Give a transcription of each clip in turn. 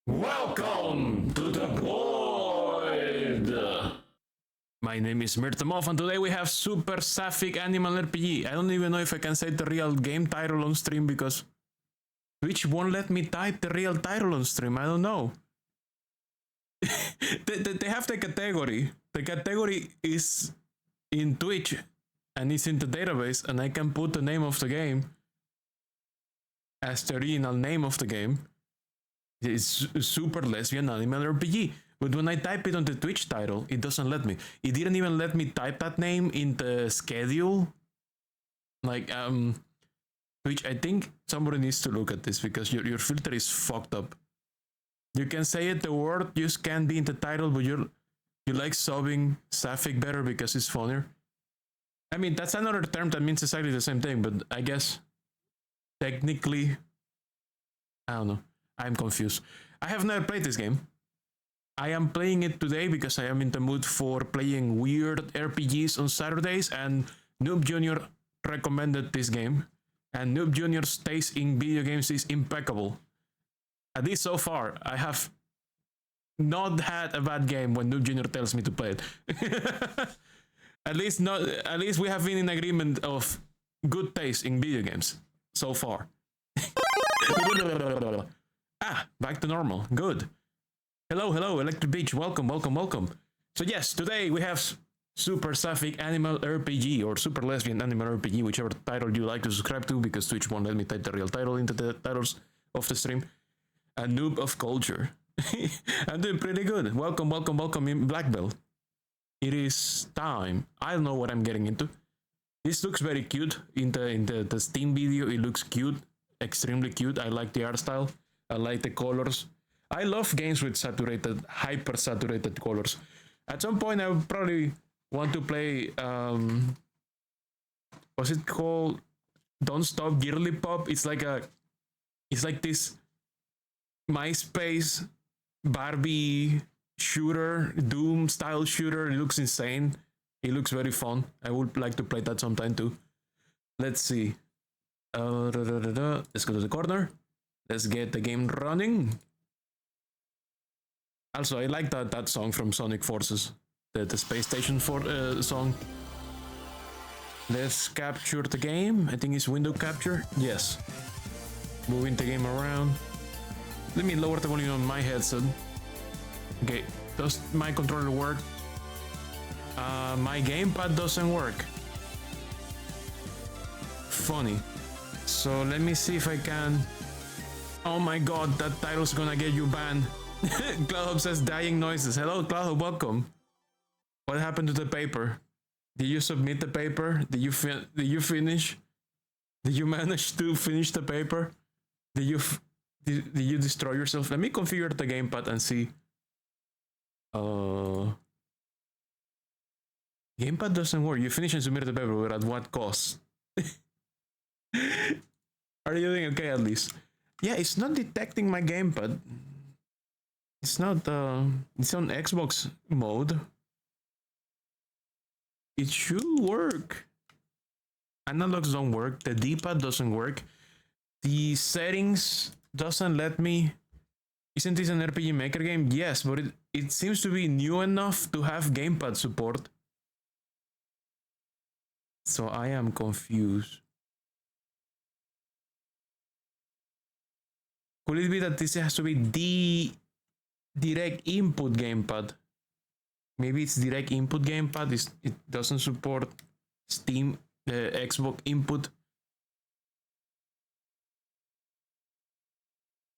Welcome to the void! My name is Moth, and today we have Super Sapphic Animal RPG. I don't even know if I can say the real game title on stream because Twitch won't let me type the real title on stream. I don't know. they have the category. The category is in Twitch and it's in the database, and I can put the name of the game as the original name of the game. It's Super Lesbian Animal RPG. But when I type it on the Twitch title, it doesn't let me. It didn't even let me type that name in the schedule. Like, Twitch, I think somebody needs to look at this because your filter is fucked up. You can say it, the word just can't be in the title, but you like subbing Sapphic better because it's funnier. I mean, that's another term that means exactly the same thing, but I guess technically, I don't know. I'm confused. I have never played this game. I am playing it today because I am in the mood for playing weird RPGs on Saturdays, and Noob Jr. recommended this game. And Noob Jr.'s taste in video games is impeccable. At least so far, I have not had a bad game when Noob Jr. tells me to play it. At least we have been in agreement of good taste in video games so far. Back to normal. Good. Hello, Electric Beach. Welcome. So yes, today we have Super Sapphic Animal RPG or Super Lesbian Animal RPG, whichever title you like to subscribe to, because Twitch won't let me type the real title into the titles of the stream. A noob of culture. I'm doing pretty good. Welcome in Black Belt. It is time. I don't know what I'm getting into. This looks very cute in the Steam video. It looks cute, extremely cute. I like the art style. I like the colors. I love games with saturated, hyper saturated colors. At some point, I would probably want to play. What's it called? Don't Stop Girly Pop. It's like this MySpace Barbie shooter, Doom style shooter. It looks insane. It looks very fun. I would like to play that sometime too. Let's see. Let's go to the corner. Let's get the game running. Also, I like that song from Sonic Forces, the Space Station song. Let's capture the game. I think it's window capture. Yes. Moving the game around. Let me lower the volume on my headset. Okay, does my controller work? My gamepad doesn't work. Funny. So let me see if I can. Oh my god, that title's gonna get you banned. Cloudhub says dying noises. Hello, Cloudhub, welcome. What happened to the paper? Did you submit the paper? Did you finish? Did you manage to finish the paper? Did you destroy yourself? Let me configure the gamepad and see. Gamepad doesn't work. You finished and submitted the paper, but at what cost? Are you doing okay at least? Yeah, it's not detecting my gamepad. It's not, it's on Xbox mode. It should work. Analogs don't work. The D-pad doesn't work. The settings doesn't let me. Isn't this an RPG Maker game? Yes, but it seems to be new enough to have gamepad support. So I am confused. Could it be that this has to be the direct input gamepad? Maybe it's direct input gamepad. It doesn't support Steam, Xbox input.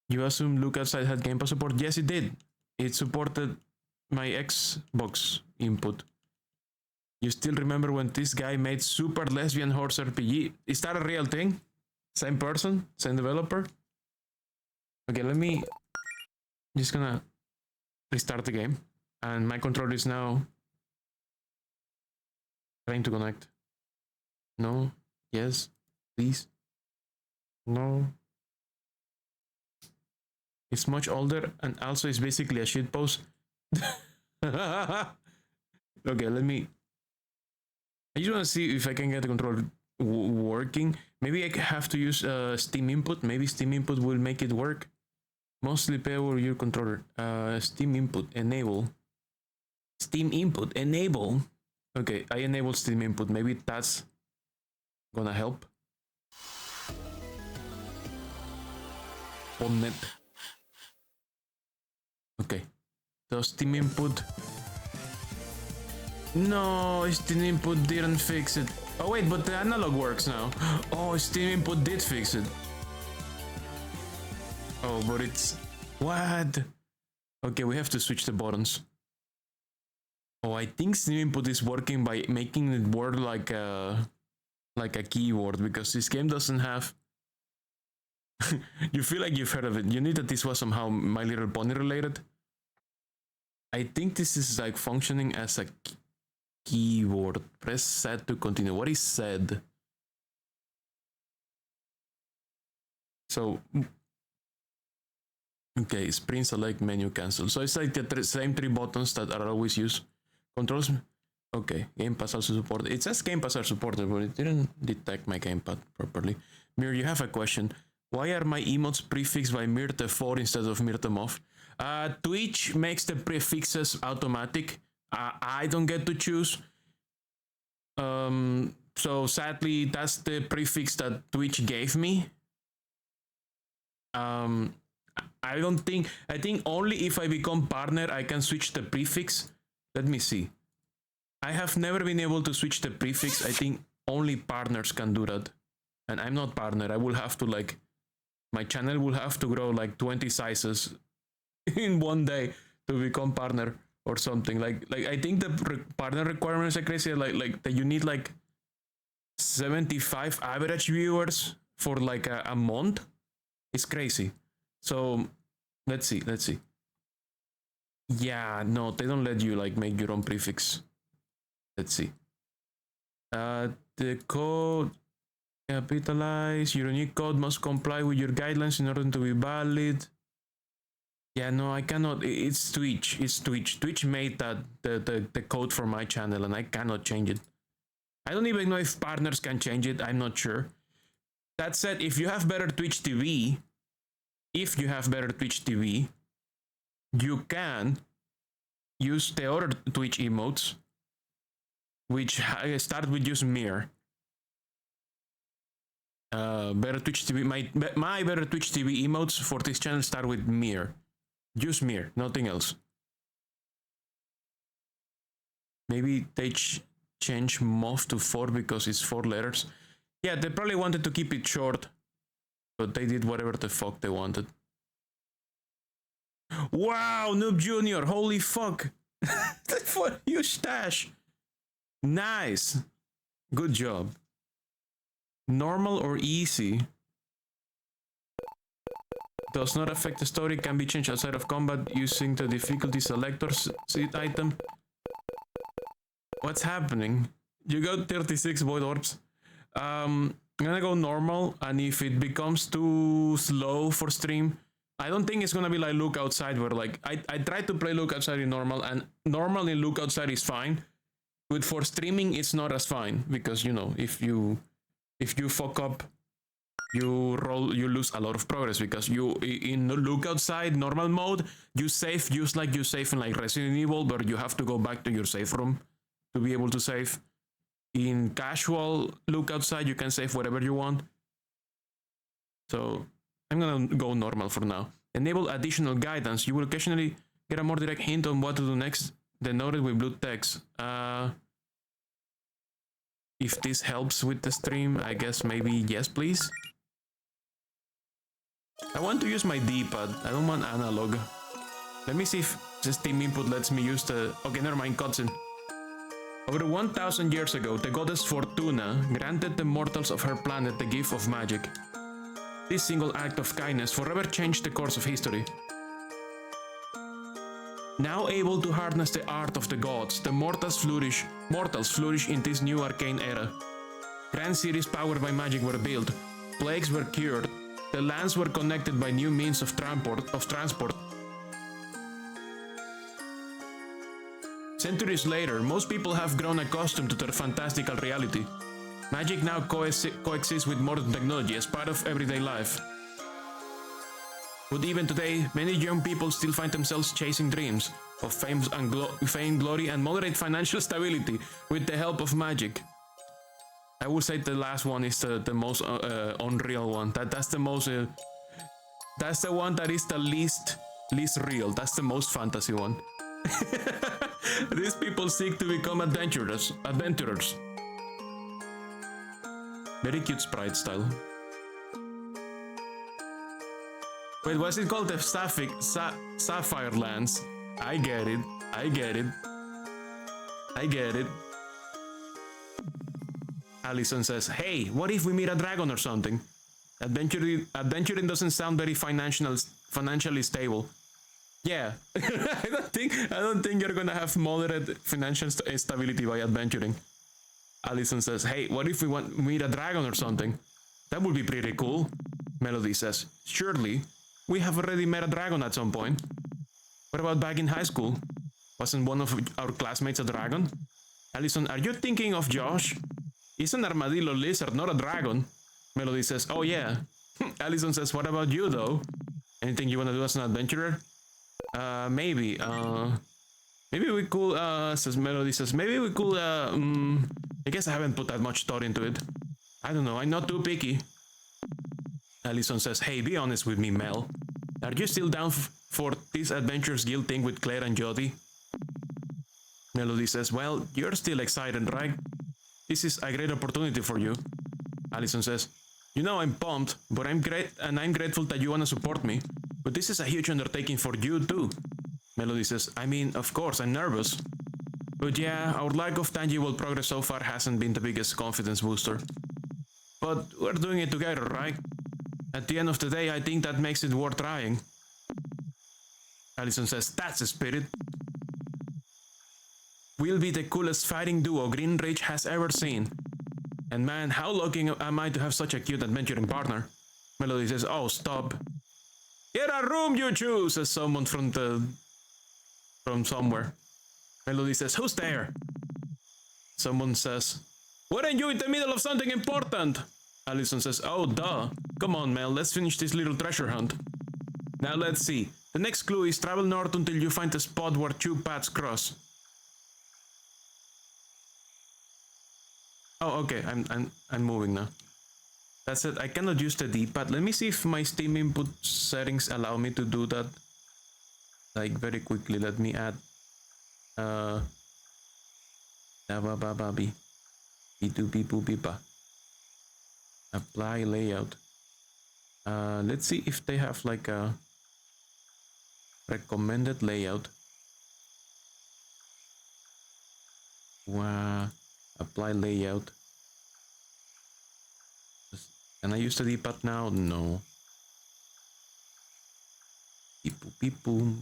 You assume LucasArts had gamepad support? Yes, it did. It supported my Xbox input. You still remember when this guy made Super Lesbian Horse RPG? Is that a real thing? Same person? Same developer? Okay, let me just gonna restart the game, and my controller is now trying to connect. No, yes, please. No. It's much older, and also it's basically a shitpost. Okay, let me. I just want to see if I can get the controller working. Maybe I have to use Steam input. Maybe Steam input will make it work. Mostly payable your controller. Steam input enable. Steam input enable. Okay, I enable Steam input. Maybe that's gonna help. Botnet. Okay. So Steam input. No, Steam input didn't fix it. Oh wait, but the analog works now. Oh, Steam input did fix it. Oh, but it's... What? Okay, we have to switch the buttons. Oh, I think Steam input is working by making it work like a keyboard, because this game doesn't have... You feel like you've heard of it. You knew that this was somehow My Little Pony related. I think this is like functioning as a keyboard. Press Z to continue. What is Z? So, okay, sprint select menu cancel. So it's like the same three buttons that are always used. Controls. Okay, Game Pass also supported. It says Game Pass are supported, but it didn't detect my gamepad properly. Mir, you have a question. Why are my emotes prefixed by Myrte4 instead of Myrte-Moth? Twitch makes the prefixes automatic. I don't get to choose. So sadly, that's the prefix that Twitch gave me. I think only if I become partner, I can switch the prefix. Let me see. I have never been able to switch the prefix. I think only partners can do that. And I'm not partner. I will have to like, my channel will have to grow like 20 sizes in one day to become partner or something. Like I think the partner requirements are crazy. Like that you need like 75 average viewers for like a month. It's crazy. So let's see. Yeah, no, they don't let you like make your own prefix. Let's see. The code capitalize. Your unique code must comply with your guidelines in order to be valid. Yeah, no, I cannot. It's Twitch. Twitch made that the code for my channel, and I cannot change it. I don't even know if partners can change it. I'm not sure. That said, if you have better Twitch TV, you can use the other Twitch emotes, which start with just mirror. Better Twitch TV. My better Twitch TV emotes for this channel start with mirror. Just mirror, nothing else. Maybe they change Moth to 4 because it's 4 letters. Yeah, they probably wanted to keep it short, but they did whatever the fuck they wanted. Wow, Noob Junior, holy fuck. What a huge stash. Nice. Good job. Normal or easy does not affect the story, can be changed outside of combat using the difficulty selector seat item. What's happening? You got 36 void orbs. I'm gonna go normal, and if it becomes too slow for stream, I don't think it's gonna be like look outside, where like I tried to play look outside in normal, and normal in look outside is fine, but for streaming it's not as fine, because you know, if you fuck up, you lose a lot of progress, because you in look outside normal mode you save just like you save in like Resident Evil, but you have to go back to your save room to be able to save. In casual look outside you can save whatever you want. So I'm gonna go normal for now. Enable additional guidance. You will occasionally get a more direct hint on what to do next, denoted with blue text. If this helps with the stream, I guess maybe yes, please. I want to use my D-pad. I don't want analog. Let me see if the Steam input lets me use the... Okay, never mind, cutscene. Over 1,000 years ago, the goddess Fortuna granted the mortals of her planet the gift of magic. This single act of kindness forever changed the course of history. Now able to harness the art of the gods, the mortals flourish in this new arcane era. Grand cities powered by magic were built, plagues were cured, the lands were connected by new means of transport. Centuries later, most people have grown accustomed to their fantastical reality. Magic now coexists with modern technology as part of everyday life. But even today, many young people still find themselves chasing dreams of fame, glory, and moderate financial stability with the help of magic. I would say the last one is the most unreal one. That's the most. That's the one that is the least real. That's the most fantasy one. These people seek to become adventurers. Very cute sprite style. Wait, what's it called? The Sapphire Lands. I get it. Allison says, hey, what if we meet a dragon or something? Adventuring doesn't sound very financially stable. Yeah, I don't think you're gonna have moderate financial stability by adventuring. Allison says, hey, what if we meet a dragon or something? That would be pretty cool. Melody says, surely. We have already met a dragon at some point. What about back in high school? Wasn't one of our classmates a dragon? Allison, are you thinking of Josh? He's an armadillo lizard, not a dragon. Melody says, oh yeah. Allison says, what about you though? Anything you want to do as an adventurer? Maybe we could, says Melody says, maybe we could, I guess I haven't put that much thought into it. I don't know, I'm not too picky. Allison says, hey, be honest with me, Mel. Are you still down for this Adventures Guild thing with Claire and Jody? Melody says, well, you're still excited, right? This is a great opportunity for you. Allison says, you know I'm pumped, but I'm grateful that you want to support me. But this is a huge undertaking for you too. Melody says, I mean, of course, I'm nervous. But yeah, our lack of tangible progress so far hasn't been the biggest confidence booster. But we're doing it together, right? At the end of the day, I think that makes it worth trying. Allison says, that's the spirit. We'll be the coolest fighting duo Green Ridge has ever seen. And man, how lucky am I to have such a cute adventuring partner? Melody says, oh, stop. Get a room, you two, says someone from somewhere. Melody says, who's there? Someone says, weren't you in the middle of something important? Allison says, oh, duh. Come on, Mel, let's finish this little treasure hunt. Now let's see. The next clue is travel north until you find a spot where two paths cross. Oh, okay, I'm moving now. That's it, I cannot use the D-pad. Let me see if my Steam input settings allow me to do that. Like, very quickly, let me add... Apply layout. Let's see if they have like a recommended layout. Wow. Apply layout. Can I use the D-pad now? No. I'm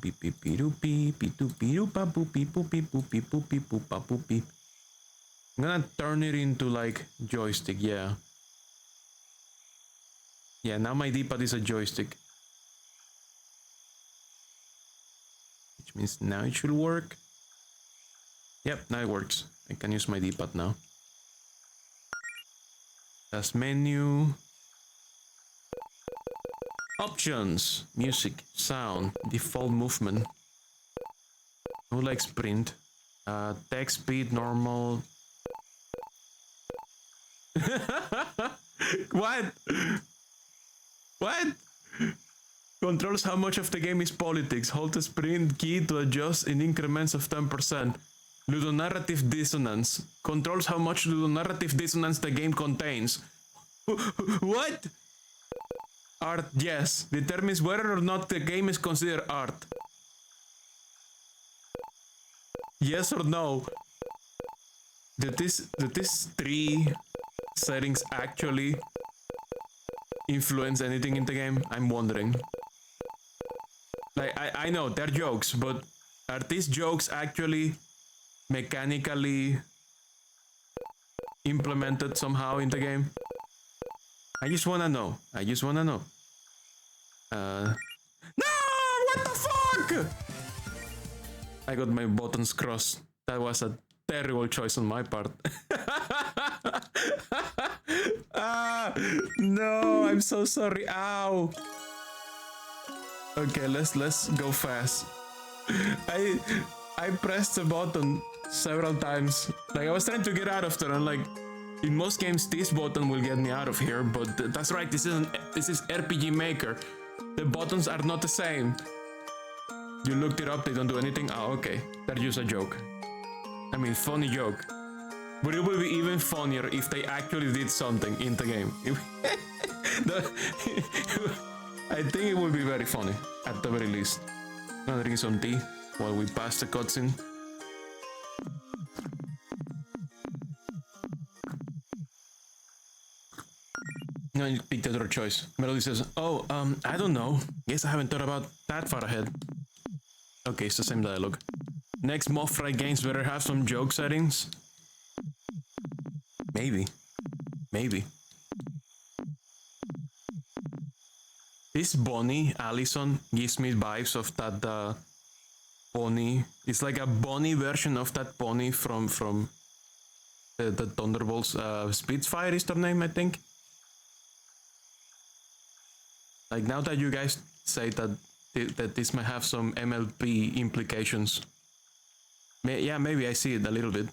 gonna turn it into like joystick, yeah. Yeah, now my D-pad is a joystick. Which means now it should work. Yep, now it works. I can use my D-pad now. Task menu. Options. Music, sound, default movement. Who likes sprint? Text speed, normal. What? What? Controls how much of the game is politics. Hold the sprint key to adjust in increments of 10%. Ludonarrative dissonance. Controls how much ludonarrative dissonance the game contains. What? Art, yes. Determines whether or not the game is considered art. Yes or no? Did this three settings actually influence anything in the game? I'm wondering. Like, I know they're jokes, but are these jokes actually mechanically implemented somehow in the game? I just wanna know. No! What the fuck? I got my buttons crossed. That was a terrible choice on my part. I'm so sorry. Ow. Okay, let's go fast. I pressed the button several times. Like I was trying to get out of there, and like in most games this button will get me out of here, but that's right, this is RPG Maker. The buttons are not the same. You looked it up, they don't do anything. Oh, okay. They're just a joke. I mean, funny joke. But it would be even funnier if they actually did something in the game. I think it would be very funny, at the very least. I'm gonna drink some tea while we pass the cutscene. No, you pick the other choice. Melody says, oh, I don't know. Guess I haven't thought about that far ahead. Okay, it's the same dialogue. Next Moth games better have some joke settings. Maybe. Maybe. This bunny, Allison, gives me vibes of that pony. It's like a bunny version of that pony from the Thunderbolts. Spitfire is their name, I think. Like now that you guys say that this might have some MLP implications. Yeah, maybe I see it a little bit.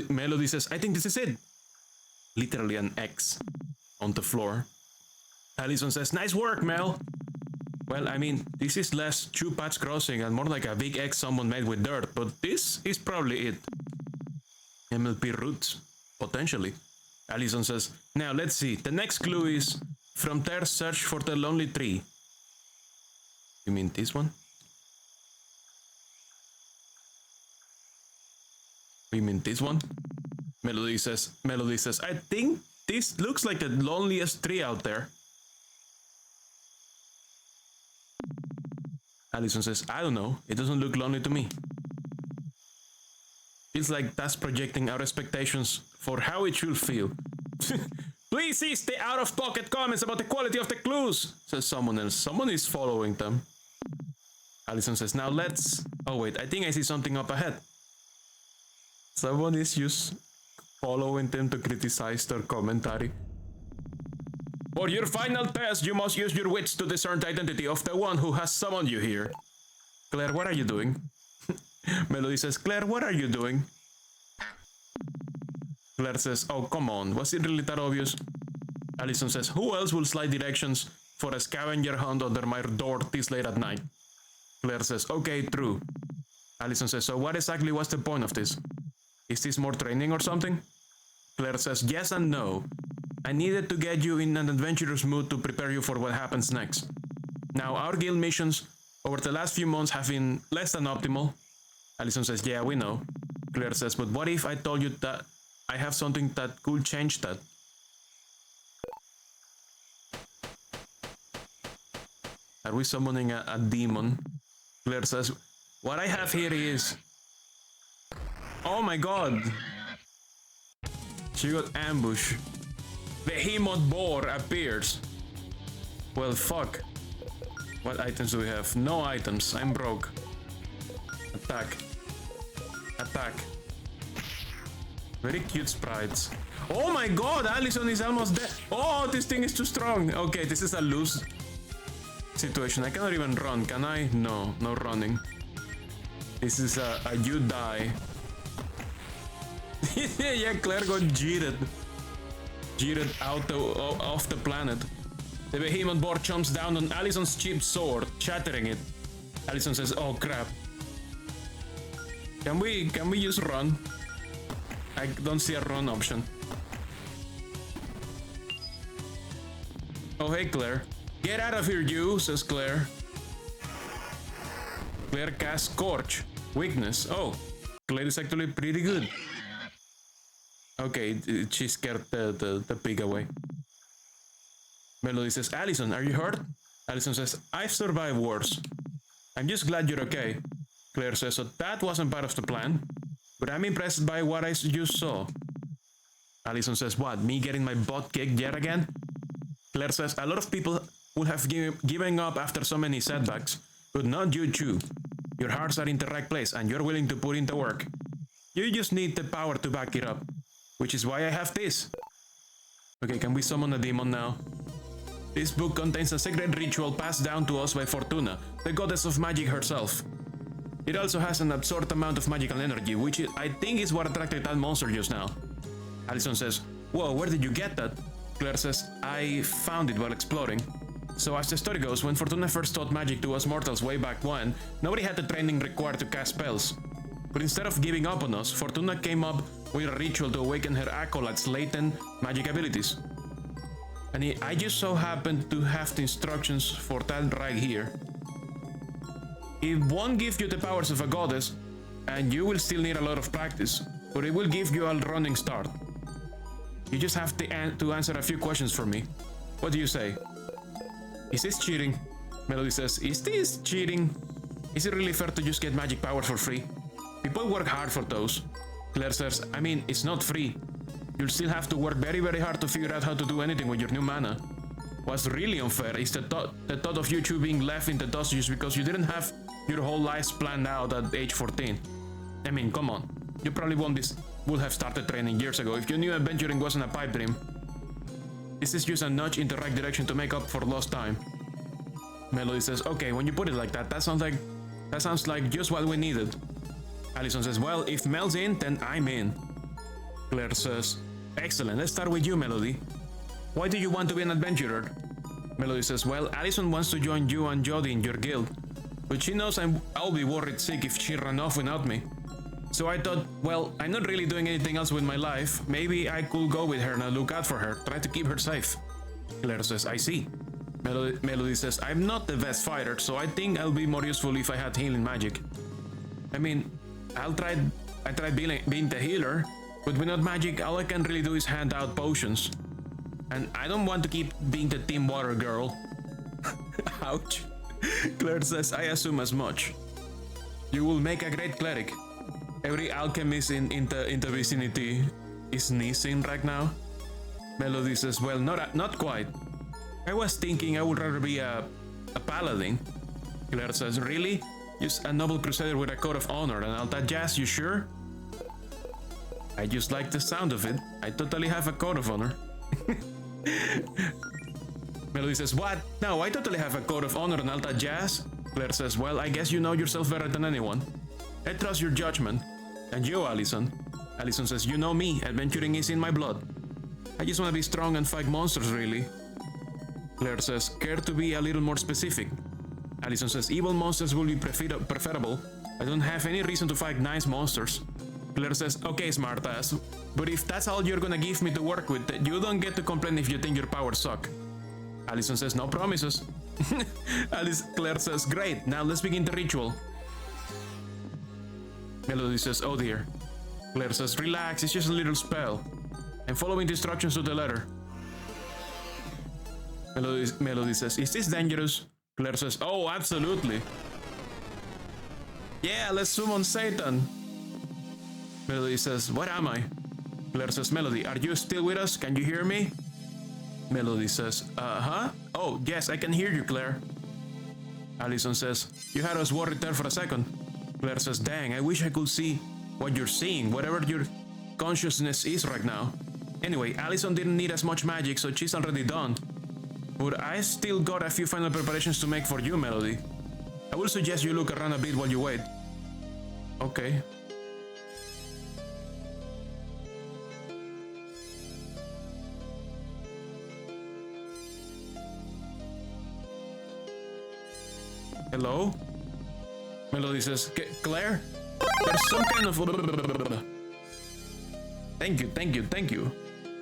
Melody says, I think this is it. Literally an X on the floor. Allison says, nice work, Mel. Well, I mean, this is less two paths crossing and more like a big X someone made with dirt, but this is probably it. MLP roots, potentially. Allison says, now let's see. The next clue is, from there search for the lonely tree. You mean this one? You mean this one? Melody says, I think this looks like the loneliest tree out there. Allison says, I don't know. It doesn't look lonely to me. Feels like that's projecting our expectations for how it should feel. Please cease the out-of-pocket comments about the quality of the clues, says someone else. Someone is following them. Allison says, now let's... Oh wait, I think I see something up ahead. Someone is just following them to criticize their commentary. For your final test, you must use your wits to discern the identity of the one who has summoned you here. Claire, what are you doing? Melody says, Claire, what are you doing? Claire says, oh, come on, was it really that obvious? Allison says, who else will slide directions for a scavenger hunt under my door this late at night? Claire says, okay, true. Allison says, so what exactly was the point of this? Is this more training or something? Claire says, yes and no. I needed to get you in an adventurous mood to prepare you for what happens next. Now, our guild missions over the last few months have been less than optimal. Allison says, yeah, we know. Claire says, but what if I told you that I have something that could change that? Are we summoning a demon? Claire says, what I have here is... Oh my god! She got ambushed. Behemoth boar appears. Well, fuck. What items do we have? No items. I'm broke. Attack. Attack. Very cute sprites. Oh my god, Allison is almost dead. Oh, this thing is too strong. Okay, this is a lose situation. I cannot even run, can I? No, no running. This is a you die. Yeah, Claire got jeered. Jeered out off the planet. The behemoth boar jumps down on Allison's cheap sword, shattering it. Allison says, oh crap. Can we just run? I don't see a run option. Oh hey Claire. Get out of here you, says Claire. Claire casts Scorch. Weakness. Oh, Claire is actually pretty good. Okay, she scared the pig away. Melody says, Allison, are you hurt? Allison says, I've survived worse. I'm just glad you're okay. Claire says, so that wasn't part of the plan. But I'm impressed by what I just saw. Allison says, what, me getting my butt kicked yet again? Claire says, a lot of people would have given up after so many setbacks, but not you two. Your hearts are in the right place and you're willing to put in the work. You just need the power to back it up, which is why I have this. Okay, can we summon a demon now? This book contains a secret ritual passed down to us by Fortuna, the goddess of magic herself. It also has an absorbed amount of magical energy, which I think is what attracted that monster just now. Allison says, "Whoa, where did you get that?" Claire says, "I found it while exploring." So as the story goes, when Fortuna first taught magic to us mortals way back when, nobody had the training required to cast spells. But instead of giving up on us, Fortuna came up with a ritual to awaken her acolytes' latent magic abilities. And I just so happened to have the instructions for that right here. It won't give you the powers of a goddess, and you will still need a lot of practice, but it will give you a running start. You just have to answer a few questions for me. What do you say? Is this cheating? Melody says, "Is this cheating? Is it really fair to just get magic powers for free? People work hard for those." Claire says, "I mean, it's not free. You'll still have to work very, very hard to figure out how to do anything with your new mana. What's really unfair is the thought of you two being left in the dust just because you didn't have your whole lives planned out at age 14. I mean, come on. You probably would have started training years ago if you knew adventuring wasn't a pipe dream. This is just a nudge in the right direction to make up for lost time." Melody says, "Okay, when you put it like that, that sounds like just what we needed." Allison says, "Well, if Mel's in, then I'm in." Claire says, "Excellent, let's start with you, Melody. Why do you want to be an adventurer?" Melody says, "Well, Allison wants to join you and Jody in your guild, but she knows I'll be worried sick if she ran off without me. So I thought, well, I'm not really doing anything else with my life. Maybe I could go with her and look out for her, try to keep her safe." Claire says, "I see." Melody says, "I'm not the best fighter, so I think I'll be more useful if I had healing magic. I mean, I tried being the healer, but without magic, all I can really do is hand out potions. And I don't want to keep being the team water girl." Ouch. Claire says, "I assume as much. You will make a great cleric. Every alchemist in the vicinity is sneezing right now." Melody says, "Well, not quite. I was thinking I would rather be a paladin." Claire says, "Really? Just a noble crusader with a code of honor and all that jazz, you sure?" "I just like the sound of it. I totally have a code of honor." Melody says, "What? No, I totally have a code of honor and all that jazz." Claire says, "Well, I guess you know yourself better than anyone. I trust your judgment. And you, Allison?" Allison says, "You know me, adventuring is in my blood. I just want to be strong and fight monsters, really." Claire says, "Care to be a little more specific?" Allison says, "Evil monsters will be preferable. I don't have any reason to fight nice monsters." Claire says, "Okay, smartass, but if that's all you're gonna give me to work with, you don't get to complain if you think your powers suck." Allison says, "No promises." Claire says, "Great, now let's begin the ritual." Melody says, "Oh dear." Claire says, "Relax, it's just a little spell. I'm following the instructions to the letter." Melody says, "Is this dangerous?" Claire says, "Oh, absolutely. Yeah, let's summon Satan." Melody says, "What am I?" Claire says, "Melody, are you still with us? Can you hear me?" Melody says, "Huh? Oh, yes, I can hear you, Claire." Allison says, "You had us worried there for a second." Claire says, "Dang, I wish I could see what you're seeing, whatever your consciousness is right now." Anyway, Allison didn't need as much magic, so she's already done. But I still got a few final preparations to make for you, Melody. I will suggest you look around a bit while you wait. Okay. Hello? Melody says, "Claire? There's some kind of..." Thank you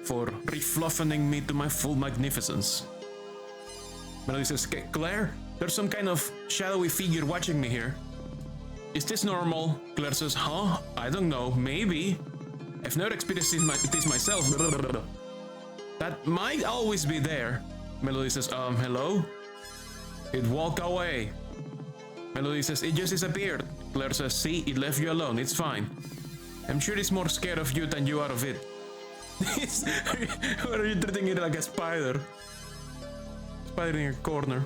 for refluffening me to my full magnificence. Melody says, "Claire, there's some kind of shadowy figure watching me here. Is this normal?" Claire says, "Huh? I don't know, maybe. I've never experienced this myself. That might always be there." Melody says, hello? It walked away. Melody says, "It just disappeared." Claire says, "See, it left you alone, it's fine. I'm sure it's more scared of you than you are of it." Or are you treating it like a spider? Spider in a corner.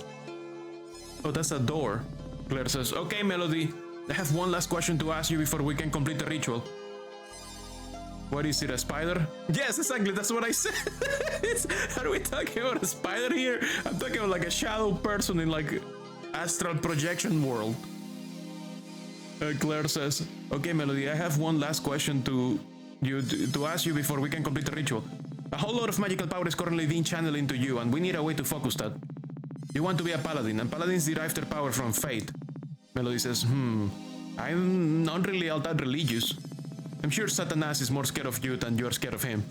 Oh, that's a door. Claire says, "Okay, Melody, I have one last question to ask you before we can complete the ritual. What is it, a spider? Yes, exactly, that's what I said. Are we talking about a spider here? I'm talking about like a shadow person in like astral projection world. Claire says, okay, Melody, I have one last question to ask you before we can complete the ritual. A whole lot of magical power is currently being channeled into you, and we need a way to focus that. You want to be a paladin, and paladins derive their power from fate. Melody says, I'm not really all that religious. I'm sure Satanas is more scared of you than you're scared of him.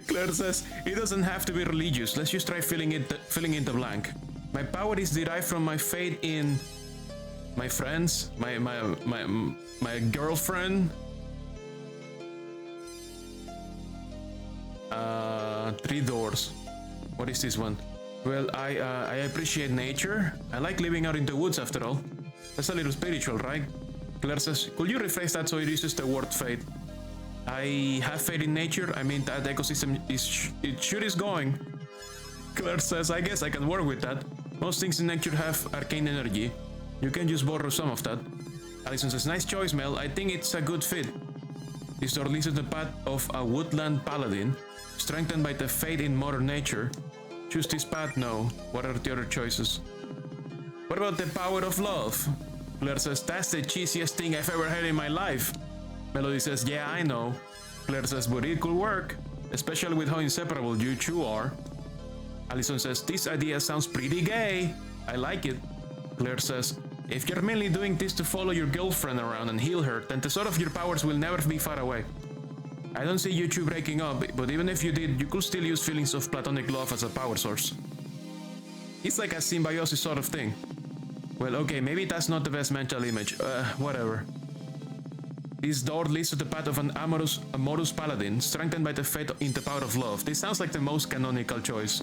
Claire says, it doesn't have to be religious. Let's just try filling in the blank. My power is derived from my faith in my friends, my girlfriend. 3 doors. What is this one? Well, I appreciate nature. I like living out in the woods after all. That's a little spiritual, right? Claire says, could you rephrase that so it uses the word faith? I have faith in nature. I mean, that ecosystem is going. Claire says, I guess I can work with that. Most things in nature have arcane energy. You can just borrow some of that. Allison says, nice choice, Mel. I think it's a good fit. This door leads to the path of a woodland paladin, strengthened by the faith in Mother Nature. Choose this path? No. What are the other choices? What about the power of love? Claire says, that's the cheesiest thing I've ever heard in my life. Melody says, yeah, I know. Claire says, but it could work, especially with how inseparable you two are. Allison says, this idea sounds pretty gay. I like it. Claire says, if you're mainly doing this to follow your girlfriend around and heal her, then the sort of your powers will never be far away. I don't see you two breaking up, but even if you did, you could still use feelings of platonic love as a power source. It's like a symbiosis sort of thing. Well, okay, maybe that's not the best mental image. Whatever. This door leads to the path of an amorous paladin, strengthened by the faith in the power of love. This sounds like the most canonical choice.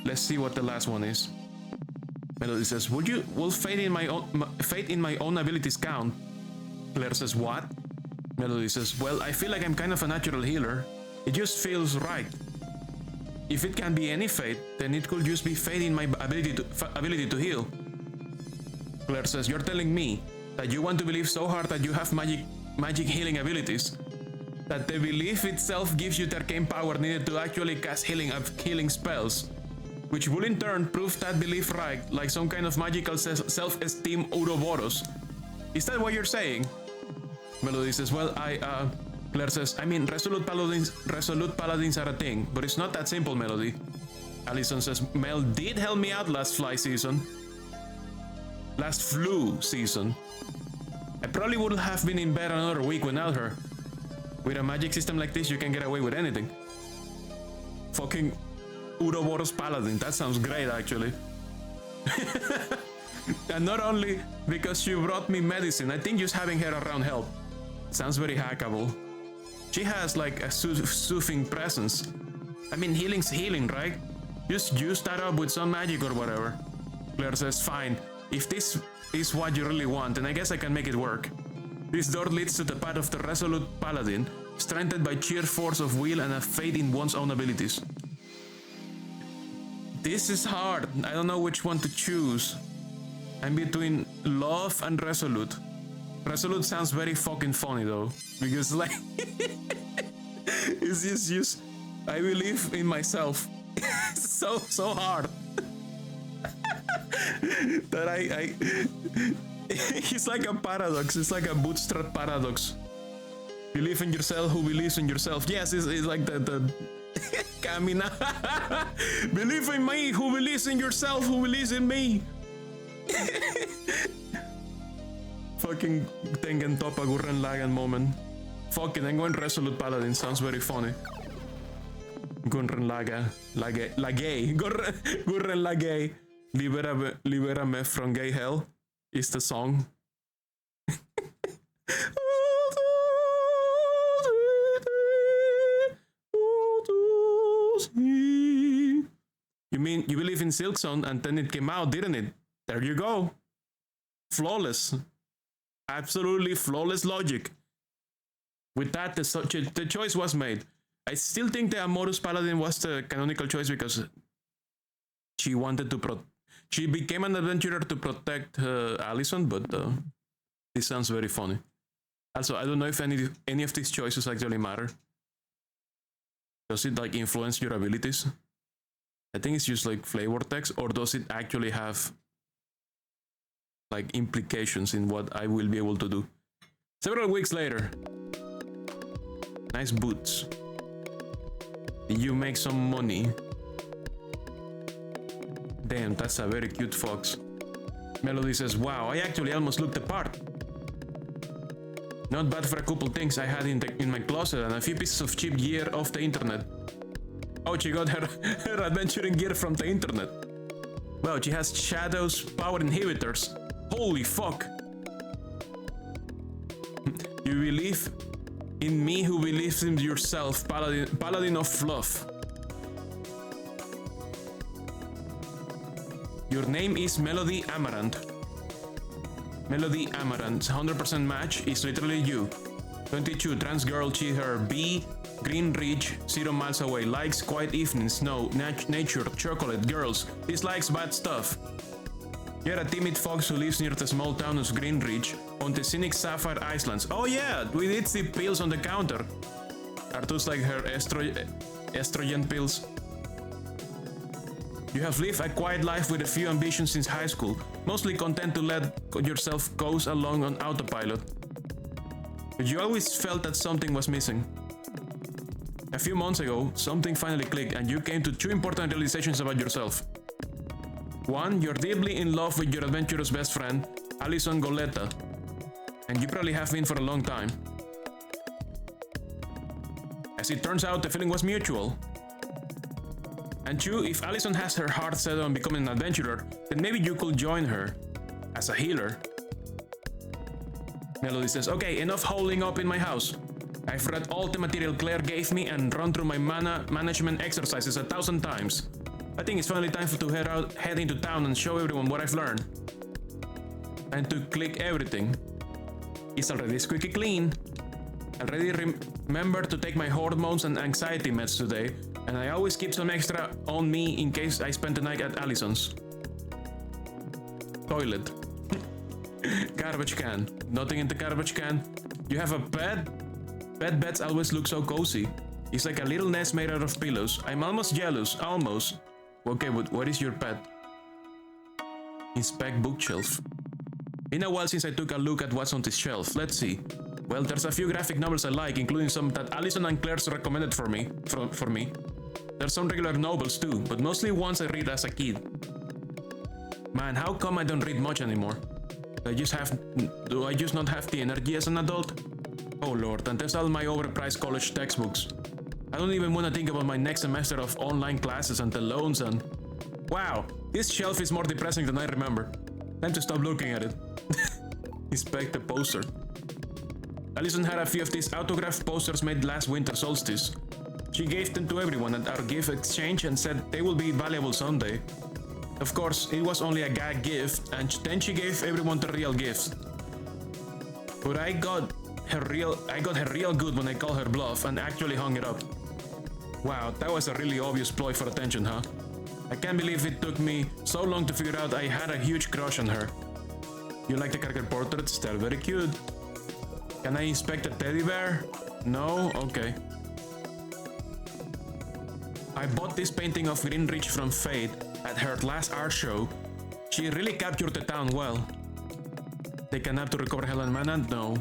Let's see what the last one is. Melody says, will faith in my own abilities count? Claire says, what? Melody says, well, I feel like I'm kind of a natural healer. It just feels right. If it can be any faith, then it could just be faith in my ability to heal. Claire says, you're telling me that you want to believe so hard that you have magic healing abilities, that the belief itself gives you the arcane power needed to actually cast healing spells, which will in turn prove that belief right, like some kind of magical self-esteem Ouroboros. Is that what you're saying? Melody says, well, Claire says, I mean, resolute paladins are a thing, but it's not that simple, Melody. Allison says, Mel did help me out last flu season. I probably would have been in bed another week without her. With a magic system like this, you can get away with anything. Fucking Ouroboros Paladin, that sounds great actually. And not only because she brought me medicine, I think just having her around helped. Sounds very hackable. She has like a soothing presence. I mean, healing's healing, right? Just use that up with some magic or whatever. Claire says, fine. If this is what you really want, then I guess I can make it work. This door leads to the path of the resolute paladin, strengthened by sheer force of will and a faith in one's own abilities. This is hard. I don't know which one to choose. I'm between love and resolute. Resolute sounds very fucking funny though, because like it's just I believe in myself so hard that I it's like a paradox. It's like a bootstrap paradox. Believe in yourself who believes in yourself. Yes, it's like the Camina. Believe in me who believes in yourself who believes in me. Fucking Tengen Topa Gurren Lagann moment. Fucking, I'm going Resolute Paladin. Sounds very funny. Gurren Lagann. Gurren Lagann. Libérame from gay hell is the song. You mean you believe in Silksong and then it came out, didn't it? There you go. Flawless. Absolutely flawless logic. With that, the choice was made. I still think the Amorous Paladin was the canonical choice because she wanted to she became an adventurer to protect Allison, but this sounds very funny. Also, I don't know if any of these choices actually matter. Does it like influence your abilities? I think it's just like flavor text, or does it actually have like implications in what I will be able to do? Several weeks later. Nice boots. Did you make some money? Damn, that's a very cute fox. Melody says, wow, I actually almost looked the part. Not bad for a couple things I had in my closet and a few pieces of cheap gear off the internet. Oh, she got her adventuring gear from the internet. Wow, she has Shadow's power inhibitors. Holy fuck. You believe in me who believes in yourself, paladin of fluff. Your name is Melody Amaranth. Melody Amaranth, 100% match is literally you. 22, trans girl, cheater, B, Green Ridge, 0 miles away, likes quiet evenings, snow, nature, chocolate, girls, dislikes bad stuff. You're a timid fox who lives near the small town of Green Ridge on the scenic Sapphire Islands. Oh yeah, we did see pills on the counter. Are those like her estrogen pills? You have lived a quiet life with a few ambitions since high school, mostly content to let yourself coast along on autopilot. But you always felt that something was missing. A few months ago, something finally clicked and you came to two important realizations about yourself. One, you're deeply in love with your adventurous best friend, Alison Goleta, and you probably have been for a long time. As it turns out, the feeling was mutual. And two, if Alison has her heart set on becoming an adventurer, then maybe you could join her as a healer. Melody says, okay, enough holding up in my house. I've read all the material Claire gave me and run through my mana management exercises 1,000 times. I think it's finally time to head into town and show everyone what I've learned. And to click everything. It's already squeaky clean. Already remember to take my hormones and anxiety meds today, and I always keep some extra on me in case I spend the night at Alison's. Toilet. Garbage can. Nothing in the garbage can. You have a bed? Bed beds always look so cozy. It's like a little nest made out of pillows. I'm almost jealous. Almost. Okay, but what is your pet? Inspect bookshelf. Been a while since I took a look at what's on this shelf. Let's see. Well, there's a few graphic novels I like, including some that Alison and Claire's recommended for me. There's some regular novels too, but mostly ones I read as a kid. Man, how come I don't read much anymore? Do I just not have the energy as an adult? Oh lord, and there's all my overpriced college textbooks. I don't even want to think about my next semester of online classes and the loans and... Wow, this shelf is more depressing than I remember. Time to stop looking at it. Inspect the poster. Alison had a few of these autographed posters made last winter solstice. She gave them to everyone at our gift exchange and said they will be valuable someday. Of course, it was only a gag gift, and then she gave everyone the real gifts. But I got her real good when I called her bluff and actually hung it up. Wow, that was a really obvious ploy for attention, huh? I can't believe it took me so long to figure out I had a huge crush on her. You like the character portraits? They're very cute. Can I inspect a teddy bear? No? Okay. I bought this painting of Green Ridge from Fate at her last art show. She really captured the town well. Take a nap to recover health and mana? No.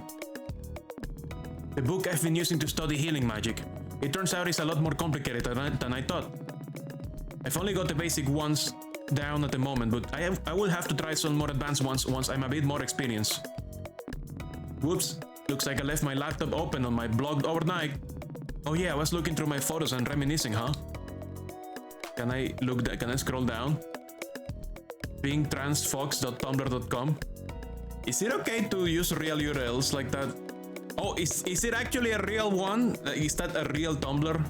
The book I've been using to study healing magic. It turns out it's a lot more complicated than I thought. I've only got the basic ones down at the moment, but I will have to try some more advanced ones once I'm a bit more experienced. Whoops, looks like I left my laptop open on my blog overnight. Oh yeah, I was looking through my photos and reminiscing, huh? Can I scroll down? pinktransfox.tumblr.com. Is it okay to use real URLs like that? Oh, is it actually a real one? Is that a real Tumblr?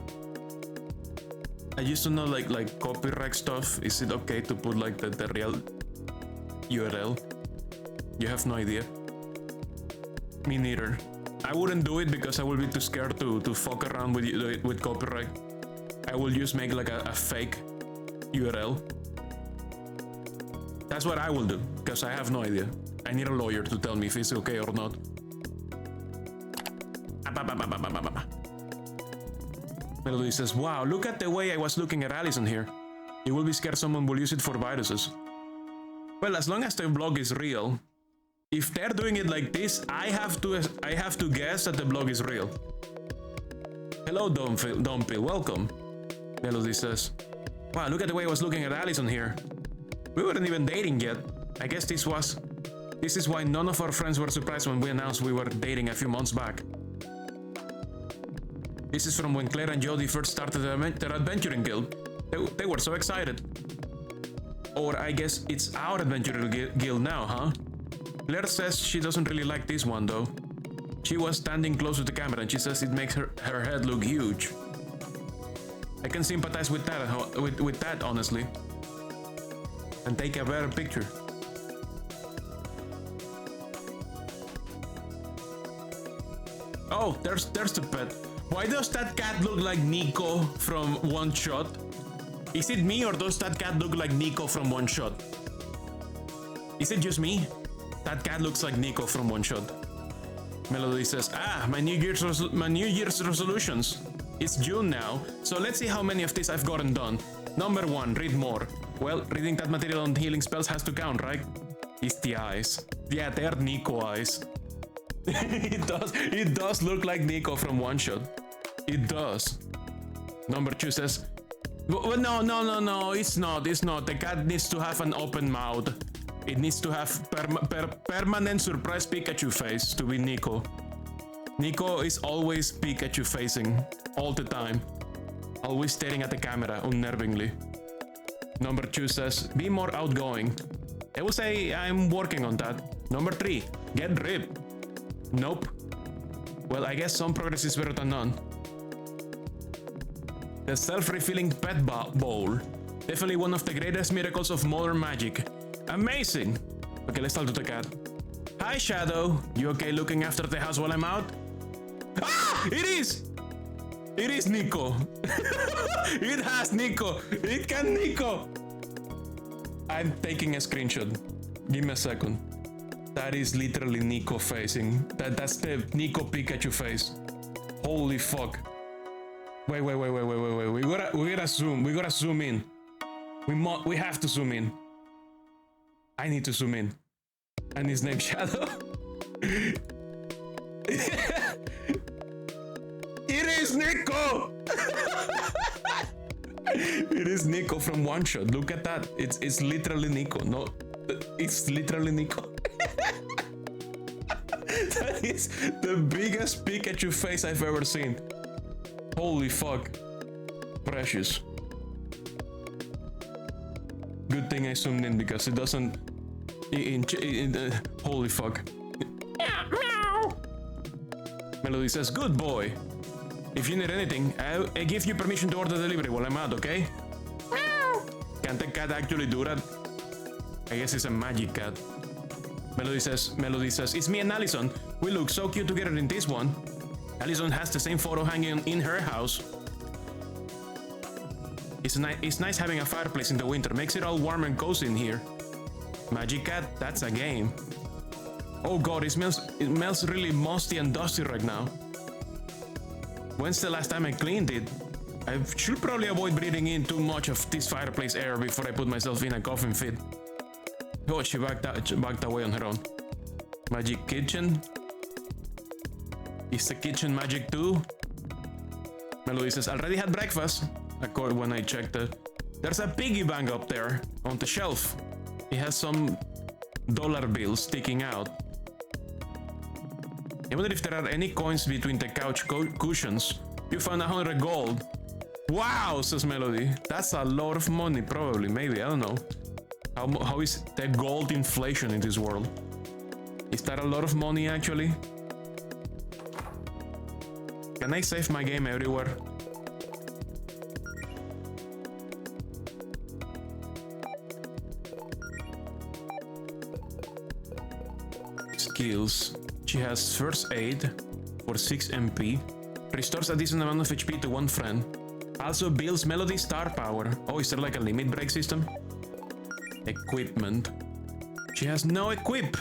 I used to know like copyright stuff. Is it okay to put like the real URL? You have no idea. Me neither. I wouldn't do it because I would be too scared to fuck around with copyright. I will just make like a fake URL. That's what I will do, because I have no idea. I need a lawyer to tell me if it's okay or not. Melody says, wow, look at the way I was looking at Allison here. You will be scared someone will use it for viruses. Well, as long as the blog is real. If they're doing it like this, I have to guess that the blog is real. Hello, Dompill, welcome. Melody says, wow, look at the way I was looking at Allison here. We weren't even dating yet. I guess this is why none of our friends were surprised when we announced we were dating a few months back. This is from when Claire and Jodie first started their adventuring guild. They were so excited. Or I guess it's our adventuring guild now, huh? Claire says she doesn't really like this one though. She was standing close to the camera and she says it makes her head look huge. I can sympathize with that honestly. And take a better picture. Oh, there's the pet. Why does that cat look like Nico from One Shot? Is it me or does that cat look like Nico from One Shot? Is it just me? That cat looks like Nico from One Shot. Melody says, my New Year's resolutions. It's June now, so let's see how many of these I've gotten done. Number 1, read more. Well, reading that material on healing spells has to count, right? It's the eyes. Yeah, they're Nico eyes. It does look like Nico from One Shot. It does. Number 2 says, well, no, it's not. The cat needs to have an open mouth. It needs to have permanent surprise Pikachu face to be Nico. Nico is always Pikachu facing, all the time. Always staring at the camera, unnervingly. Number 2 says, be more outgoing. I will say I'm working on that. Number 3, get ripped. Nope. Well, I guess some progress is better than none. The self-refilling pet bowl. Definitely one of the greatest miracles of modern magic. Amazing! Okay, let's talk to the cat. Hi, Shadow. You okay looking after the house while I'm out? Ah! It is! It is Nico. It has Nico. It can Nico. I'm taking a screenshot. Give me a second. That is literally Nico facing. That's the Nico Pikachu face. Holy fuck. Wait. We gotta zoom. We gotta zoom in. We have to zoom in. I need to zoom in. And his name Shadow. It is Nico. It is Nico from One Shot. Look at that. It's literally Nico. No, it's literally Nico. That is the biggest Pikachu face I've ever seen. Holy fuck. Precious. Good thing I zoomed in because it doesn't. Holy fuck. Melody says, good boy. If you need anything, I give you permission to order delivery while I'm out, okay? Can't the cat actually do that? I guess it's a magic cat. Melody says, it's me and Allison. We look so cute together in this one. Allison has the same photo hanging in her house. It's nice having a fireplace in the winter. Makes it all warm and cozy in here. Magic cat, that's a game. Oh god, it smells really musty and dusty right now. When's the last time I cleaned it? I should probably avoid breathing in too much of this fireplace air before I put myself in a coughing fit. Oh, she backed away on her own. Magic kitchen? Is the kitchen magic too? Melody says, already had breakfast. When I checked it. There's a piggy bank up there on the shelf. It has some dollar bills sticking out. I wonder if there are any coins between the couch cushions. You found 100 gold. Wow, says Melody. That's a lot of money, probably, maybe, I don't know. How is the gold inflation in this world? Is that a lot of money, actually? Can I save my game everywhere? Skills. She has first aid for 6 MP. Restores a decent amount of HP to one friend. Also builds Melody star power. Oh, is there like a limit break system? Equipment. She has no equipment.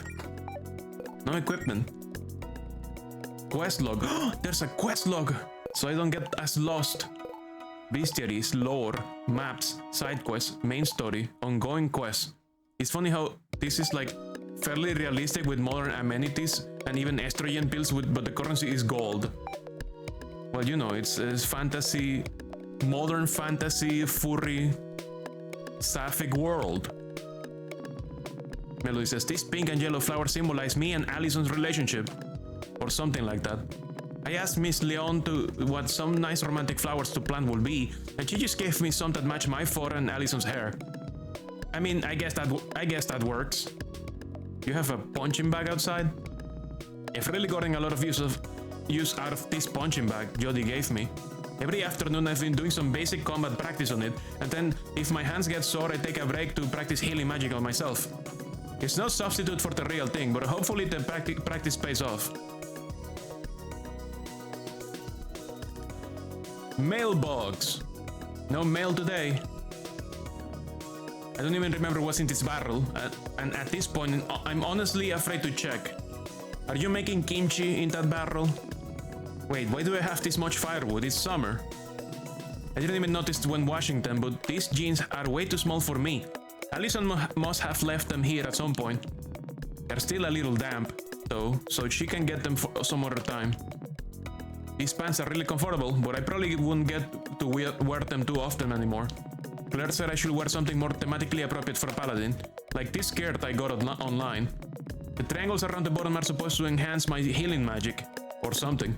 quest log. There's a quest log, so I don't get as lost. Bestiaries, lore, maps, side quests, main story, ongoing quests. It's funny how this is like fairly realistic with modern amenities and even estrogen pills, but the currency is gold. Well, you know, it's fantasy, modern fantasy, furry, sapphic world. Melody says, this pink and yellow flowers symbolize me and Allison's relationship. Or something like that. I asked Miss Leon what some nice romantic flowers to plant will be, and she just gave me some that match my photo and Allison's hair. I mean, I guess that works. You have a punching bag outside? I've really gotten a lot of use out of this punching bag Jody gave me. Every afternoon I've been doing some basic combat practice on it, and then if my hands get sore I take a break to practice healing magic on myself. It's no substitute for the real thing, but hopefully the practice pays off. Mailbox. No mail today. I don't even remember what's in this barrel, and at this point I'm honestly afraid to check. Are you making kimchi in that barrel? Wait, why do I have this much firewood? It's summer. I didn't even notice when washing them, but these jeans are way too small for me. Allison must have left them here at some point. They're still a little damp, though, so she can get them for some other time. These pants are really comfortable, but I probably wouldn't get to wear them too often anymore. Claire said I should wear something more thematically appropriate for a paladin, like this skirt I got online. The triangles around the bottom are supposed to enhance my healing magic, or something.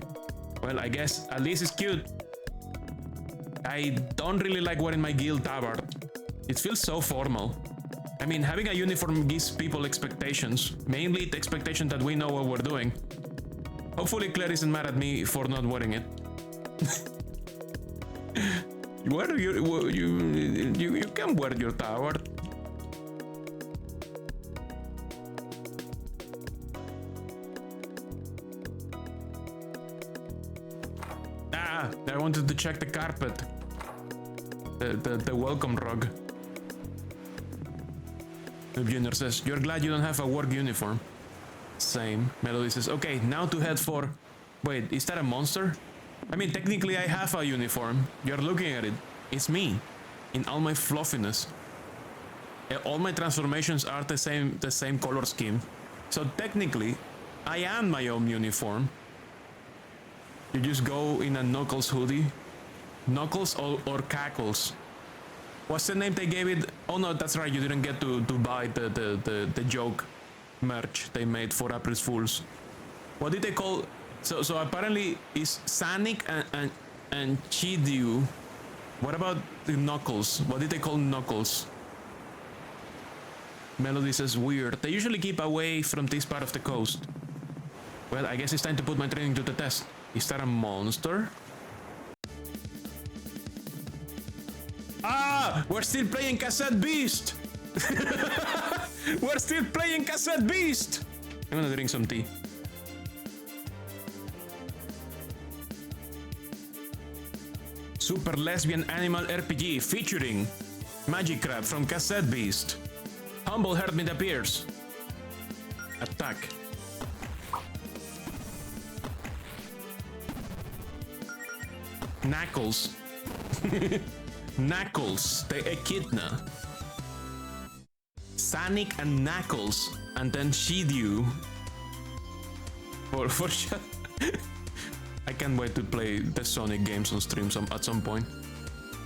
Well, I guess at least it's cute. I don't really like wearing my guild tabard. It feels so formal. I mean, having a uniform gives people expectations, mainly the expectation that we know what we're doing. Hopefully Claire isn't mad at me for not wearing it. Where do you can wear your tabard. I wanted to check the carpet. The welcome rug. The Junior says, you're glad you don't have a work uniform. Same. Melody says, okay, now to head for... Wait, is that a monster? I mean, technically I have a uniform. You're looking at it. It's me. In all my fluffiness. All my transformations are the same color scheme. So technically, I am my own uniform. You just go in a Knuckles hoodie. Knuckles or Cackles. What's the name they gave it? Oh no, that's right, you didn't get to buy the joke merch they made for April Fools. What did they call... So apparently it's Sonic and Chidyu. What about the Knuckles? What did they call Knuckles? Melody says weird. They usually keep away from this part of the coast. Well, I guess it's time to put my training to the test. Is that a monster? Ah! We're still playing Cassette Beast! We're still playing Cassette Beast! I'm gonna drink some tea. Super Lesbian Animal RPG featuring Magic Crab from Cassette Beast. Humble Hermit appears. Attack. Knuckles. Knuckles, the Echidna. Sonic and Knuckles, and then Shidyu. For sure. I can't wait to play the Sonic games on stream at some point.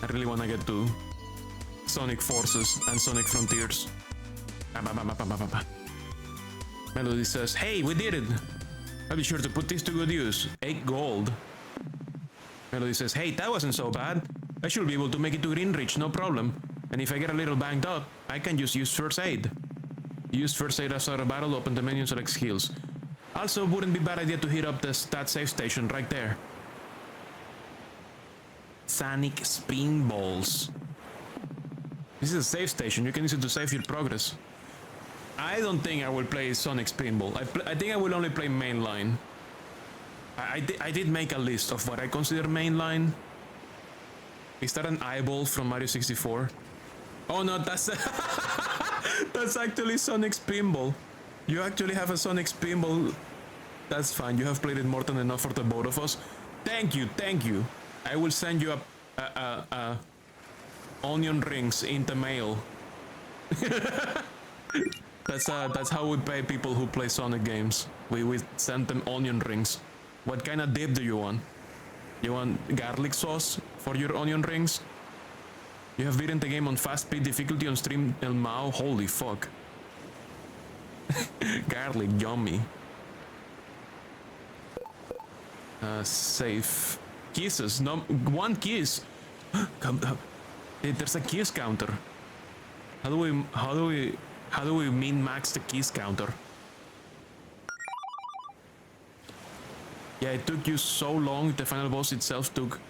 I really want to get to Sonic Forces and Sonic Frontiers. Melody says, hey, we did it! I'll be sure to put this to good use. 8 gold. Melody says, hey, that wasn't so bad. I should be able to make it to Greenridge, no problem. And if I get a little banged up, I can just use first aid. Use first aid after a battle, open the menu and select skills. Also, wouldn't be a bad idea to hit up that save station right there. Sonic Spin Balls. This is a save station, you can use it to save your progress. I don't think I will play Sonic Spinball. I think I will only play mainline. I did make a list of what I consider mainline. Is that an eyeball from Mario 64? Oh no, that's that's actually Sonic Spinball. You actually have a Sonic Spinball That's fine. You have played it more than enough for the both of us. Thank you, thank you. I will send you a onion rings in the mail. That's how we pay people who play Sonic games. We send them onion rings. What kind of dip do you want? You want garlic sauce for your onion rings? You have beaten the game on fast speed difficulty on stream El Mao. Holy fuck. Garlic, yummy. Save. Kisses. No, one kiss. There's a kiss counter. How do we min max the kiss counter? Yeah, it took you so long. The final boss itself took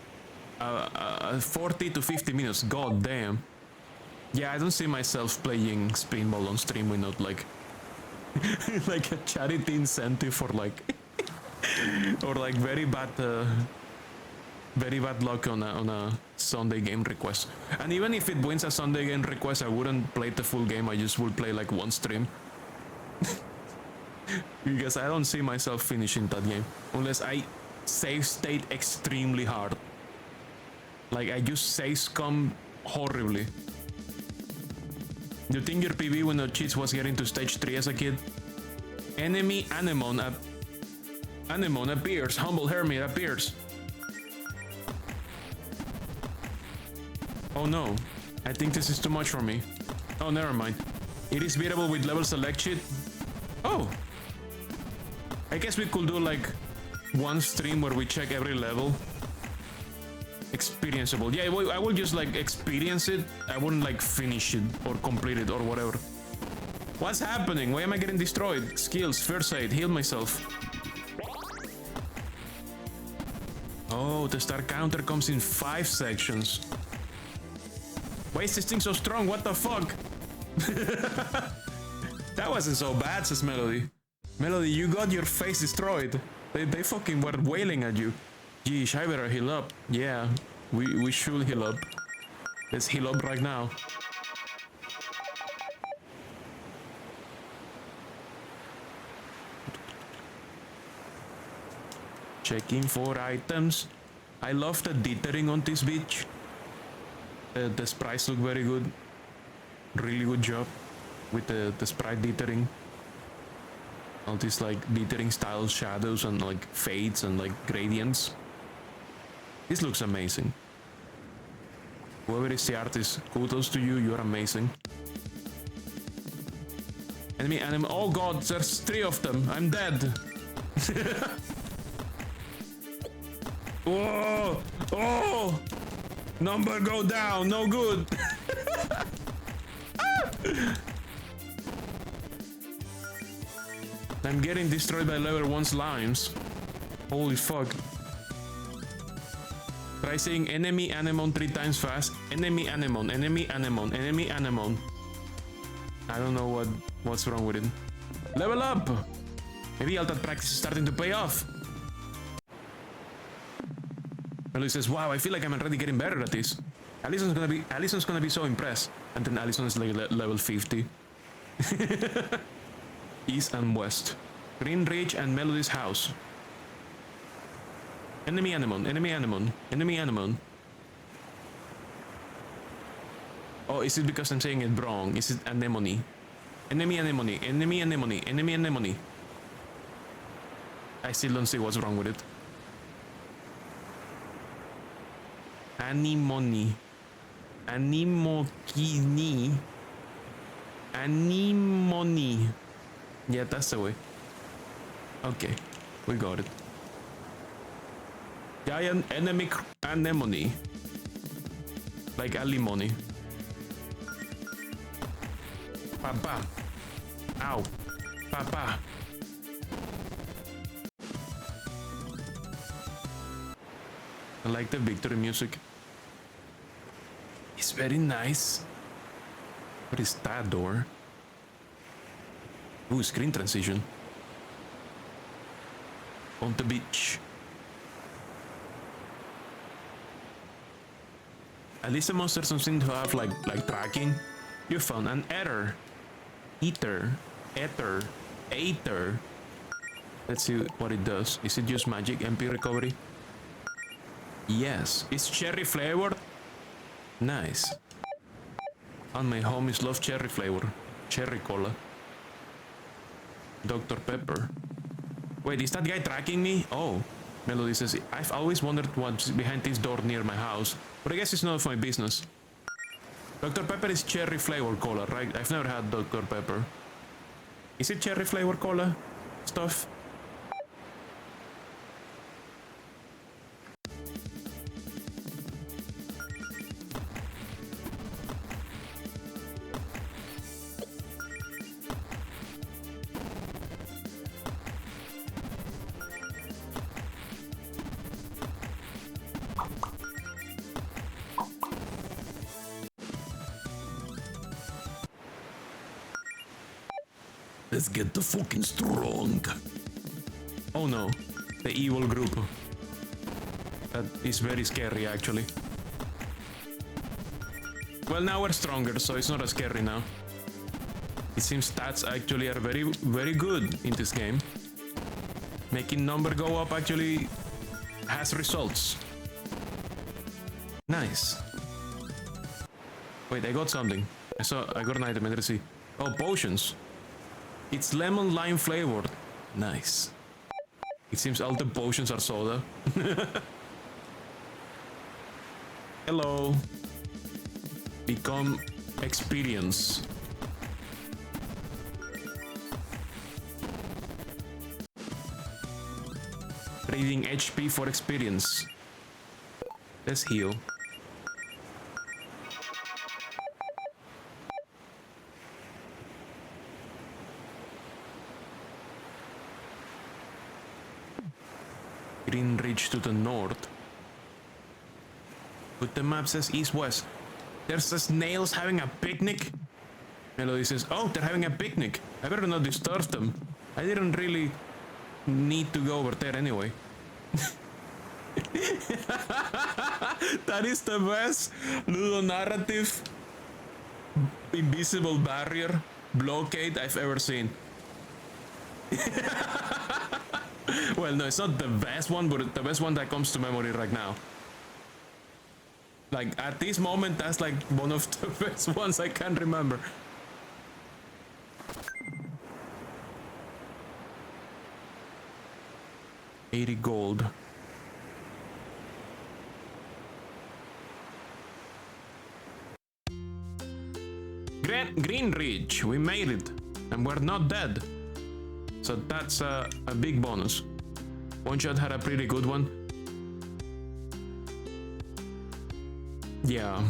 40 to 50 minutes. God damn. Yeah, I don't see myself playing Spinball on stream without like like a charity incentive for like or like very bad luck on a Sunday game request. And even if it wins a Sunday game request, I wouldn't play the full game. I just would play like one stream. Because I don't see myself finishing that game unless I save state extremely hard. Like I just save scum horribly. You think your PB with no cheats was getting to stage 3 as a kid? Enemy anemone appears. Humble hermit appears. Oh no, I think this is too much for me. Oh, never mind. It is beatable with level select shit. Oh, I guess we could do like one stream where we check every level. Experienceable. Yeah, I will just like experience it. I wouldn't like finish it or complete it or whatever. What's happening? Why am I getting destroyed? Skills, first aid, heal myself. Oh, the star counter comes in 5 sections. Why is this thing so strong? What the fuck? That wasn't so bad, says Melody. Melody, you got your face destroyed. They fucking were wailing at you. Geesh, I better heal up. Yeah, we should heal up. Let's heal up right now. Checking for items. I love the dithering on this bitch. The sprites look very good. Really good job with the sprite dithering. All these like dithering style shadows and like fades and like gradients. This looks amazing. Whoever is the artist, kudos to you, you're amazing. Enemy animal. Oh god, there's 3 of them. I'm dead. Whoa! Oh! Number go down, no good. I'm getting destroyed by level 1 slimes. Holy fuck. Try saying enemy anemone 3 times fast. Enemy anemone, enemy anemone, enemy anemone. I don't know what's wrong with it. Level up! Maybe all that practice is starting to pay off. Melody says, wow, I feel like I'm already getting better at this. Allison's gonna be so impressed. And then Allison is like level 50. East and west. Green Ridge and Melody's house. Enemy anemone, enemy anemone, enemy anemone. Oh, is it because I'm saying it wrong? Is it anemone? Enemy anemone, enemy anemone, enemy anemone. I still don't see what's wrong with it. Anemone. Anemokini. Anemone. Yeah, that's the way. Okay, we got it. Giant enemy anemone. Like alimony. Papa. Ow. Papa. I like the victory music. It's very nice. What is that door? Ooh, screen transition. On the beach. At least the monsters don't seem to have like tracking. You found an ether. Ether. Let's see what it does. Is it just magic MP recovery? Yes. It's cherry flavored? Nice. And my homies love cherry flavor. Cherry cola. Dr. Pepper. Wait, is that guy tracking me? Oh. Melody says, I've always wondered what's behind this door near my house, but I guess it's none of my business. Dr. Pepper is cherry flavored cola, right? I've never had Dr. Pepper. Is it cherry flavored cola stuff? Let's get the fucking strong. Oh no, the evil group. That is very scary actually. Well, now we're stronger, so it's not as scary now. It seems stats actually are very good in this game. Making number go up actually has results. Nice. Wait, I got something. I got an item, let's see. Oh, potions. It's lemon lime flavored. Nice. It seems all the potions are soda. Hello. Become experience. Trading HP for experience. Let's heal. Green Ridge to the north. But the map says east-west. There's the snails having a picnic. Melody says, oh, they're having a picnic. I better not disturb them. I didn't really need to go over there anyway. That is the best ludonarrative invisible barrier blockade I've ever seen. Well, no, it's not the best one, but the best one that comes to memory right now. Like, at this moment, that's like one of the best ones I can remember. $80 gold. Green Ridge, we made it. And we're not dead. So that's a big bonus. One Shot had a pretty good one. Yeah.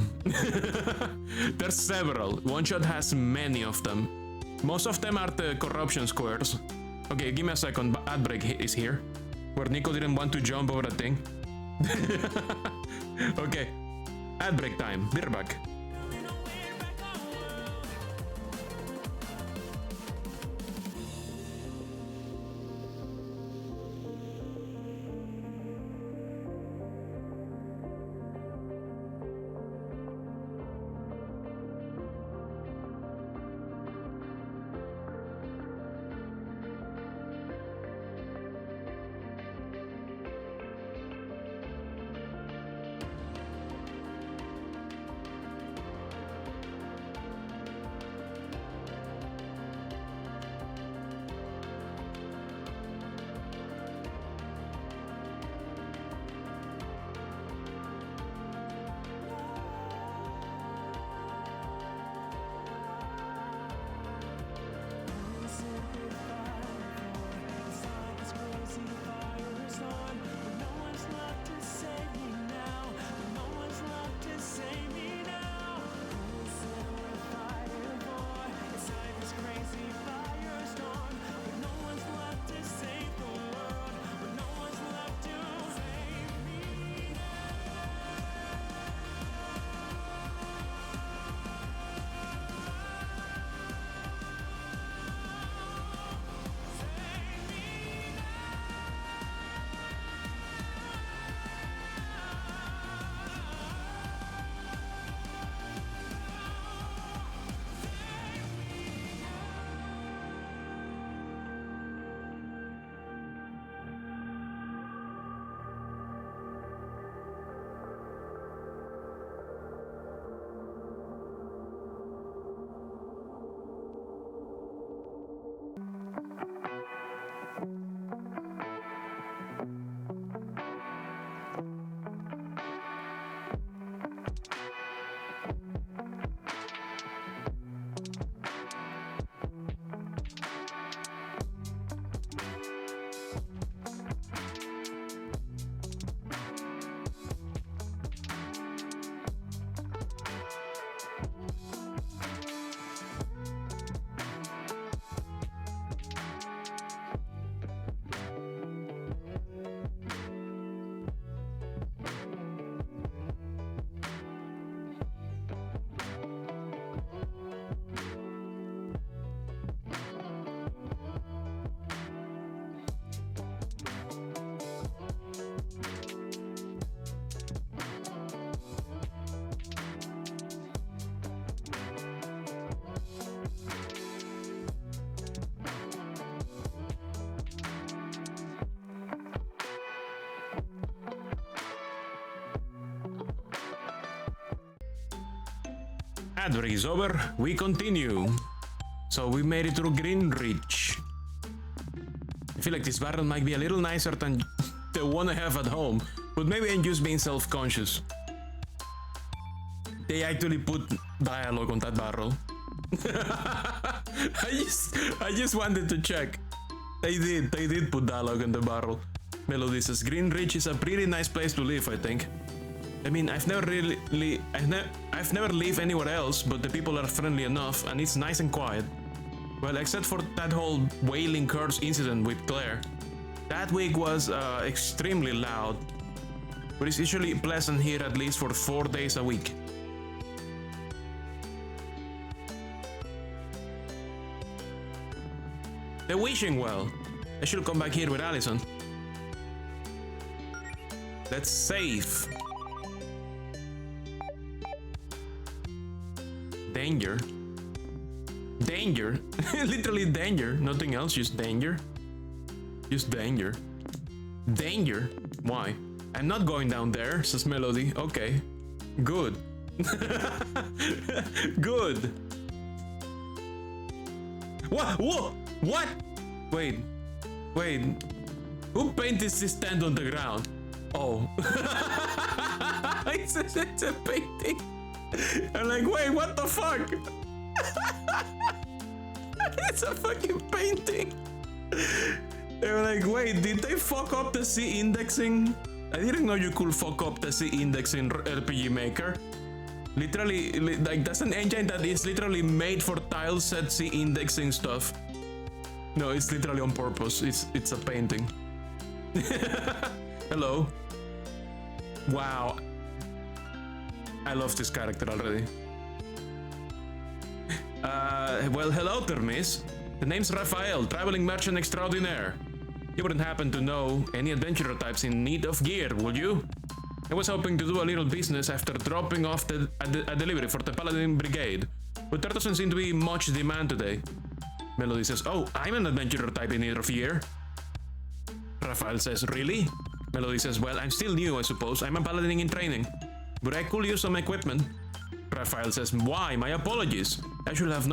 There's several. One Shot has many of them. Most of them are the corruption squares. Okay, give me a second. Ad break is here. Where Nico didn't want to jump over a thing. Okay. Ad break time. We're back. That break is over. We continue. So we made it through Green Ridge. I feel like this barrel might be a little nicer than the one I have at home, but maybe I'm just being self-conscious. They actually put dialogue on that barrel. I just wanted to check. They did put dialogue on the barrel. Melody says Green Ridge is a pretty nice place to live, I think. I mean, I've never lived anywhere else, but the people are friendly enough and it's nice and quiet. Well, except for that whole wailing curse incident with Claire. That week was extremely loud, but it's usually pleasant here at least for 4 days a week. The wishing well. I should come back here with Allison. Let's save. Danger. Danger? Literally danger. Nothing else, just danger. Just danger. Danger? Why? I'm not going down there, says Melody. Okay. Good. Good. What? Whoa! What? Wait. Who painted this stand on the ground? Oh. it's a painting. I'm like, wait, what the fuck? It's a fucking painting. They were like, wait, did they fuck up the C indexing? I didn't know you could fuck up the C index in RPG Maker. Literally, like, that's an engine that is literally made for tile set C indexing stuff. No, it's literally on purpose. It's a painting. Hello. Wow. I love this character already. Well, hello there, miss. The name's Raphael, traveling merchant extraordinaire. You wouldn't happen to know any adventurer types in need of gear, would you? I was hoping to do a little business after dropping off a delivery for the Paladin Brigade, but there doesn't seem to be much demand today. Melody says, oh, I'm an adventurer type in need of gear. Raphael says, really? Melody says, well, I'm still new, I suppose. I'm a paladin in training, but I could use some equipment. Raphael says, why? My apologies. I should have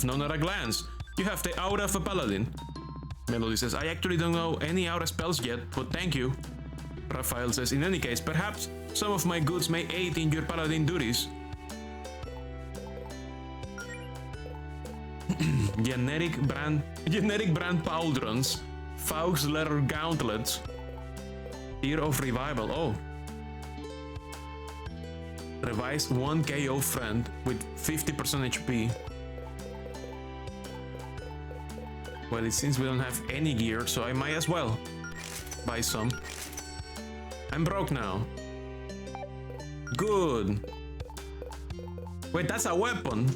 known at a glance. You have the aura of a paladin. Melody says, I actually don't know any aura spells yet, but thank you. Raphael says, in any case, perhaps some of my goods may aid in your paladin duties. Generic brand pauldrons, Faust leather gauntlets, Tear of Revival. Oh. Revise 1 KO friend with 50% HP. Well, it seems we don't have any gear, so I might as well buy some. I'm broke now. Good. Wait, that's a weapon.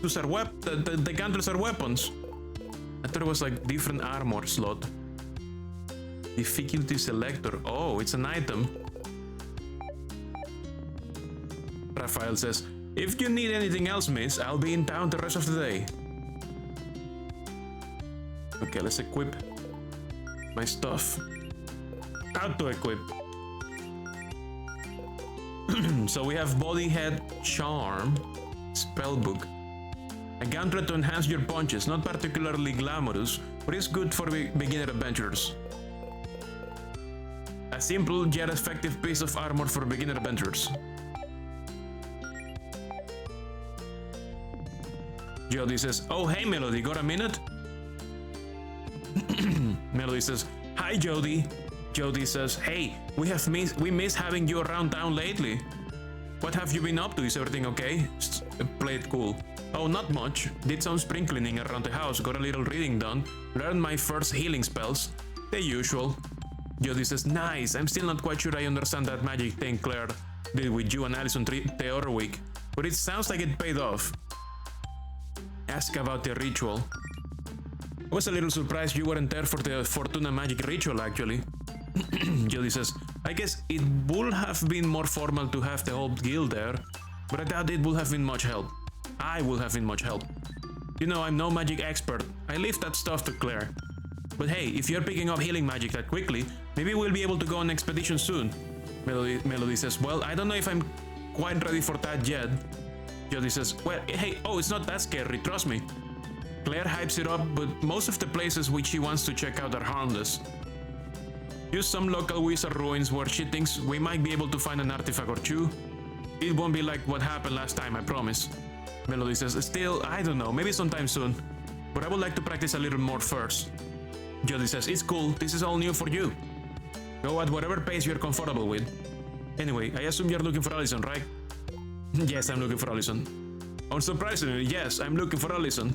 Those are the gauntlets are weapons. I thought it was like different armor slot. Difficulty selector. Oh, it's an item. Raphael says, if you need anything else, miss, I'll be in town the rest of the day. Okay, let's equip my stuff. How to equip. So we have Body Head Charm, Spellbook. A gauntlet to enhance your punches, not particularly glamorous, but it's good for beginner adventurers. A simple yet effective piece of armor for beginner adventurers. Jody says, oh hey Melody, got a minute? Melody says, hi Jody. Jody says, hey, we miss having you around town lately. What have you been up to? Is everything okay? Play it cool. Oh, not much. Did some spring cleaning around the house, got a little reading done, learned my first healing spells. The usual. Jody says, nice. I'm still not quite sure I understand that magic thing Claire did with you and Allison the other week, but it sounds like it paid off. Ask about the ritual. I was a little surprised you weren't there for the Fortuna magic ritual, actually. Jody says, I guess it would have been more formal to have the whole guild there, but I doubt it would have been much help. I would have been much help. You know, I'm no magic expert. I leave that stuff to Claire. But hey, if you're picking up healing magic that quickly, maybe we'll be able to go on an expedition soon. Melody says, well, I don't know if I'm quite ready for that yet. Jody says, well, hey, oh, it's not that scary, trust me. Claire hypes it up, but most of the places which she wants to check out are harmless. Use some local wizard ruins where she thinks we might be able to find an artifact or two. It won't be like what happened last time, I promise. Melody says, still, I don't know, maybe sometime soon. But I would like to practice a little more first. Jody says, it's cool, this is all new for you. Go at whatever pace you're comfortable with. Anyway, I assume you're looking for Allison, right? Yes, I'm looking for Allison. Unsurprisingly, yes, I'm looking for Allison.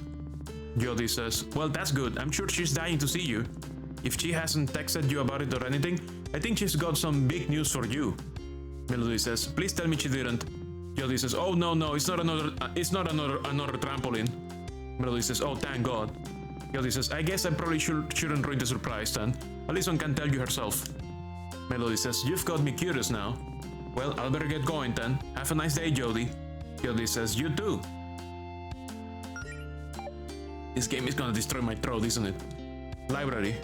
Jody says, well, that's good. I'm sure she's dying to see you. If she hasn't texted you about it or anything, I think she's got some big news for you. Melody says, please tell me she didn't. Jody says, oh no, it's not another trampoline. Melody says, oh thank God. Jody says, I guess I probably shouldn't ruin the surprise then. Allison can tell you herself. Melody says, you've got me curious now. Well, I'll better get going then. Have a nice day, Jody. Jody says, you too. This game is gonna destroy my throat, isn't it? Library.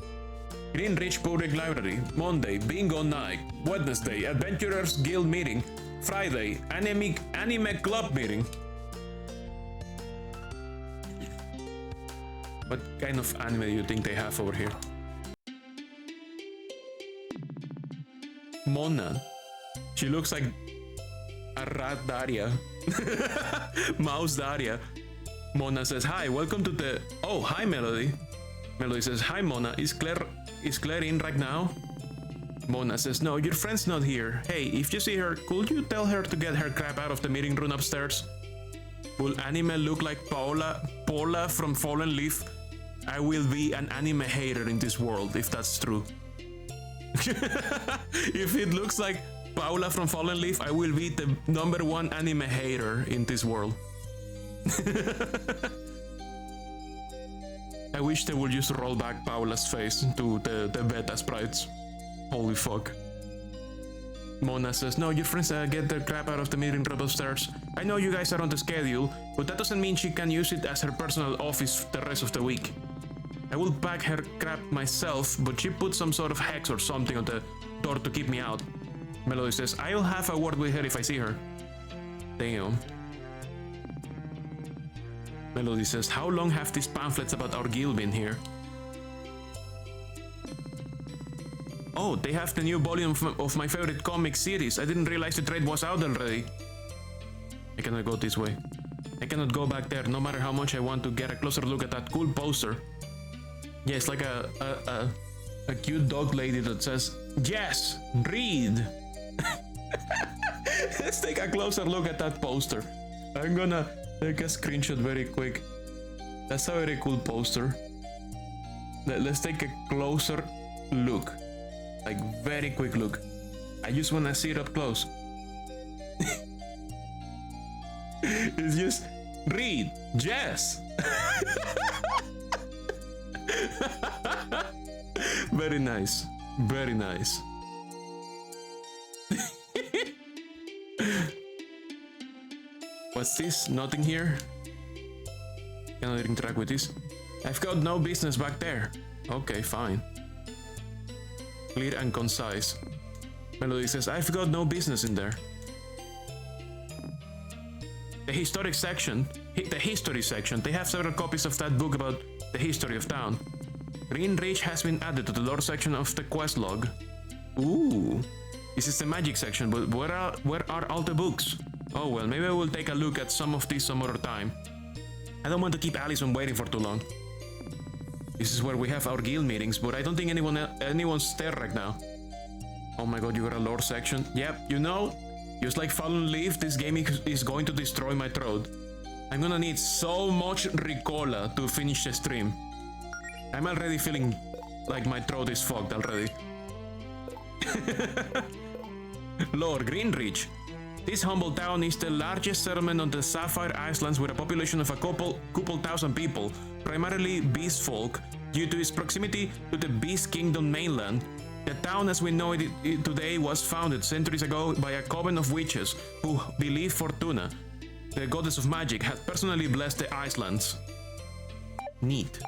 Green Ridge Public Library. Monday, Bingo Night. Wednesday, Adventurers Guild Meeting. Friday, Anime Club Meeting. What kind of anime do you think they have over here? Mona. She looks like a rat Daria. Mouse Daria. Mona says, hi, welcome to the... Oh, hi, Melody. Melody says, hi, Mona. Is Claire in right now? Mona says, no, your friend's not here. Hey, if you see her, could you tell her to get her crap out of the meeting room upstairs? Will anime look like Paula from Fallen Leaf? I will be an anime hater in this world, if that's true. If it looks like Paula from Fallen Leaf, I will be the #1 anime hater in this world. I wish they would just roll back Paula's face to the beta sprites. Holy fuck. Mona says, no, your friends get their crap out of the meeting room upstairs. I know you guys are on the schedule, but that doesn't mean she can use it as her personal office the rest of the week. I will pack her crap myself, but she put some sort of hex or something on the door to keep me out. Melody says, I'll have a word with her if I see her. Damn. Melody says, how long have these pamphlets about our guild been here? Oh, they have the new volume of my favorite comic series. I didn't realize the trade was out already. I cannot go this way. I cannot go back there, no matter how much I want to get a closer look at that cool poster. Yeah, it's like a cute dog lady that says, yes, read. Let's take a closer look at that poster. I'm gonna take a screenshot very quick. That's a very cool poster. Let's take a closer look. Like, very quick look. I just wanna see it up close. It's just, read, yes. Very nice. Very nice. What's this? Nothing here? Cannot interact with this. I've got no business back there. Okay, fine. Clear and concise. Melody says, I've got no business in there. The history section, they have several copies of that book about the history of town. Green Ridge has been added to the lore section of the quest log. Ooh, this is the magic section, but where are all the books? Oh well, maybe I will take a look at some of these some other time. I don't want to keep Allison waiting for too long. This is where we have our guild meetings, but I don't think anyone's there right now. Oh my god, you got a lore section? Yep, you know, just like Fallen Leaf, this game is going to destroy my throat. I'm gonna need so much Ricola to finish the stream. I'm already feeling like my throat is fucked already. Lord Greenridge. This humble town is the largest settlement on the Sapphire Islands with a population of a couple thousand people, primarily beast folk, due to its proximity to the Beast Kingdom mainland. The town as we know it today was founded centuries ago by a coven of witches who believed Fortuna, the goddess of magic, had personally blessed the islands. Neat.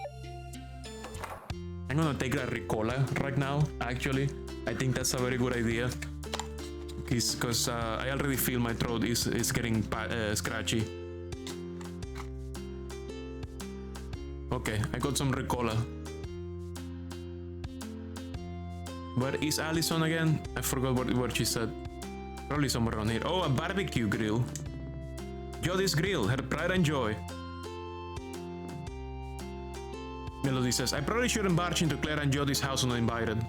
I'm gonna take a Ricola right now, actually. I think that's a very good idea. Because I already feel my throat is getting scratchy. Okay, I got some Ricola. Where is Allison again? I forgot what she said. Probably somewhere around here. Oh, a barbecue grill. Jodie's grill, her pride and joy. Melody says, I probably shouldn't barge into Claire and Jodie's house uninvited.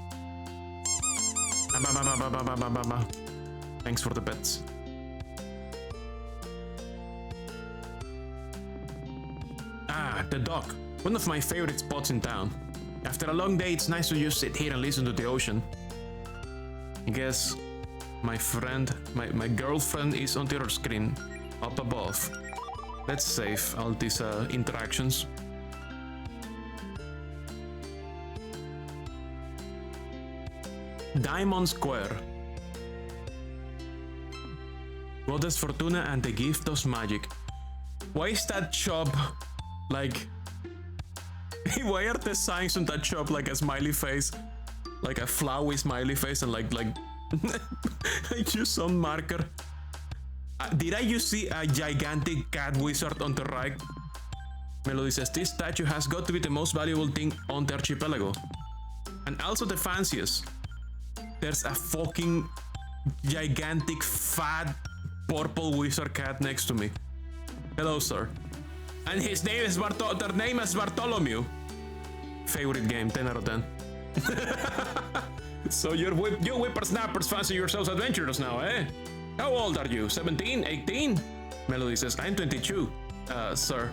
Thanks for the pets. Ah, the dock. One of my favorite spots in town. After a long day, it's nice to just sit here and listen to the ocean. I guess my girlfriend is on the other screen, up above. Let's save all these interactions. Diamond Square. Goddess Fortuna and the gift of magic. Why is that shop like... Why are the signs on that shop like a smiley face? Like a flowery smiley face and like just some marker. Did I just see a gigantic cat wizard on the right? Melody says, this statue has got to be the most valuable thing on the archipelago. And also the fanciest. There's a fucking gigantic fat purple wizard cat next to me. Hello, sir. And his name is their name is Bartholomew. Favorite game, 10 out of 10. So you whippersnappers fancy yourselves adventurers now, eh? How old are you? 17? 18? Melody says, I'm 22. Sir.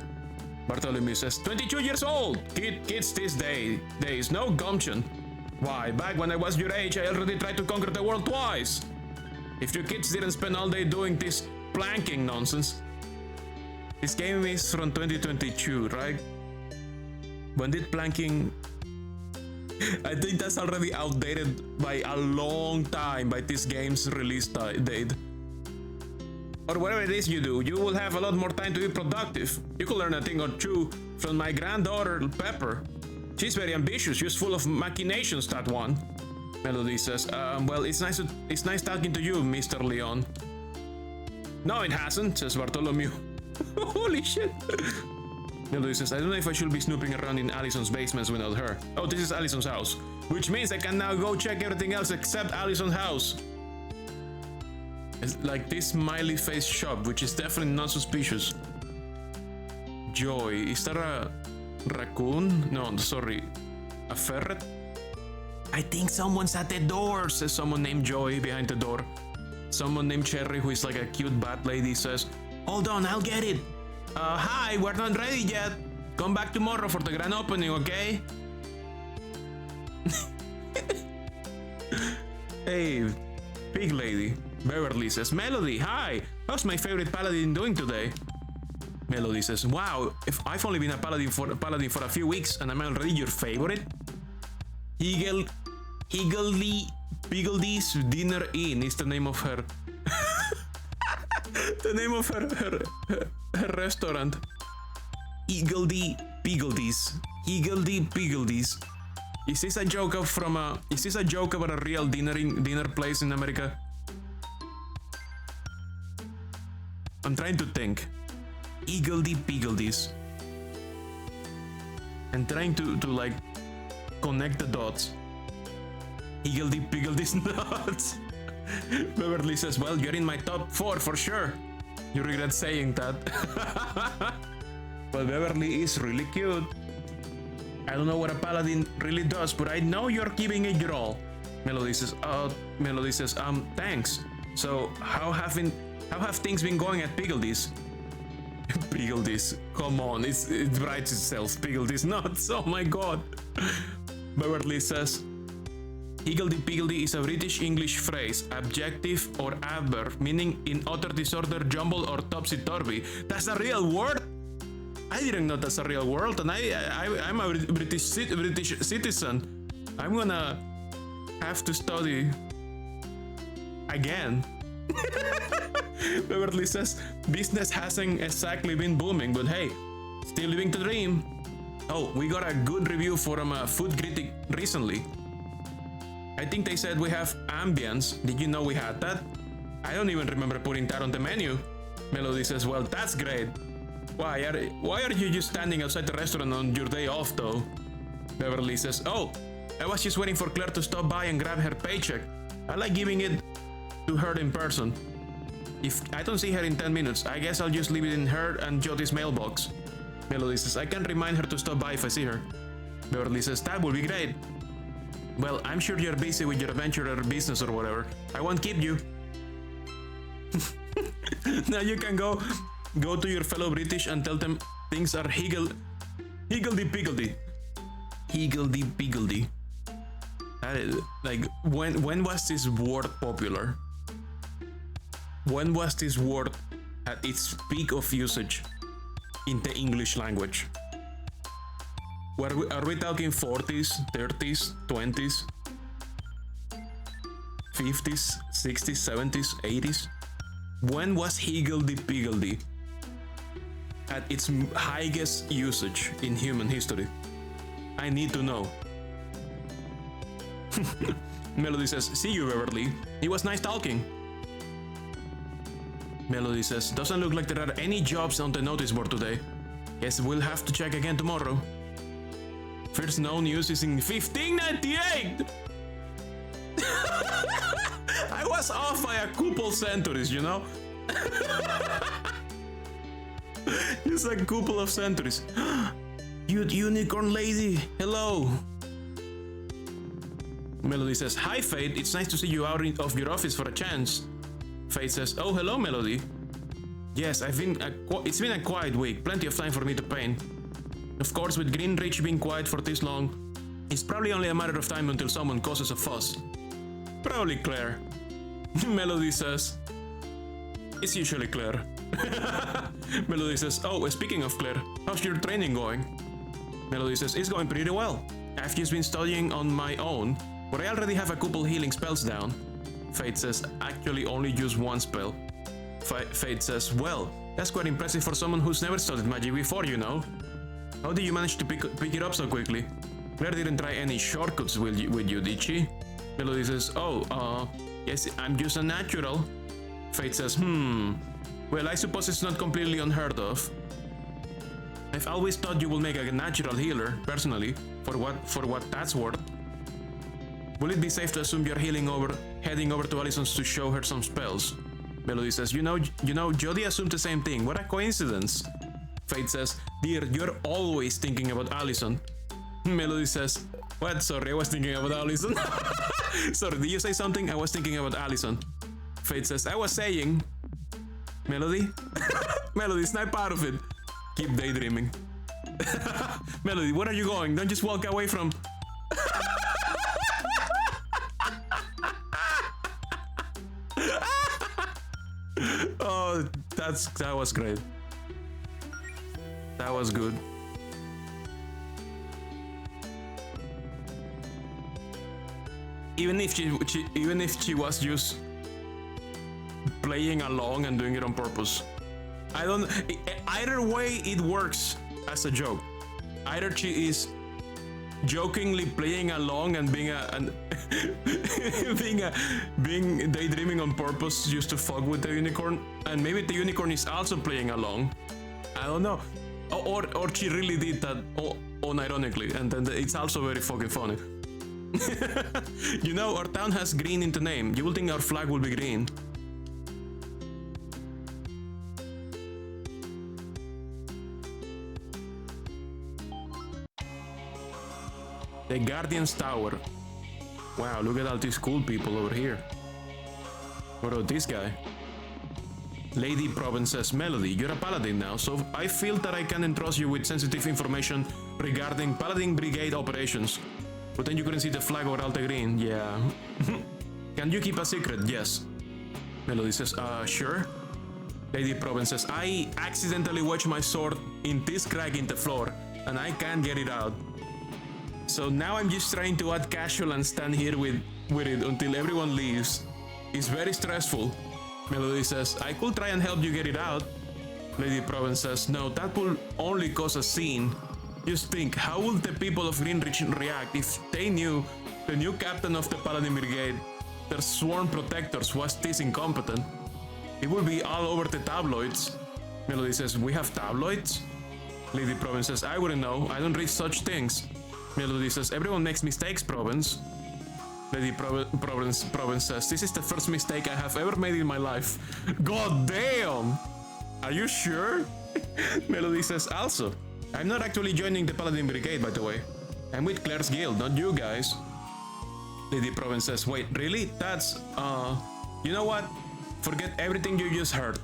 Bartholomew says, 22 years old! Kids these days, no gumption. Why, back when I was your age, I already tried to conquer the world twice. If you kids didn't spend all day doing this planking nonsense. This game is from 2022, right? When did planking... I think that's already outdated by a long time by this game's release date. Or whatever it is you do, you will have a lot more time to be productive. You could learn a thing or two from my granddaughter, Pepper. She's very ambitious, she's full of machinations, that one. Melody says, well, it's nice talking to you, Mr. Leon. No, it hasn't, says Bartholomew. Holy shit. Melody says, I don't know if I should be snooping around in Allison's basements without her. Oh, this is Allison's house. Which means I can now go check everything else except Allison's house. It's like this smiley face shop, which is definitely not suspicious. Joy, is there a raccoon? No, sorry. A ferret? I think someone's at the door, says someone named Joy behind the door. Someone named Cherry, who is like a cute bat lady, says, hold on, I'll get it. Hi, we're not ready yet. Come back tomorrow for the grand opening, okay? Hey, pig lady. Beverly says, Melody, hi. How's my favorite paladin doing today? Melody says, wow, if I've only been a paladin for a few weeks and I'm already your favorite? Piggledee's Dinner Inn is the name of her... the name of her restaurant. Piggledee's. Is this a joke about a real dinner place in America? I'm trying to think. Piggledee's. I'm trying to like connect the dots. Piggledee's nuts. Beverly says, well, you're in my top 4 for sure. You regret saying that. Well, Beverly is really cute. I don't know what a paladin really does, but I know you're giving it your all. Melody says, thanks. So how have things been going at Piggledee's? Piggledee's, come on, it writes itself. Piggledee's nuts, oh my god. Beverly says, Higgledy-piggledy is a British English phrase, adjective or adverb, meaning in utter disorder, jumble, or topsy-turvy. That's a real word? I didn't know that's a real word, and I'm a British citizen. I'm gonna have to study again. Beverly says, business hasn't exactly been booming, but hey, still living the dream. Oh, we got a good review from a food critic recently. I think they said we have ambience. Did you know we had that? I don't even remember putting that on the menu. Melody says, well, that's great. Why are you just standing outside the restaurant on your day off, though? Beverly says, oh, I was just waiting for Claire to stop by and grab her paycheck. I like giving it to her in person. If I don't see her in 10 minutes, I guess I'll just leave it in her and Jody's mailbox. Melody says, I can remind her to stop by if I see her. Beverly says, that would be great. Well, I'm sure you're busy with your adventure or business or whatever. I won't keep you. Now you can go to your fellow British and tell them things are higgledy-piggledy. Higgledy-piggledy. That is, like, when was this word popular? When was this word at its peak of usage in the English language? Are we talking 40s, 30s, 20s, 50s, 60s, 70s, 80s? When was higgledy-piggledy at its highest usage in human history? I need to know. Melody says, see you, Beverly. It was nice talking. Melody says, doesn't look like there are any jobs on the notice board today. Guess we'll have to check again tomorrow. First known news is in 1598! I was off by a couple centuries, you know? Just a couple of centuries. You unicorn lady, hello! Melody says, hi Fate, it's nice to see you out of your office for a chance. Fate says, oh hello Melody. Yes, it's been a quiet week, plenty of time for me to paint. Of course, with Greenridge being quiet for this long, it's probably only a matter of time until someone causes a fuss. Probably Claire. Melody says, it's usually Claire. Melody says, oh, speaking of Claire, how's your training going? Melody says, it's going pretty well. I've just been studying on my own, but I already have a couple healing spells down. Fate says, actually only use one spell. Fate says, well, that's quite impressive for someone who's never studied magic before, you know. How did you manage to pick it up so quickly? Claire didn't try any shortcuts with you, did she? Melody says, oh, yes, I'm just a natural. Fate says, well, I suppose it's not completely unheard of. I've always thought you will make a natural healer, personally, for what that's worth. Will it be safe to assume you're heading over to Allison's to show her some spells? Melody says, you know, Jody assumed the same thing. What a coincidence. Fate says, dear, you're always thinking about Allison. Melody says, what? Sorry, I was thinking about Allison. Sorry, did you say something? I was thinking about Allison. Fate says, I was saying... Melody? Melody, snap out of it. Keep daydreaming. Melody, where are you going? Don't just walk away from... Oh, that was great. That was good. Even if she was just playing along and doing it on purpose. Either way it works as a joke. Either she is jokingly playing along and being daydreaming on purpose just to fuck with the unicorn, and maybe the unicorn is also playing along. I don't know. Or she really did that unironically, and then it's also very fucking funny. You know, our town has green in the name. You will think our flag will be green. The Guardian's Tower. Wow, look at all these cool people over here. What about this guy? Lady Provence says, Melody, you're a paladin now, so I feel that I can entrust you with sensitive information regarding Paladin Brigade operations. But then you couldn't see the flag over Alta Green, yeah. Can you keep a secret? Yes. Melody says, sure. Lady Provence says, I accidentally wedged my sword in this crack in the floor, and I can't get it out. So now I'm just trying to act casual and stand here with it until everyone leaves. It's very stressful. Melody says, I could try and help you get it out. Lady Provence says, no, that will only cause a scene. Just think, how would the people of Greenridge react if they knew the new captain of the Paladin Brigade, their sworn protectors, was this incompetent? It would be all over the tabloids. Melody says, we have tabloids? Lady Province says, I wouldn't know. I don't read such things. Melody says, everyone makes mistakes, Province. Lady Province says, this is the first mistake I have ever made in my life. God damn! Are you sure? Melody says, also, I'm not actually joining the Paladin Brigade, by the way. I'm with Claire's Guild, not you guys. Lady Province says, wait, really? That's, you know what? Forget everything you just heard.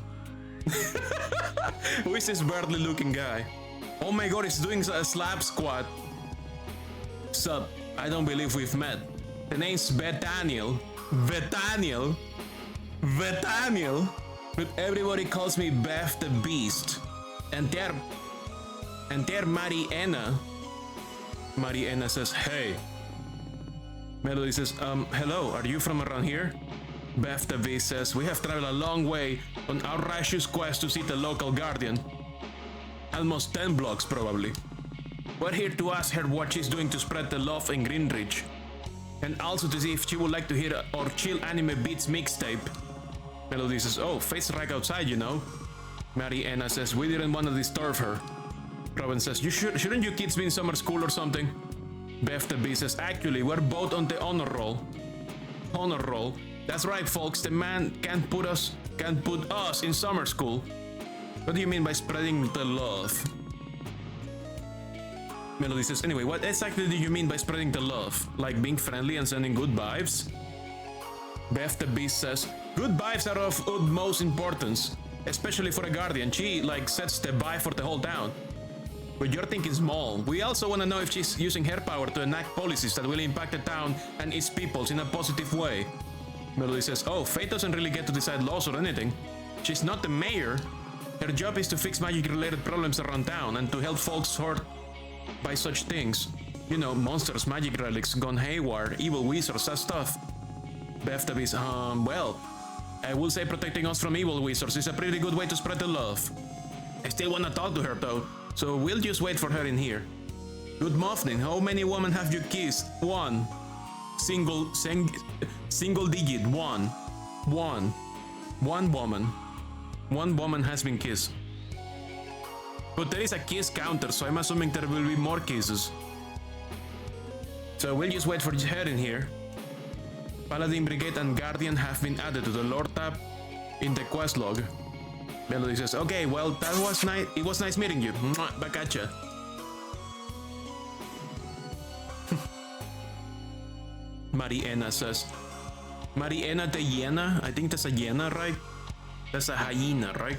Who is this burly looking guy? Oh my god, he's doing a slap squat. Sup, I don't believe we've met. The name's Bethaniel. Bethaniel? But everybody calls me Beth the Beast. And they're Mariana. Mariana says, hey. Melody says, hello, are you from around here? Beth the Beast says, we have traveled a long way on our righteous quest to see the local guardian. Almost 10 blocks, probably. We're here to ask her what she's doing to spread the love in Greenridge. And also to see if she would like to hear our Chill Anime Beats mixtape. Melody says, oh, Fate's right outside, you know. Mariana says, we didn't want to disturb her. Robin says, shouldn't you kids be in summer school or something? Beth the Beast says, actually, we're both on the honor roll. Honor roll? That's right, folks, the man can't put us in summer school. What do you mean by spreading the love? Melody says, anyway, what exactly do you mean by spreading the love? Like being friendly and sending good vibes? Beth the Beast says, good vibes are of utmost importance, especially for a guardian. She, like, sets the vibe for the whole town. But you're thinking small. We also want to know if she's using her power to enact policies that will impact the town and its peoples in a positive way. Melody says, oh, Fate doesn't really get to decide laws or anything. She's not the mayor. Her job is to fix magic-related problems around town and to help folks hurt by such things. You know, monsters, magic relics, gone haywire, evil wizards, that stuff. Beth the Beast, well, I will say protecting us from evil wizards is a pretty good way to spread the love. I still want to talk to her though, so we'll just wait for her in here. Good morning, how many women have you kissed? One. Single digit, one. One woman. One woman has been kissed. But there is a kiss counter, so I'm assuming there will be more kisses. So we'll just wait for her in here. Paladin Brigade and Guardian have been added to the lore tab in the quest log. Melody says, okay, well, that was nice. It was nice meeting you. Mwah, back at ya. Mariana says, Mariana the hyena? I think that's a hyena, right? That's a hyena, right?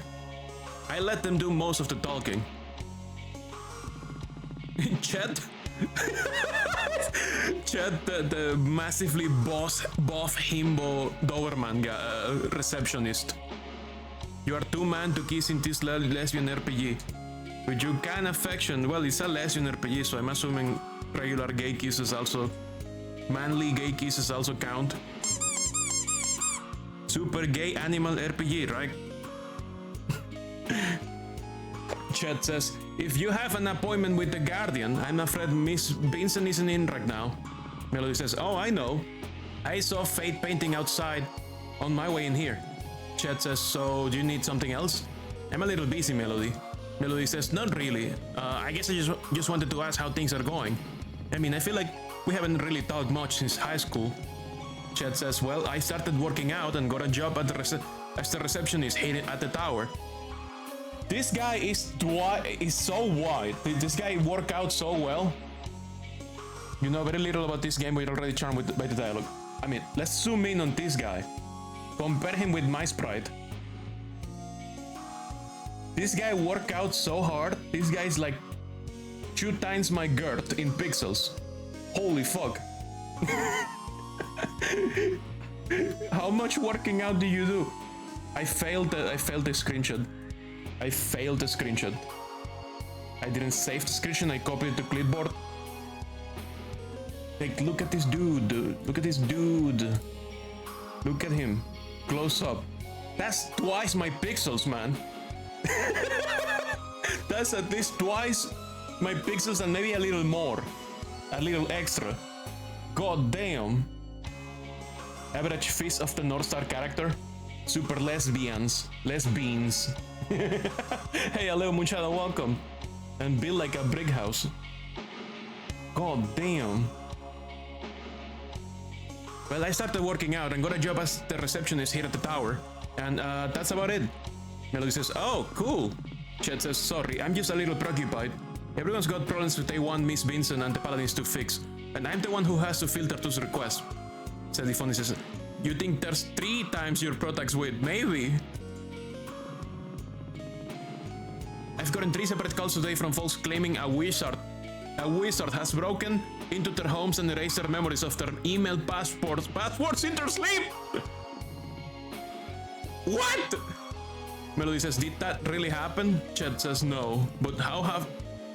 I let them do most of the talking. Chet? Chet, the massively buff himbo Doberman receptionist. You are two men to kiss in this lesbian RPG. With your kind affection, well, it's a lesbian RPG, so I'm assuming regular gay kisses also, manly gay kisses also count. Super gay animal RPG, right? Chet says, if you have an appointment with the Guardian, I'm afraid Miss Vincent isn't in right now. Melody says, oh, I know. I saw Fate painting outside on my way in here. Chet says, so do you need something else? I'm a little busy, Melody. Melody says, not really. I guess I just wanted to ask how things are going. I mean, I feel like we haven't really talked much since high school. Chet says, well, I started working out and got a job at as the receptionist here at the tower. This guy is so wide. This guy worked out so well. You know very little about this game, but you're already charmed by the dialogue. I mean, let's zoom in on this guy. Compare him with my sprite. This guy worked out so hard. This guy is like 2 times my girth in pixels. Holy fuck. How much working out do you do? I failed the screenshot. I failed the screenshot. I didn't save the screenshot, I copied it to clipboard. Like, look at this dude. Look at this dude. Look at him. Close up. That's twice my pixels, man. That's at least twice my pixels and maybe a little more. A little extra. God damn. Average face of the North Star character. Super lesbians. Lesbians. Hey, Aleo Munchada, welcome. And build like a brick house. God damn. Well, I started working out and got a job as the receptionist here at the tower. And that's about it. Melody says, oh, cool. Chet says, sorry, I'm just a little preoccupied. Everyone's got problems that they want Miss Vincent and the Paladins to fix. And I'm the one who has to filter those requests. Sedifoni says, you think there's 3 times your products with? Maybe. I've gotten 3 separate calls today from folks claiming a wizard has broken into their homes and erased their memories of their email passwords in their sleep. What? Melody says, did that really happen? Chet says no, but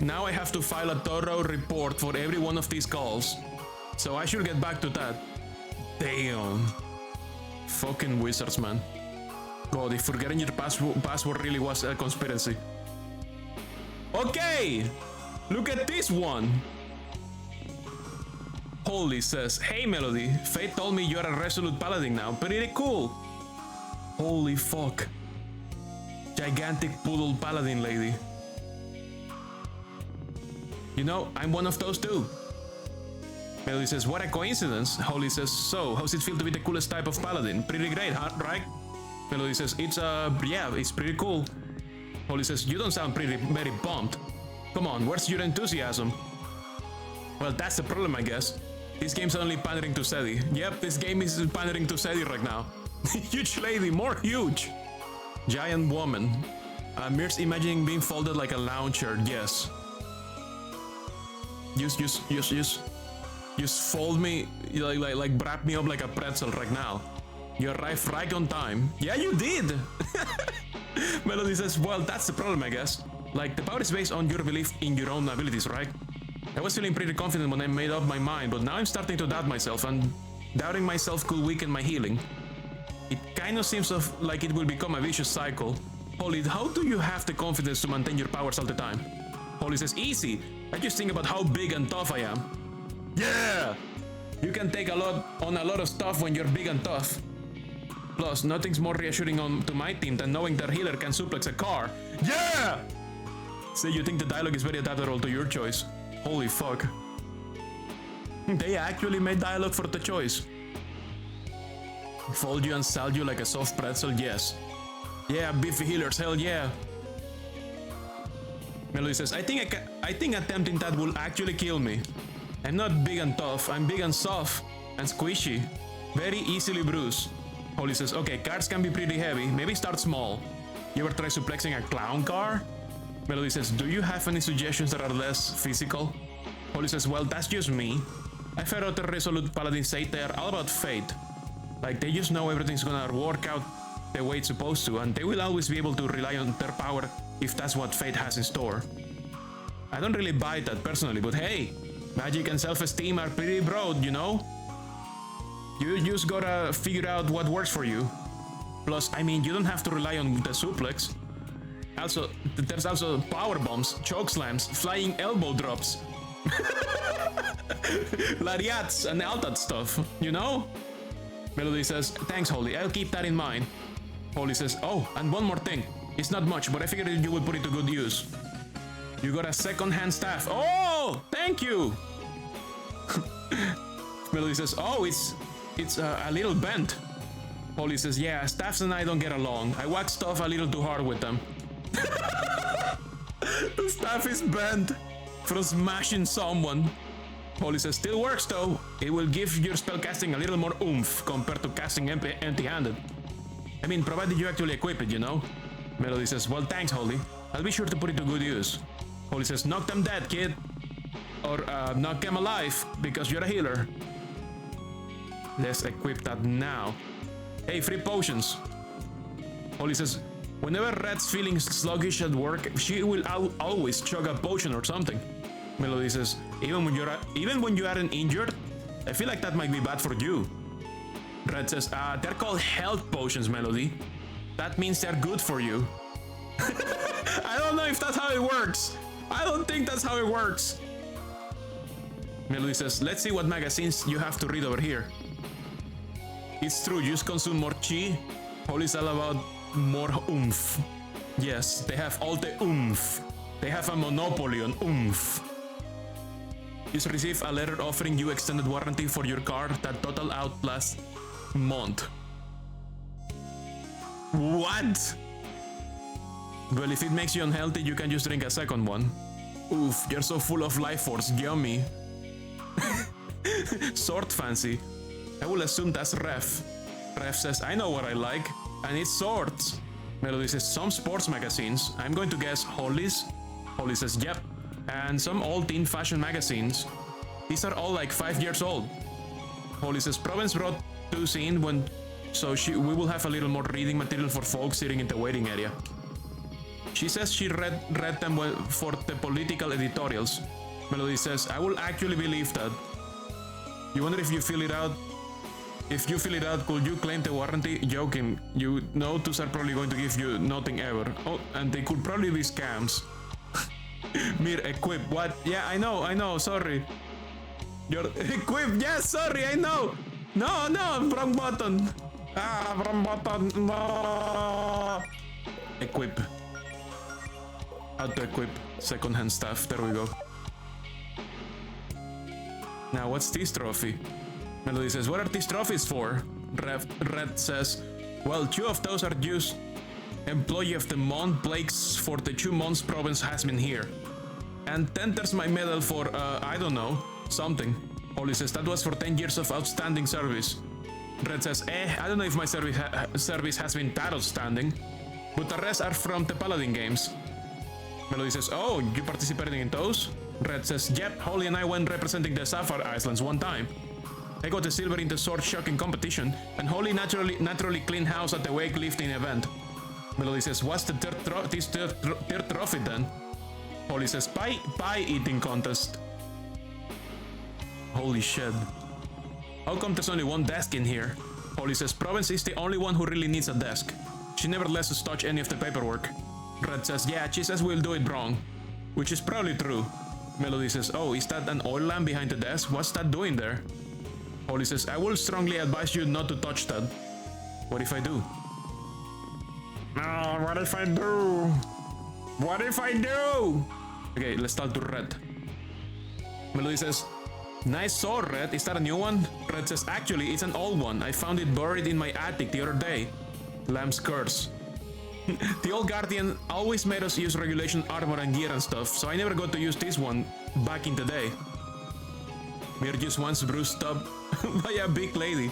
now I have to file a thorough report for every one of these calls. So I should get back to that. Damn. Fucking wizards, man. God, if forgetting your password really was a conspiracy. Okay! Look at this one! Holy says, hey Melody, Fate told me you're a resolute paladin now. Pretty cool. Holy fuck. Gigantic poodle paladin lady. You know, I'm one of those too. Melody says, what a coincidence. Holly says, so, how's it feel to be the coolest type of paladin? Pretty great, huh, right? Melody says, yeah, it's pretty cool. Holly says, you don't sound very pumped. Come on, where's your enthusiasm? Well, that's the problem, I guess. This game's only pandering to Sedi. Yep, this game is pandering to Sedi right now. Huge lady, more huge. Giant woman. Mir's imagining being folded like a launcher, yes. Just fold me, like wrap me up like a pretzel right now. You arrived right on time. Yeah, you did! Melody says, well, that's the problem, I guess. Like, the power is based on your belief in your own abilities, right? I was feeling pretty confident when I made up my mind, but now I'm starting to doubt myself, and doubting myself could weaken my healing. It kind of seems like it will become a vicious cycle. Holly, how do you have the confidence to maintain your powers all the time? Holly says, easy. I just think about how big and tough I am. Yeah! You can take on a lot of stuff when you're big and tough. Plus, nothing's more reassuring to my team than knowing their healer can suplex a car. Yeah! So you think the dialogue is very adaptable to your choice. Holy fuck. They actually made dialogue for the choice. Fold you and salt you like a soft pretzel, yes. Yeah, beefy healers, hell yeah. Melody says, I think attempting that will actually kill me. I'm not big and tough, I'm big and soft and squishy. Very easily bruised. Holly says, okay, cars can be pretty heavy, maybe start small. You ever try suplexing a clown car? Melody says, do you have any suggestions that are less physical? Holly says, well, that's just me. I've heard other resolute paladins say they're all about fate. Like, they just know everything's gonna work out the way it's supposed to, and they will always be able to rely on their power if that's what fate has in store. I don't really buy that personally, but hey, magic and self-esteem are pretty broad, you know? You just gotta figure out what works for you. Plus, I mean, you don't have to rely on the suplex. Also, there's also power bombs, choke slams, flying elbow drops, lariats, and all that stuff, you know? Melody says, thanks, Holly, I'll keep that in mind. Holly says, oh, and one more thing. It's not much, but I figured you would put it to good use. You got a second-hand staff. Oh, thank you! Melody says, oh, it's a little bent. Holly says, yeah, staffs and I don't get along. I whack stuff a little too hard with them. The staff is bent from smashing someone. Holly says, still works though. It will give your spellcasting a little more oomph compared to casting empty-handed. I mean, provided you actually equip it, you know? Melody says, well, thanks, Holly. I'll be sure to put it to good use. Holly says, knock them dead, kid. Or knock them alive, because you're a healer. Let's equip that now. Hey, free potions. Holly says, whenever Red's feeling sluggish at work, she will always chug a potion or something. Melody says, even when you aren't injured, I feel like that might be bad for you. Red says, they're called health potions, Melody. That means they're good for you. I don't know if that's how it works. I don't think that's how it works. Melody says, let's see what magazines you have to read over here. It's true, you just consume more chi. Holly's all about more oomph. Yes, they have all the oomph. They have a monopoly on oomph. You receive a letter offering you extended warranty for your car that total outlasts Moth. What? Well, if it makes you unhealthy, you can just drink a second one. Oof, you're so full of life force, yummy. Sword fancy. I will assume that's Ref. Ref says, I know what I like. I need swords. Melody says, some sports magazines. I'm going to guess Holly's. Holly says, yep. And some old teen fashion magazines. These are all like 5 years old. Holly says, Province brought 2 in when, so we will have a little more reading material for folks sitting in the waiting area. She says she read them for the political editorials. Melody says, I will actually believe that. You wonder if you fill it out? If you fill it out, could you claim the warranty? Joking. You know, those are probably going to give you nothing ever. Oh, and they could probably be scams. Mir, equip. What? Yeah, I know, sorry. You're equip. Yes, sorry, I know. No, wrong button. Wrong button. No. Equip. How to equip second-hand stuff. There we go. Now, what's this trophy? Melody says, what are these trophies for? Red says, well, 2 of those are used. Employee of the month, Blake's for the 2 months province has been here. And then there's my medal for, I don't know, something. Holly says, that was for 10 years of outstanding service. Red says, I don't know if my service has been that outstanding. But the rest are from the Paladin games. Melody says, oh, you participated in those? Red says, yep, Holly and I went representing the Sapphire Islands one time. I got the silver in the sword shocking competition, and Holly naturally cleaned house at the weightlifting event. Melody says, what's the third trophy then? Holly says, pie eating contest. Holy shit. How come there's only one desk in here? Holly says, Province is the only one who really needs a desk. She never lets us touch any of the paperwork. Red says, yeah, she says we'll do it wrong. Which is probably true. Melody says, oh, is that an oil lamp behind the desk? What's that doing there? Holly says, I will strongly advise you not to touch that. What if I do? No, what if I do? What if I do? Okay, let's talk to Red. Melody says, nice sword, Red. Is that a new one? Red says, actually, it's an old one. I found it buried in my attic the other day. Lamb's curse. The old Guardian always made us use regulation armor and gear and stuff, so I never got to use this one back in the day. Mir just once bruised up by a big lady.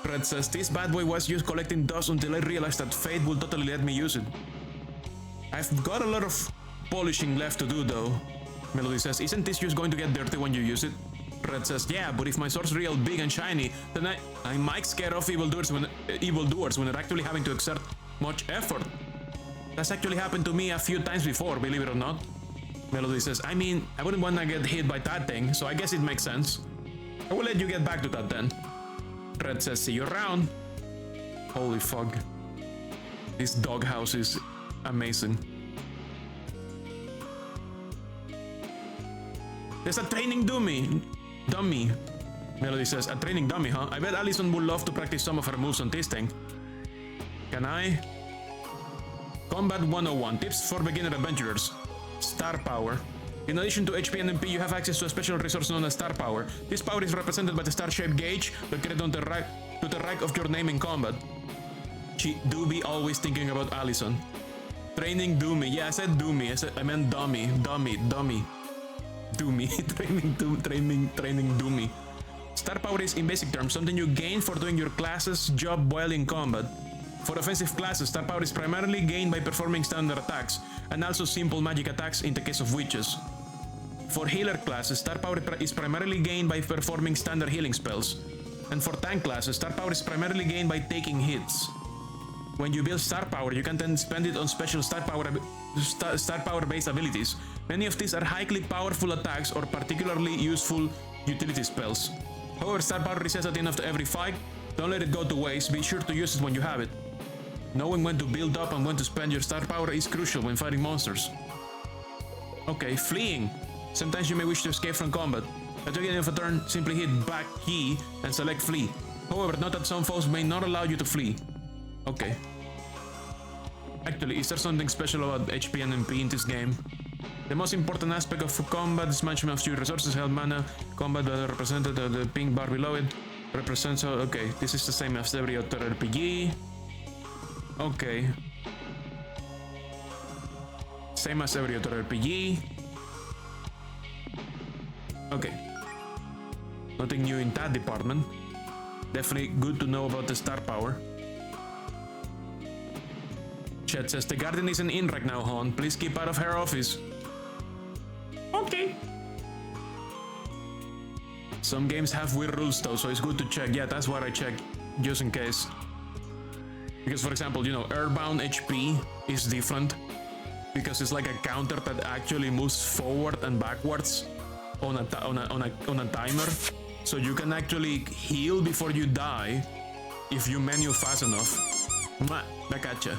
Red says, this bad boy was used collecting dust until I realized that fate will totally let me use it. I've got a lot of polishing left to do though. Melody says, isn't this just going to get dirty when you use it? Red says, yeah, but if my sword's real big and shiny, then I might scare off evildoers when they're actually having to exert much effort. That's actually happened to me a few times before, believe it or not. Melody says, I mean, I wouldn't want to get hit by that thing, so I guess it makes sense. I will let you get back to that then. Red says, see you around. Holy fuck. This doghouse is amazing. There's a training dummy. Melody says, a training dummy, huh? I bet Allison would love to practice some of her moves on this thing. Can I? Combat 101. Tips for beginner adventurers. Star Power. In addition to HP and MP, you have access to a special resource known as Star Power. This power is represented by the star-shaped gauge located on the right, to the right of your name in combat. She do be always thinking about Allison. Training Doomy. Yeah, I said Doomy. I meant dummy. Dummy. Doomy. Training Doomy. Star Power is, in basic terms, something you gain for doing your class's job while in combat. For offensive classes, Star Power is primarily gained by performing standard attacks, and also simple magic attacks in the case of witches. For healer classes, Star Power is primarily gained by performing standard healing spells. And for tank classes, Star Power is primarily gained by taking hits. When you build Star Power, you can then spend it on special Star Power based abilities. Many of these are highly powerful attacks or particularly useful utility spells. However, Star Power resets at the end of every fight. Don't let it go to waste, be sure to use it when you have it. Knowing when to build up and when to spend your Star Power is crucial when fighting monsters. Okay, fleeing. Sometimes you may wish to escape from combat. At the beginning of a turn, simply hit back key and select flee. However, note that some foes may not allow you to flee. Okay. Actually, is there something special about HP and MP in this game? The most important aspect of combat is management of your resources, health, mana. Combat represented the pink bar below it represents. Okay, this is the same as every other RPG. Okay. Same as every other RPG. Okay. Nothing new in that department. Definitely good to know about the star power. Chat says the garden isn't in right now, hon. Please keep out of her office. Okay. Some games have weird rules though, so it's good to check. Yeah, that's what I check, just in case. Because for example, you know, Earthbound HP is different because it's like a counter that actually moves forward and backwards on a timer. So you can actually heal before you die if you menu fast enough. Back at ya.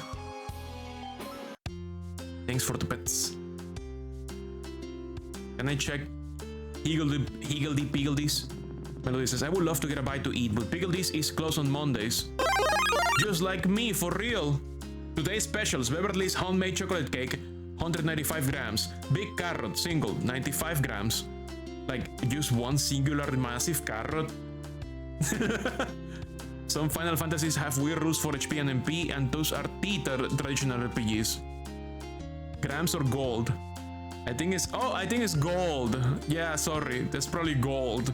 Thanks for the pets. Can I check Higgledy-Piggledy's? Melody says, I would love to get a bite to eat, but Piggledy's is closed on Mondays. Just like me, for real. Today's specials, Beverly's homemade chocolate cake, 195 grams. Big carrot, single, 95 grams. Like, just one singular massive carrot. Some Final Fantasies have weird rules for HP and MP, and those are traditional RPGs. Grams or gold? I think it's gold. Yeah, sorry, that's probably gold.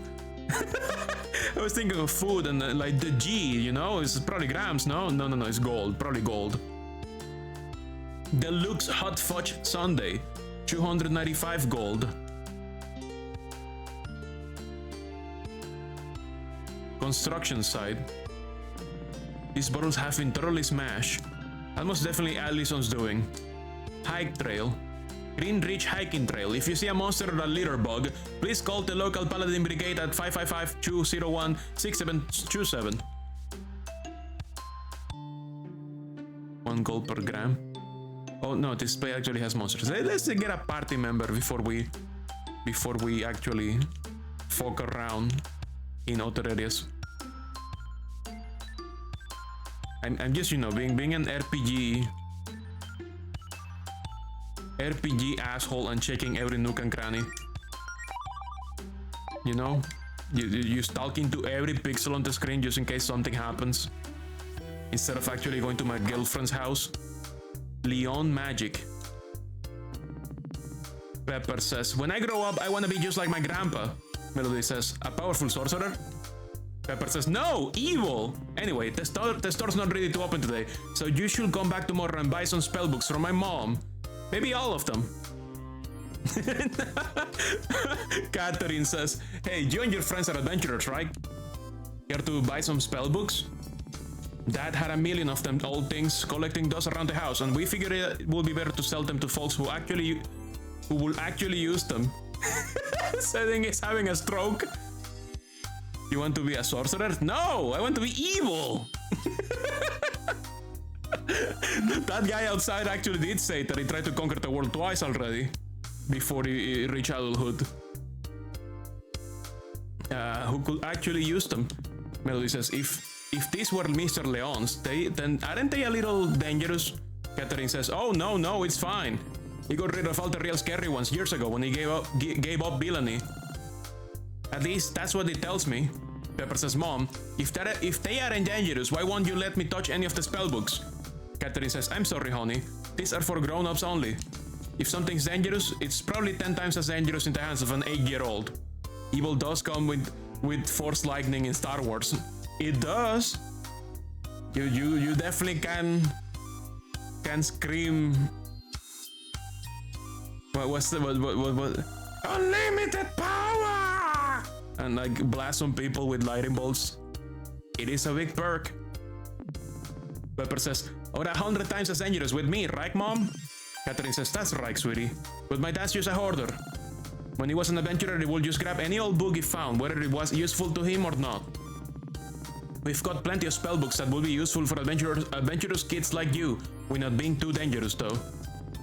I was thinking of food and like the G, you know, it's probably grams. No, it's gold, probably gold. Deluxe Hot Fudge Sundae, 295 gold. Construction site. These bottles have been thoroughly smashed. Almost definitely Allison's doing. Hike trail. Green Ridge Hiking Trail. If you see a monster or a litter bug, please call the local Paladin Brigade at 555-201-6727. 1 gold per gram. Oh no, this play actually has monsters. Let's get a party member before we actually fuck around in other areas. I'm just, you know, being an RPG asshole and checking every nook and cranny. You know, you stalk into every pixel on the screen just in case something happens, instead of actually going to my girlfriend's house. Leon Magic. Pepper says, when I grow up, I want to be just like my grandpa. Melody says, a powerful sorcerer? Pepper says, no, evil! Anyway, the store's not ready to open today, so you should come back tomorrow and buy some spellbooks from my mom. Maybe all of them. Catherine says, hey, you and your friends are adventurers, right? Here to buy some spellbooks? Dad had a million of them old things collecting dust around the house, and we figured it would be better to sell them to folks who will actually use them. Setting is having a stroke. You want to be a sorcerer? No, I want to be evil. That guy outside actually did say that he tried to conquer the world twice already before he reached adulthood. Who could actually use them? Melody says, if these were Mr. Leon's, then aren't they a little dangerous? Catherine says, oh no, it's fine. He got rid of all the real scary ones years ago when he gave up villainy. At least that's what it tells me. Pepper says, Mom, if they aren't dangerous, why won't you let me touch any of the spellbooks? Catherine says, I'm sorry, honey. These are for grown-ups only. If something's dangerous, it's probably 10 times as dangerous in the hands of an 8-year-old. Evil does come with force lightning in Star Wars. It does. You definitely can scream. What? Unlimited power! And like blast some people with lightning bolts. It is a big perk. Pepper says, over 100 times as dangerous with me, right, Mom? Catherine says, that's right, sweetie. But my dad's just a hoarder. When he was an adventurer, he would just grab any old book he found, whether it was useful to him or not. We've got plenty of spellbooks that will be useful for adventurous kids like you, we're not being too dangerous though.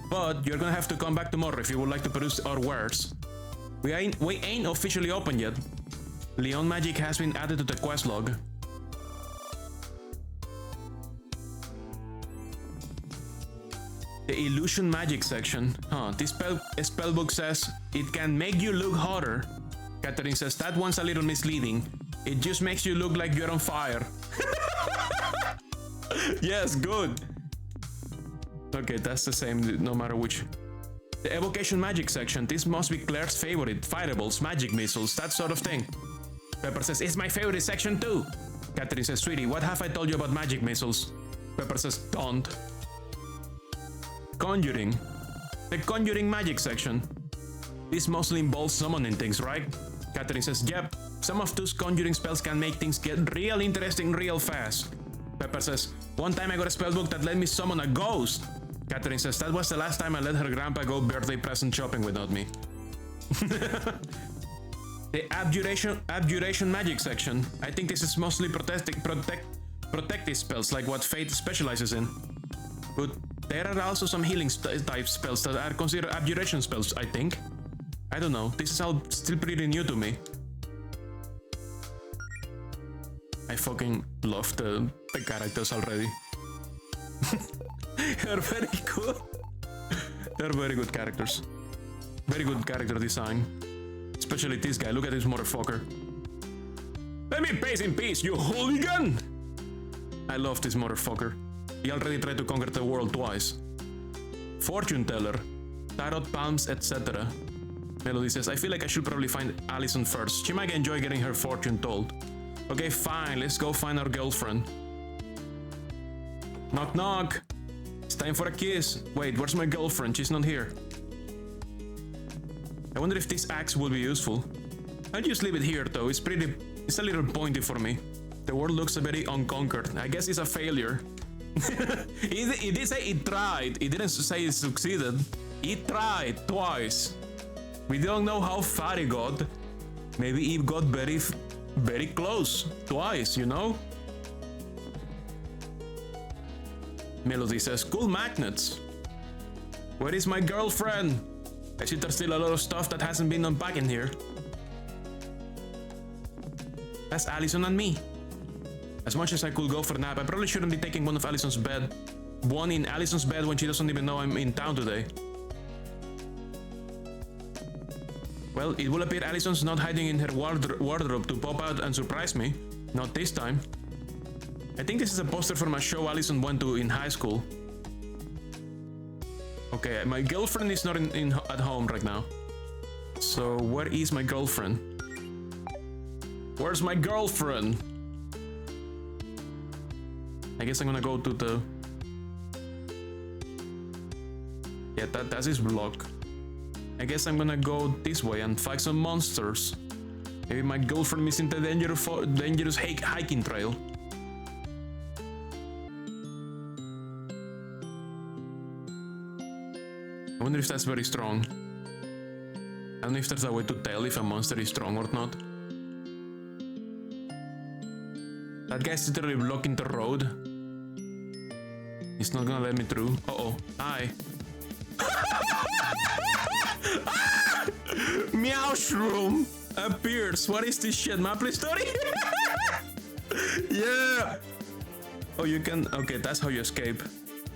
But you're gonna have to come back tomorrow if you would like to peruse our wares. We ain't officially open yet. Leon Magic has been added to the quest log. The illusion magic section. Huh, this spellbook says it can make you look hotter. Catherine says that one's a little misleading. It just makes you look like you're on fire. Yes, good. Okay, that's the same no matter which. The evocation magic section. This must be Claire's favorite. Fireballs, magic missiles, that sort of thing. Pepper says, it's my favorite section too. Catherine says, sweetie, what have I told you about magic missiles? Pepper says, don't. Conjuring. The conjuring magic section. This mostly involves summoning things, right? Catherine says, yep. Some of those conjuring spells can make things get real interesting real fast. Pepper says, one time I got a spellbook that let me summon a ghost. Catherine says, that was the last time I let her grandpa go birthday present shopping without me. The abjuration magic section. I think this is mostly protective spells like what Fate specializes in. But there are also some healing type spells that are considered abjuration spells, I think. I don't know, this is all still pretty new to me. I fucking love the characters already. They're very good. They're very good characters. Very good character design. Especially this guy, look at this motherfucker. Let me pace in peace, you hooligan! I love this motherfucker. He already tried to conquer the world twice. Fortune teller, tarot palms, etc. Melody says, I feel like I should probably find Allison first. She might enjoy getting her fortune told. Okay, fine, let's go find our girlfriend. Knock knock. It's time for a kiss. Wait, where's my girlfriend? She's not here. I wonder if this axe will be useful. I'll just leave it here though, it's a little pointy for me. The world looks very unconquered. I guess it's a failure. It did say it tried, it didn't say it succeeded. It tried twice. We don't know how far it got. Maybe it got very close. Twice, you know? Melody says, cool magnets. Where is my girlfriend? I see there's still a lot of stuff that hasn't been unpacked in here. That's Allison and me. As much as I could go for a nap, I probably shouldn't be taking one in Allison's bed when she doesn't even know I'm in town today. Well, it will appear Allison's not hiding in her wardrobe to pop out and surprise me. Not this time. I think this is a poster from a show Allison went to in high school. Okay, my girlfriend is not at home right now. So where is my girlfriend? Where's my girlfriend? I guess I'm gonna go to the... Yeah, that's his block. I guess I'm gonna go this way and fight some monsters. Maybe my girlfriend is in the dangerous hiking trail. I wonder if that's very strong. I don't know if there's a way to tell if a monster is strong or not. That guy's literally blocking the road. He's not gonna let me through. Uh-oh. Hi. Meowshroom appears. What is this shit? Maple story? Yeah. Oh, you can... Okay, that's how you escape.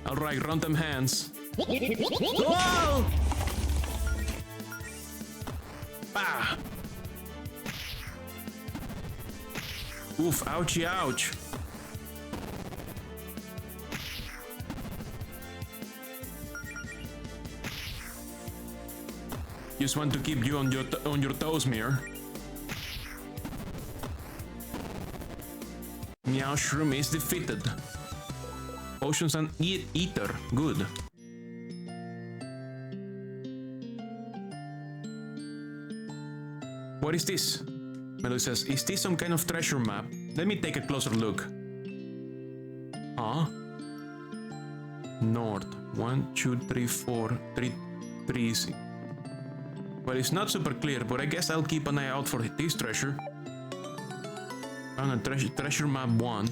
Alright, run them hands. Whoa! Ah! Oof, ouchie, ouch. Just want to keep you on your toes, Mir. Meowshroom is defeated. Potions and ether, good. What is this? Melody says, is this some kind of treasure map? Let me take a closer look. Huh? North. 1, 2, 3, 4, 3, 3. Well, it's not super clear, but I guess I'll keep an eye out for this treasure. Found a treasure map 1.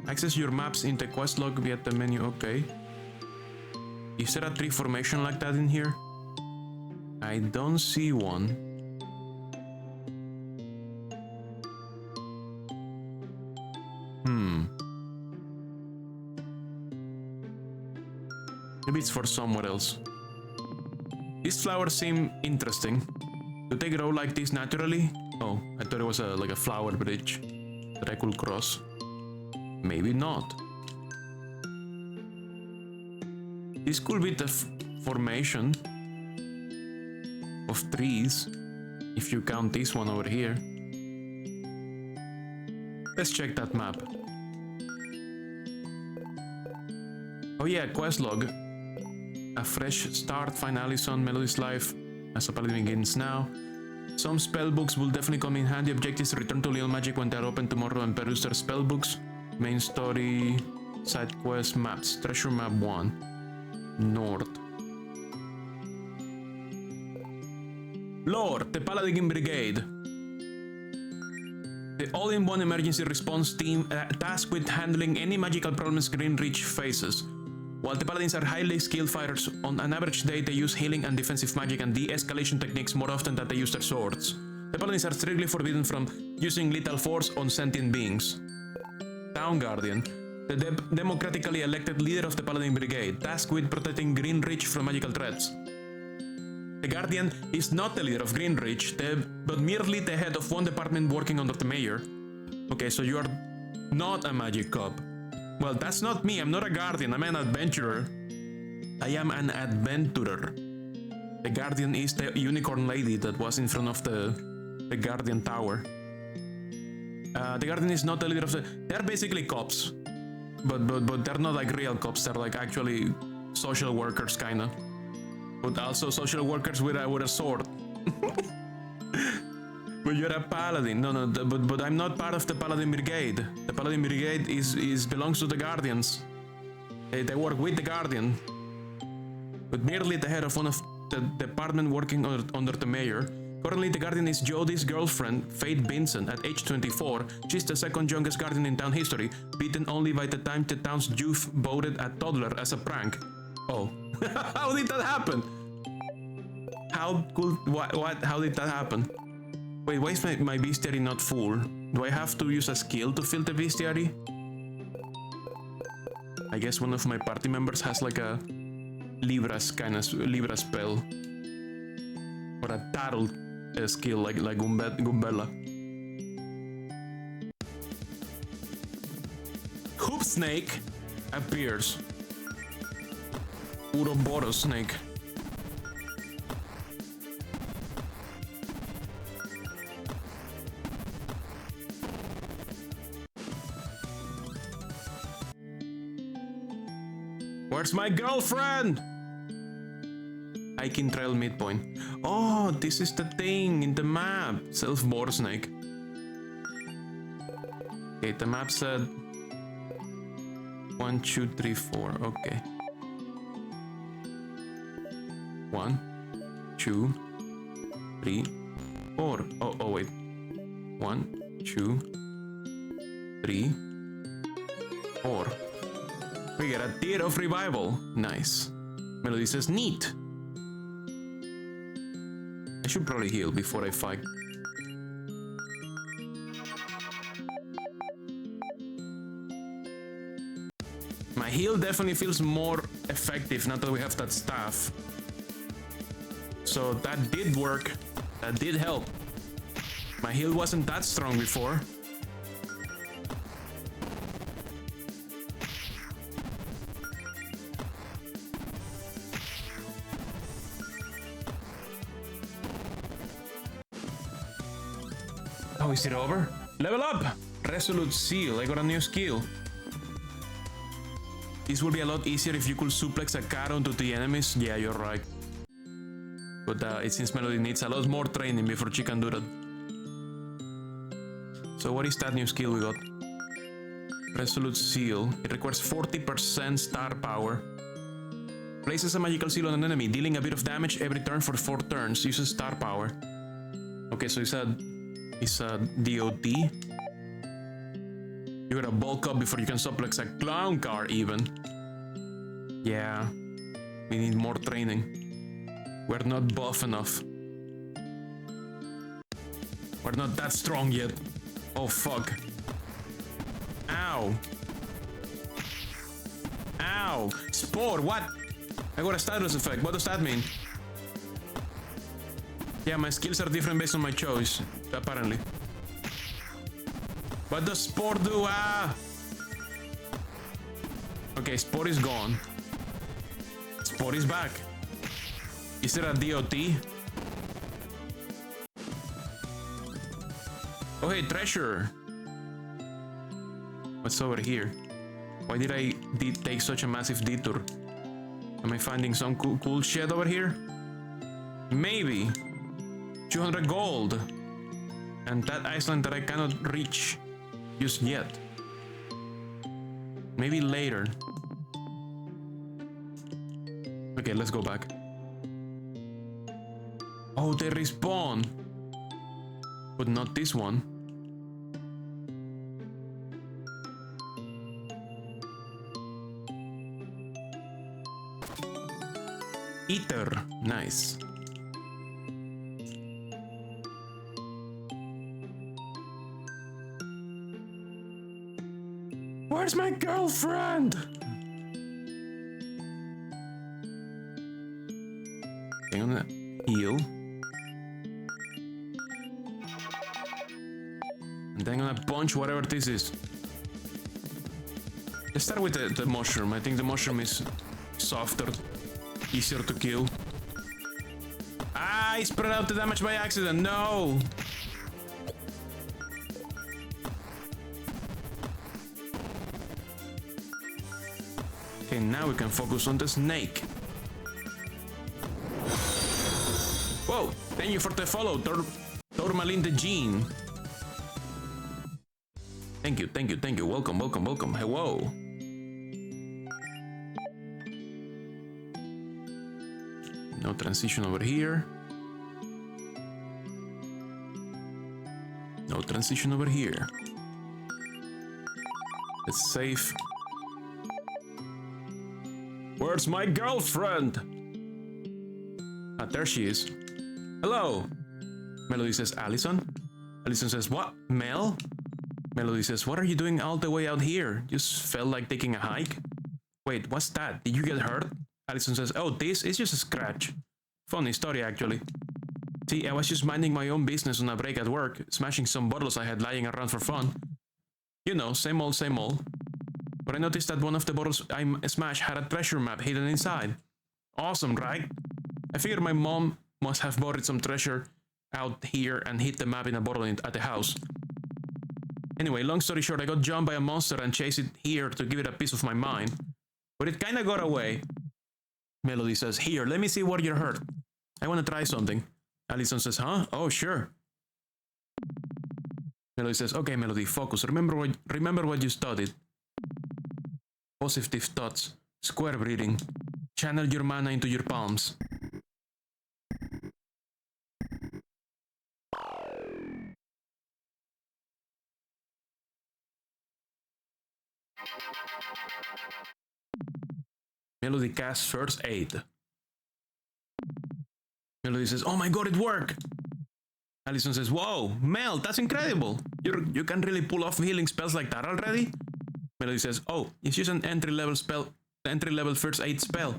Access your maps in the quest log via the menu, okay. Is there a tree formation like that in here? I don't see one. Maybe it's for somewhere else. These flowers seem interesting. Do they grow like this naturally? Oh, I thought it was like a flower bridge that I could cross. Maybe not. This could be the formation of trees, if you count this one over here. Let's check that map. Oh yeah, quest log. A fresh start, find Allison, Melody's life as a paladin begins now. Some spellbooks will definitely come in handy. Objectives return to Little Magic when they are open tomorrow and peruse their spellbooks. Main story, side quest, maps. Treasure map 1. North. Lore, the Paladin Brigade. The all-in-one emergency response team tasked with handling any magical problems Greenreach faces. While the paladins are highly skilled fighters, on an average day they use healing and defensive magic and de-escalation techniques more often than they use their swords. The paladins are strictly forbidden from using lethal force on sentient beings. Town Guardian, the democratically elected leader of the Paladin Brigade, tasked with protecting Greenreach from magical threats. The Guardian is not the leader of Greenreach, but merely the head of one department working under the mayor. Okay, so you are not a magic cop. Well, that's not me. I'm not a guardian. I'm an adventurer. I am an adventurer. The guardian is the unicorn lady that was in front of the guardian tower. The guardian is not the leader of the... They're basically cops. But they're not like real cops. They're like actually social workers, kinda. But also social workers with a sword. But you're a paladin. No, but I'm not part of the Paladin Brigade. The Paladin Brigade belongs to the Guardians. They work with the Guardian. But merely the head of one of the department working under the mayor. Currently, the Guardian is Jodie's girlfriend, Faith Vincent, at age 24. She's the second youngest Guardian in town history, beaten only by the time the town's youth voted a toddler as a prank. Oh. How did that happen? How did that happen? Wait, why is my bestiary not full? Do I have to use a skill to fill the bestiary? I guess one of my party members has like a Libra spell. Or a tarot skill like Gumbella. Hoop Snake appears. Uroboros Snake. Where's my girlfriend? Hiking trail midpoint. Oh, this is the thing in the map. Self-bore snake. Okay, the map said 1, 2, 3, 4. Okay. 1, 2, 3, 4. Oh wait. 1, 2, 3, 4. We get a tear of revival. Nice. Melody says neat. I should probably heal before I fight. My heal definitely feels more effective now that we have that staff. So that did work. That did help. My heal wasn't that strong before. Oh, is it over? Level up! Resolute Seal. I got a new skill. This will be a lot easier if you could suplex a cat onto the enemies. Yeah, you're right. But it seems Melody needs a lot more training before she can do that. So what is that new skill we got? Resolute Seal. It requires 40% star power. Places a magical seal on an enemy, dealing a bit of damage every turn for 4 turns. Uses star power. Okay, so it's a DOT. You gotta bulk up before you can suplex a clown car even. Yeah, we need more training. We're not buff enough. We're not that strong yet. Oh fuck. Ow. Ow. Spore, what? I got a status effect. What does that mean? Yeah, my skills are different based on my choice, apparently. What does Spore do? Ah! Okay, Spore is gone. Spore is back. Is there a DOT? Oh, hey, treasure. What's over here? Why did I take such a massive detour? Am I finding some cool shit over here? Maybe. 200 gold. And that island that I cannot reach just yet. Maybe later. Okay, let's go back. Oh, they respawn. But not this one. Ether. Nice. Where's my girlfriend? Okay, I'm gonna heal. And then I'm gonna punch whatever this is. Let's start with the mushroom. I think the mushroom is softer, easier to kill. Ah, I spread out the damage by accident. No! Okay, now we can focus on the snake. Whoa! Thank you for the follow, Tourmaline the Gene. Thank you, thank you, thank you. Welcome, welcome, welcome. Hello. No transition over here. No transition over here. It's safe. Where's my girlfriend? Ah, there she is. Hello. Melody says, Allison? Allison says, what? Mel? Melody says, what are you doing all the way out here? Just felt like taking a hike? Wait, what's that? Did you get hurt? Allison says, oh, this is just a scratch. Funny story, actually. See, I was just minding my own business on a break at work, smashing some bottles I had lying around for fun. You know, same old, same old. But I noticed that one of the bottles I smashed had a treasure map hidden inside. Awesome, right? I figured my mom must have buried some treasure out here and hid the map in a bottle at the house. Anyway, long story short, I got jumped by a monster and chased it here to give it a piece of my mind. But it kinda got away. Melody says, here, let me see where you're hurt. I wanna try something. Allison says, huh? Oh, sure. Melody says, okay, Melody, focus. Remember what you studied. Positive thoughts. Square breathing. Channel your mana into your palms. Melody casts first aid. Melody says, oh my god, it worked! Allison says, whoa, Mel, that's incredible! You can really pull off healing spells like that already? Melody says, oh, it's just an entry-level first aid spell.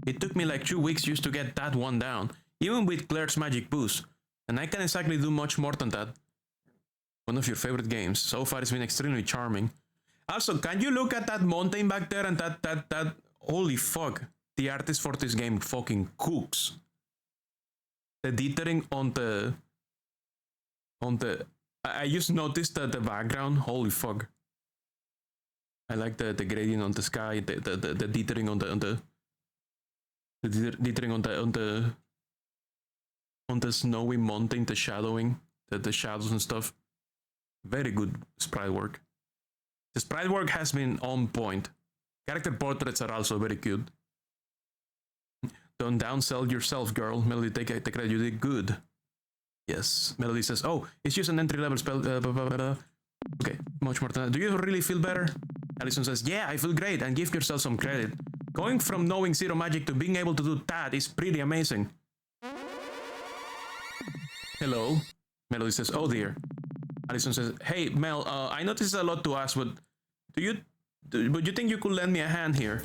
It took me like 2 weeks just to get that one down, even with Claire's magic boost. And I can't exactly do much more than that. One of your favorite games. So far it's been extremely charming. Also, can you look at that mountain back there and that holy fuck. The artist for this game fucking cooks. The dithering on the I just noticed that the background, holy fuck. I like the gradient on the sky, the dithering on the dithering on the snowy mountain, the shadowing, the shadows and stuff. Very good sprite work. The sprite work has been on point. Character portraits are also very cute. Don't downsell yourself, girl. Melody, take credit, you did good. Yes. Melody says, oh, it's just an entry-level spell. Okay, much more than that. Do you really feel better? Allison says, yeah, I feel great, and give yourself some credit. Going from knowing zero magic to being able to do that is pretty amazing. Hello? Melody says, oh dear. Allison says, hey, Mel, I know this is a lot to ask, but do you think you could lend me a hand here?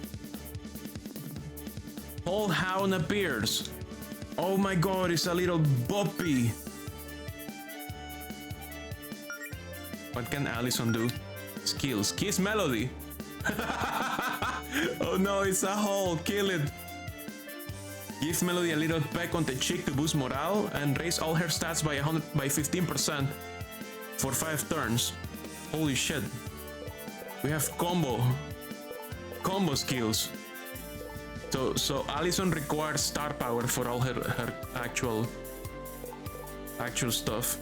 Whole hound appears. Oh my god, it's a little boppy. What can Allison do? Skills. Kiss Melody. Oh no, it's a hole. Kill it. Give Melody a little peck on the cheek to boost morale and raise all her stats by 15% for 5 turns. Holy shit. We have combo skills. So Allison requires star power for all her actual stuff.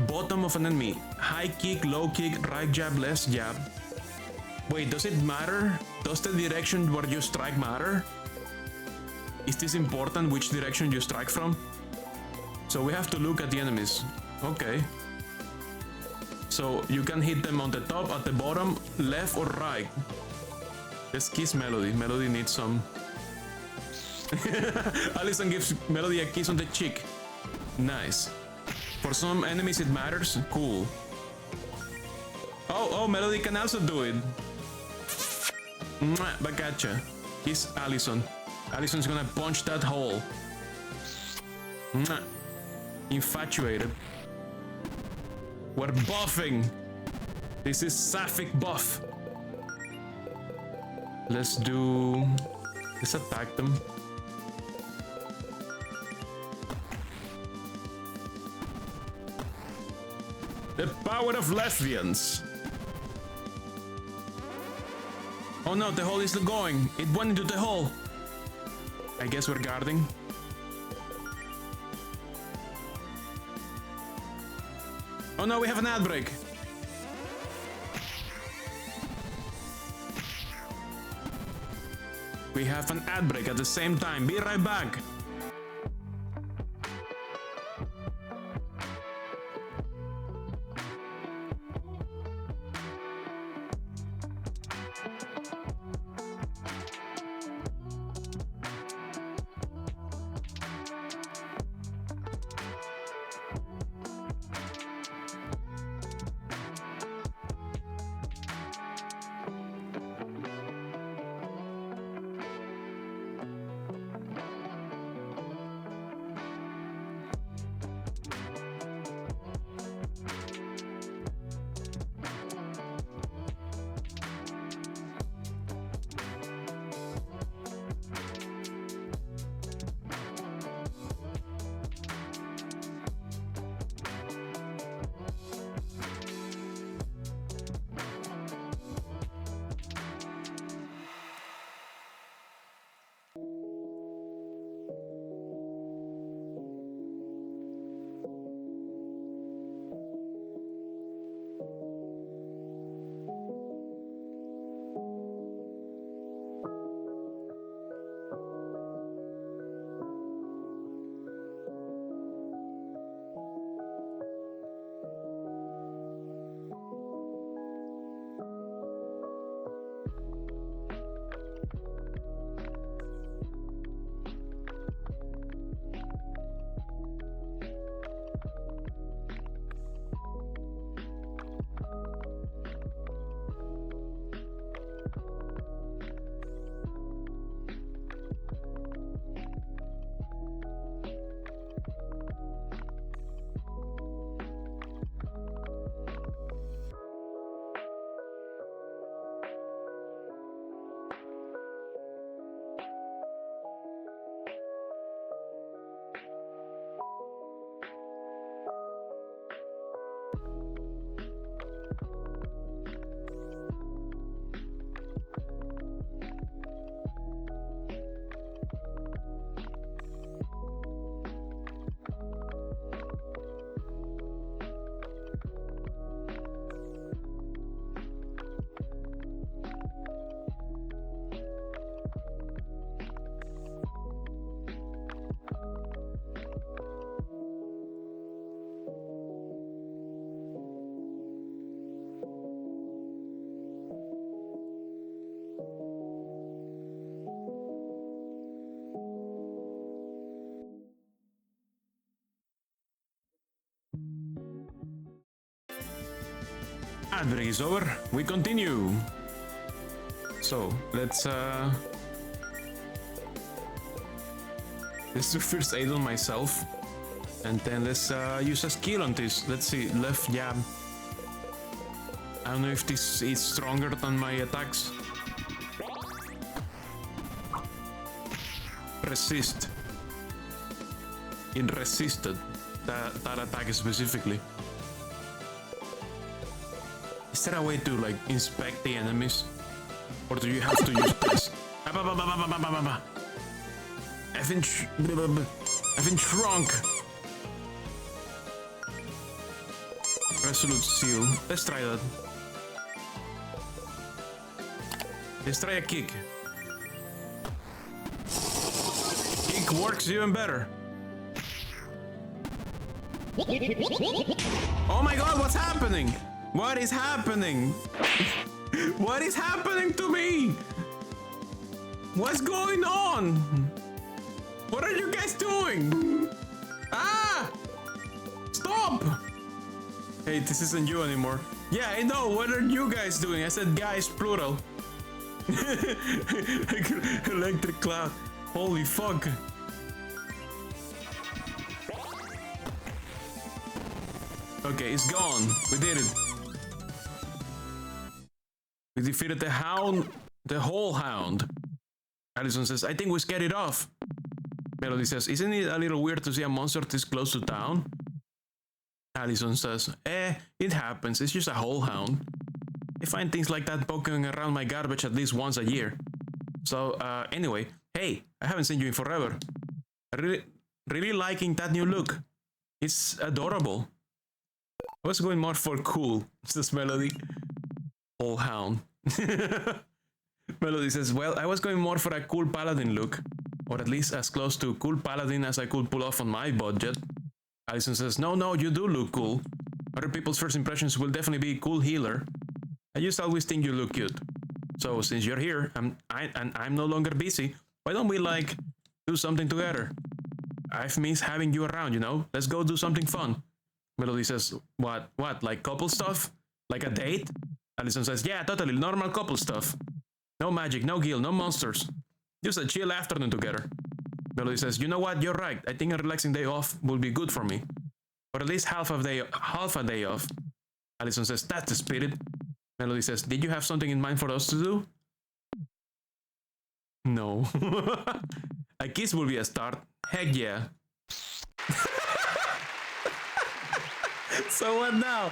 Bottom of an enemy. High kick, low kick, right jab, left jab. Wait, does it matter? Does the direction where you strike matter? Is this important, which direction you strike from? So we have to look at the enemies. Okay. So you can hit them on the top, at the bottom, left or right. Let's kiss Melody. Melody needs some. Allison gives Melody a kiss on the cheek. Nice. For some enemies it matters. Cool. Oh, Melody can also do it. Mwah, but gotcha. Kiss Allison. Allison's gonna punch that hole. Mwah. Infatuated. We're buffing. This is sapphic buff. Let's attack them. The power of lesbians. Oh no, the hole is still going. It went into the hole. I guess we're guarding. Oh no, we have an ad break. We have an ad break at the same time. Be right back. Ad break is over. We continue. So let's Let's do first aid on myself. And then let's use a skill on this. Let's see, left jab. I don't know if this is stronger than my attacks. Resist. It resisted that attack specifically. Is there a way to like inspect the enemies? Or do you have to use this? I've been shrunk. Resolute seal. Let's try that. Let's try a kick. Kick works even better. Oh my god, what's happening? What is happening? What is happening to me? What's going on? What are you guys doing? Ah! Stop! Hey, this isn't you anymore. Yeah, I know. What are you guys doing? I said guys, plural. Electric cloud. Holy fuck. Okay, it's gone. We did it. We defeated the hound. The whole hound. Allison says, I think we scared it off. Melody says, isn't it a little weird to see a monster this close to town? Allison says, it happens. It's just a whole hound. I find things like that poking around my garbage at least once a year. So, anyway, hey, I haven't seen you in forever. Really liking that new look. It's adorable. I was going more for cool, says Melody. Whole hound. Melody says, well, I was going more for a cool paladin look. Or at least as close to cool paladin as I could pull off on my budget. Allison says, no, you do look cool. Other people's first impressions will definitely be cool healer. I just always think you look cute. So since you're here, and I'm no longer busy, why don't we like do something together? I've missed having you around, you know? Let's go do something fun. Melody says, what, like couple stuff? Like a date? Allison says, yeah, totally, normal couple stuff. No magic, no guild, no monsters. Just a chill afternoon together. Melody says, you know what, you're right. I think a relaxing day off will be good for me. Or at least half a day off. Allison says, that's the spirit. Melody says, did you have something in mind for us to do? No. A kiss will be a start. Heck yeah. So what now?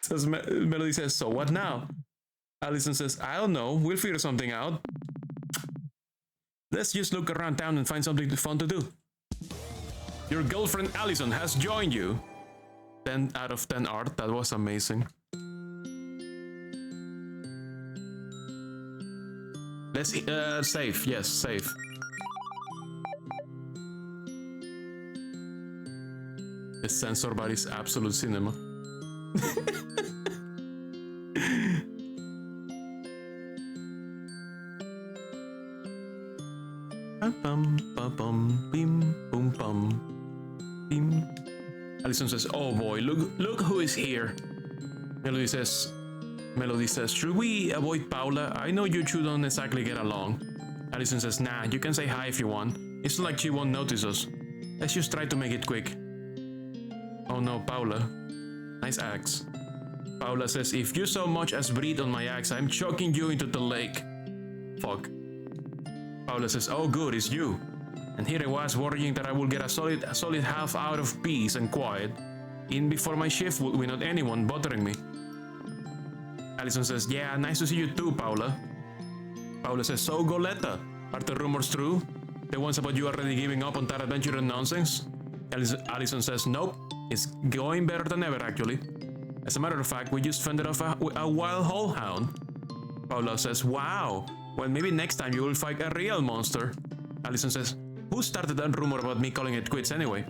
Says Melody says, so what now? Allison says, I don't know. We'll figure something out. Let's just look around town and find something fun to do. Your girlfriend Allison has joined you. 10 out of 10 art. That was amazing. Let's save. Yes, save. The sensor bar is absolute cinema. Allison says, oh boy, look who is here. Melody says, should we avoid Paula? I know you two don't exactly get along. Allison says, nah, you can say hi if you want. It's like she won't notice us. Let's just try to make it quick. Oh no, Paula. Nice axe. Paula says, if you so much as breathe on my axe, I'm chucking you into the lake. Fuck. Paula says, oh good, it's you. And here I was worrying that I would get a solid half hour of peace and quiet, in before my shift without anyone bothering me. Allison says, yeah, nice to see you too, Paula. Paula says, so Goleta, are the rumors true? The ones about you already giving up on that adventure and nonsense? Allison says, nope, it's going better than ever actually. As a matter of fact, we just fended off a wild whole hound. Paula says, wow, well maybe next time you will fight a real monster. Allison says, who started that rumor about me calling it quits anyway?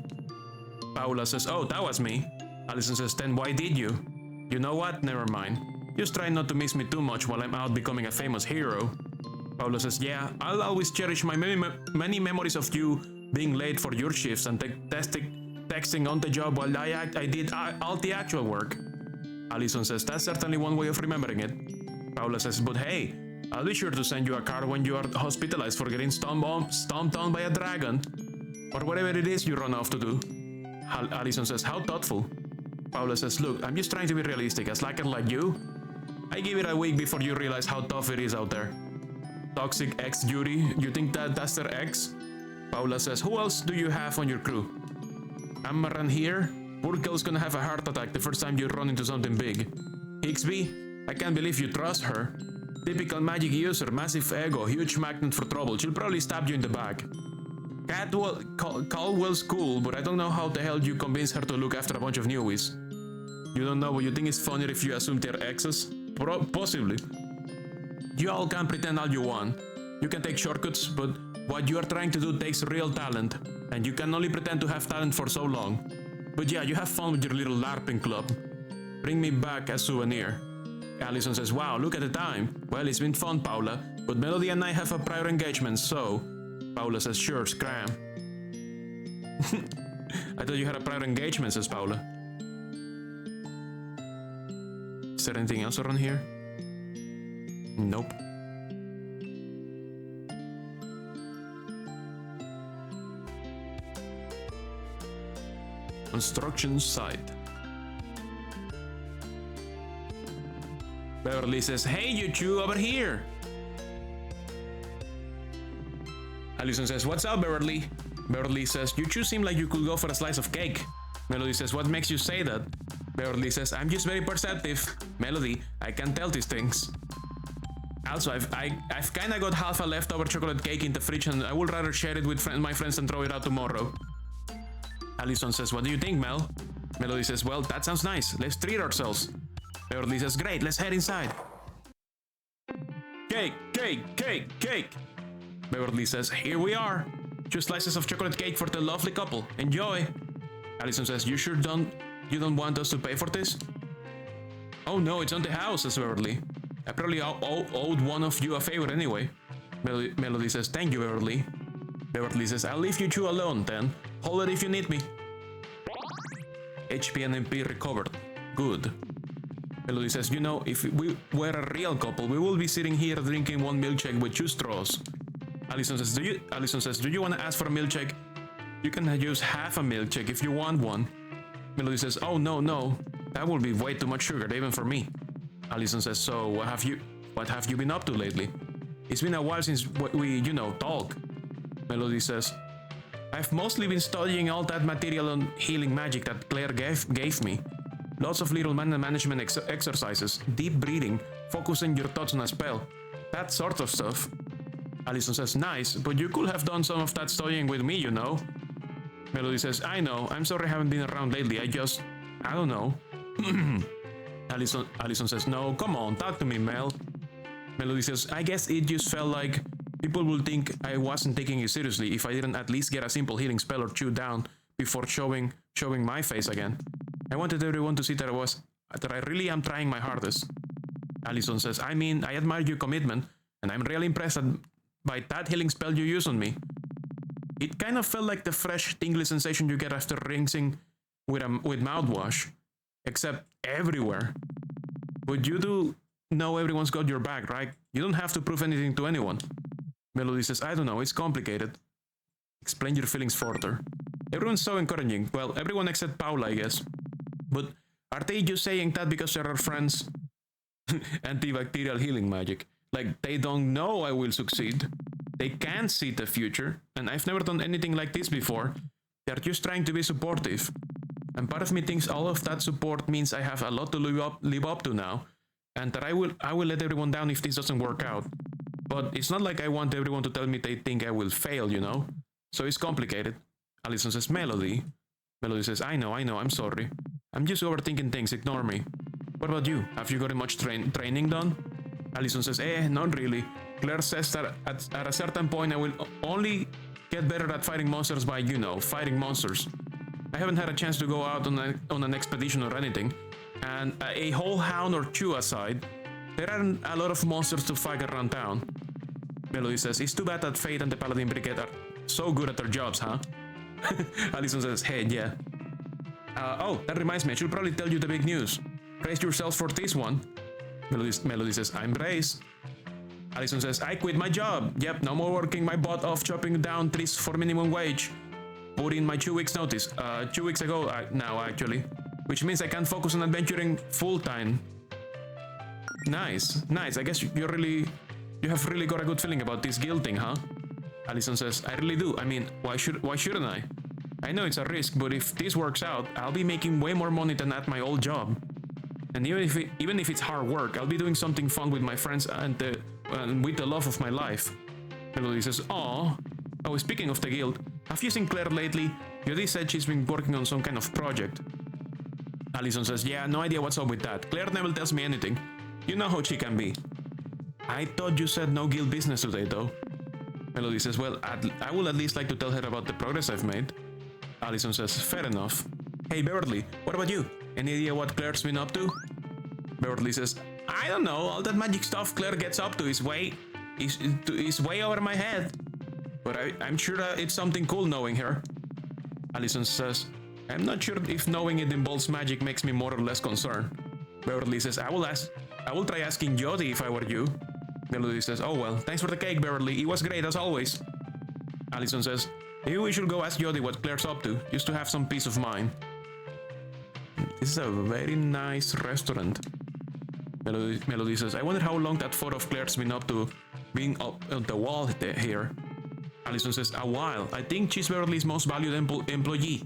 Paula says, oh, that was me. Allison says, then why did you? You know what, never mind. Just try not to miss me too much while I'm out becoming a famous hero. Paula says, yeah, I'll always cherish my many memories of you being late for your shifts and texting on the job while I did all the actual work. Allison says, that's certainly one way of remembering it. Paula says, but hey, I'll be sure to send you a card when you are hospitalized for getting stomped on by a dragon. or whatever it is you run off to do. Allison says, how thoughtful. Paula says, look, I'm just trying to be realistic. A slacker like you, I give it a week before you realize how tough it is out there. Toxic ex Judy, you think that's their ex? Paula says, who else do you have on your crew? Amaran here? Poor girl's gonna have a heart attack the first time you run into something big. Hixby, I can't believe you trust her. Typical magic user, massive ego, huge magnet for trouble. She'll probably stab you in the back. Caldwell's cool, but I don't know how the hell you convince her to look after a bunch of newies. You don't know, but you think it's funnier if you assume they're exes? Possibly. You all can pretend all you want. You can take shortcuts, but what you are trying to do takes real talent, and you can only pretend to have talent for so long. But yeah, you have fun with your little LARPing club. Bring me back a souvenir. Allison says, wow, look at the time. Well, it's been fun, Paula, but Melody and I have a prior engagement, so... Paula says, sure, scram. I thought you had a prior engagement, says Paula. Is there anything else around here? Nope. Construction site. Beverly says, hey, you two over here. Allison says, what's up, Beverly? Beverly says, you two seem like you could go for a slice of cake. Melody says, what makes you say that? Beverly says, I'm just very perceptive. Melody, I can tell these things. Also, I've kinda got half a leftover chocolate cake in the fridge and I would rather share it with my friends and throw it out tomorrow. Allison says, what do you think, Mel? Melody says, well, that sounds nice. Let's treat ourselves. Beverly says, great, let's head inside. Cake, cake, cake, cake. Beverly says, here we are. 2 slices of chocolate cake for the lovely couple. Enjoy. Allison says, you sure you don't want us to pay for this? Oh no, it's on the house, says Beverly. I probably owed one of you a favor anyway. Melody says, thank you, Beverly. Beverly says, I'll leave you two alone then. Hold it if you need me. HP and MP recovered. Good. Melody says, you know, if we were a real couple, we will be sitting here drinking one milkshake with 2 straws. Allison says, do you want to ask for a milkshake? You can use half a milkshake if you want one. Melody says, oh no, that will be way too much sugar, even for me. Allison says, so what have you been up to lately? It's been a while since we talk. Melody says, I've mostly been studying all that material on healing magic that Claire gave me. Lots of little management exercises, deep breathing, focusing your thoughts on a spell, that sort of stuff. Allison says, nice, but you could have done some of that studying with me, you know. Melody says, I know, I'm sorry I haven't been around lately, I don't know. Allison says, no, come on, talk to me, Mel. Melody says, I guess it just felt like people would think I wasn't taking it seriously if I didn't at least get a simple healing spell or 2 down before showing my face again. I wanted everyone to see that I really am trying my hardest. Allison says, I mean, I admire your commitment, and I'm really impressed by that healing spell you used on me. It kind of felt like the fresh, tingly sensation you get after rinsing with mouthwash, except everywhere. But you do know everyone's got your back, right? You don't have to prove anything to anyone. Melody says, I don't know, it's complicated. Explain your feelings further. Everyone's so encouraging. Well, everyone except Paula, I guess. But are they just saying that because they're our friends? Antibacterial healing magic. Like, they don't know I will succeed. They can't see the future, and I've never done anything like this before. They're just trying to be supportive. And part of me thinks all of that support means I have a lot to live up to now, and that I will let everyone down if this doesn't work out. But it's not like I want everyone to tell me they think I will fail, you know? So it's complicated. Allison says, Melody. Melody says, I know, I'm sorry. I'm just overthinking things, ignore me. What about you? Have you gotten much training done? Allison says, not really. Claire says that at a certain point I will only get better at fighting monsters by, fighting monsters. I haven't had a chance to go out on an expedition or anything, and a whole hound or 2 aside, there aren't a lot of monsters to fight around town. Melody says, it's too bad that Fate and the Paladin Brigade are so good at their jobs, huh? Allison says, hey, yeah. Oh, that reminds me, I should probably tell you the big news. Brace yourselves for this one. Melody says, I'm braced. Allison says, I quit my job. Yep, no more working my butt off chopping down trees for minimum wage. put in my 2 weeks notice. 2 weeks ago now, actually. Which means I can focus on adventuring full time. Nice, nice. I guess you have really got a good feeling about this guild thing, huh? Allison says, I really do. I mean, why shouldn't I? I know it's a risk, but if this works out, I'll be making way more money than at my old job. And even if it's hard work, I'll be doing something fun with my friends and with the love of my life. Melody says, "Aw." Oh, speaking of the guild, have you seen Claire lately? Jody said she's been working on some kind of project. Allison says, yeah, no idea what's up with that. Claire never tells me anything. You know how she can be. I thought you said no guild business today, though. Melody says, well, I would at least like to tell her about the progress I've made. Allison says, fair enough. Hey, Beverly, what about you? Any idea what Claire's been up to? Beverly says, I don't know. All that magic stuff Claire gets up to is way over my head. But I'm sure it's something cool knowing her. Allison says, I'm not sure if knowing it involves magic makes me more or less concerned. Beverly says, I will try asking Jody if I were you. Melody says, oh well, thanks for the cake, Beverly. It was great as always. Allison says, maybe we should go ask Jody what Claire's up to, just to have some peace of mind. This is a very nice restaurant. Melody says, I wonder how long that photo of Claire's been up to being up on the wall here. Allison says, a while. I think she's Beverly's most valued employee.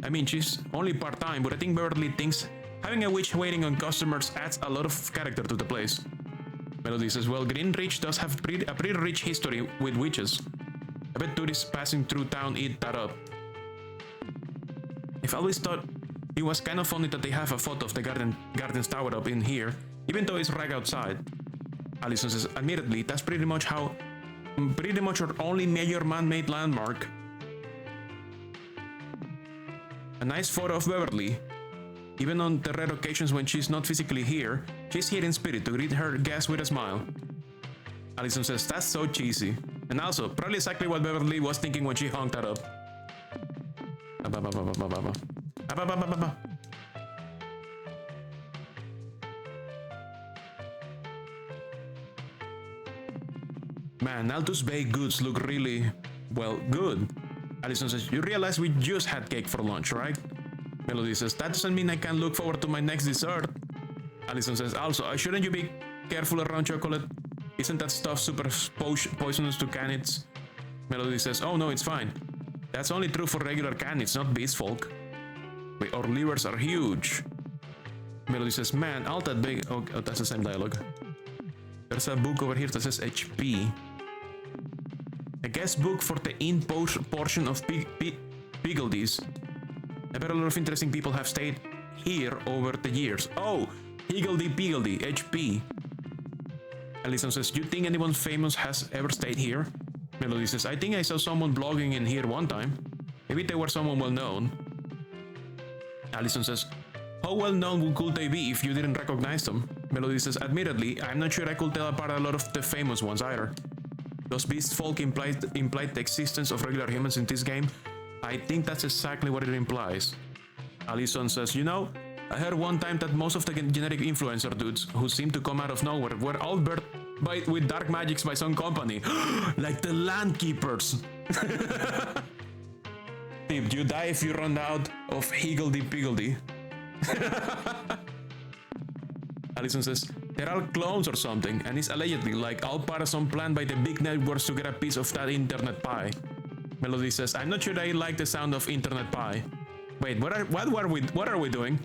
I mean, she's only part-time, but I think Beverly thinks having a witch waiting on customers adds a lot of character to the place. Melody says, well, Greenridge does have a pretty rich history with witches. I bet tourists passing through town eat that up. I've always thought it was kind of funny that they have a photo of the Garden's Tower up in here, even though it's right outside. Allison says, admittedly, that's pretty much our only major man-made landmark. A nice photo of Beverly. Even on the rare occasions when she's not physically here, she's here in spirit to greet her guests with a smile. Allison says, that's so cheesy. And also, probably exactly what Beverly was thinking when she hung that up. Man, Altus baked goods look really, well, good. Allison says, you realize we just had cake for lunch, right? Melody says, that doesn't mean I can look forward to my next dessert. Allison says, also, shouldn't you be careful around chocolate? Isn't that stuff super poisonous to canids? Melody says, oh no, it's fine. That's only true for regular canids, not beast folk. Wait, our livers are huge. Melody says, man, all that big... Oh, that's the same dialogue. There's a book over here that says HP. A guest book for the in portion of Piggledees. I bet a lot of interesting people have stayed here over the years. Oh, Higgledy Piggledy, HP. Allison says, do you think anyone famous has ever stayed here? Melody says, I think I saw someone blogging in here one time. Maybe they were someone well known. Allison says, how well known could they be if you didn't recognize them? Melody says, admittedly, I'm not sure I could tell apart a lot of the famous ones either. Does beast folk imply the existence of regular humans in this game? I think that's exactly what it implies. Allison says, you know, I heard one time that most of the generic influencer dudes who seem to come out of nowhere were outbirthed with dark magics by some company. Like the land keepers. Tip, you die if you run out of Higgledy Piggledy. Allison says, they're all clones or something, and it's allegedly like all part of some plan by the big networks to get a piece of that internet pie. Melody says, I'm not sure I like the sound of internet pie. Wait, what are we doing?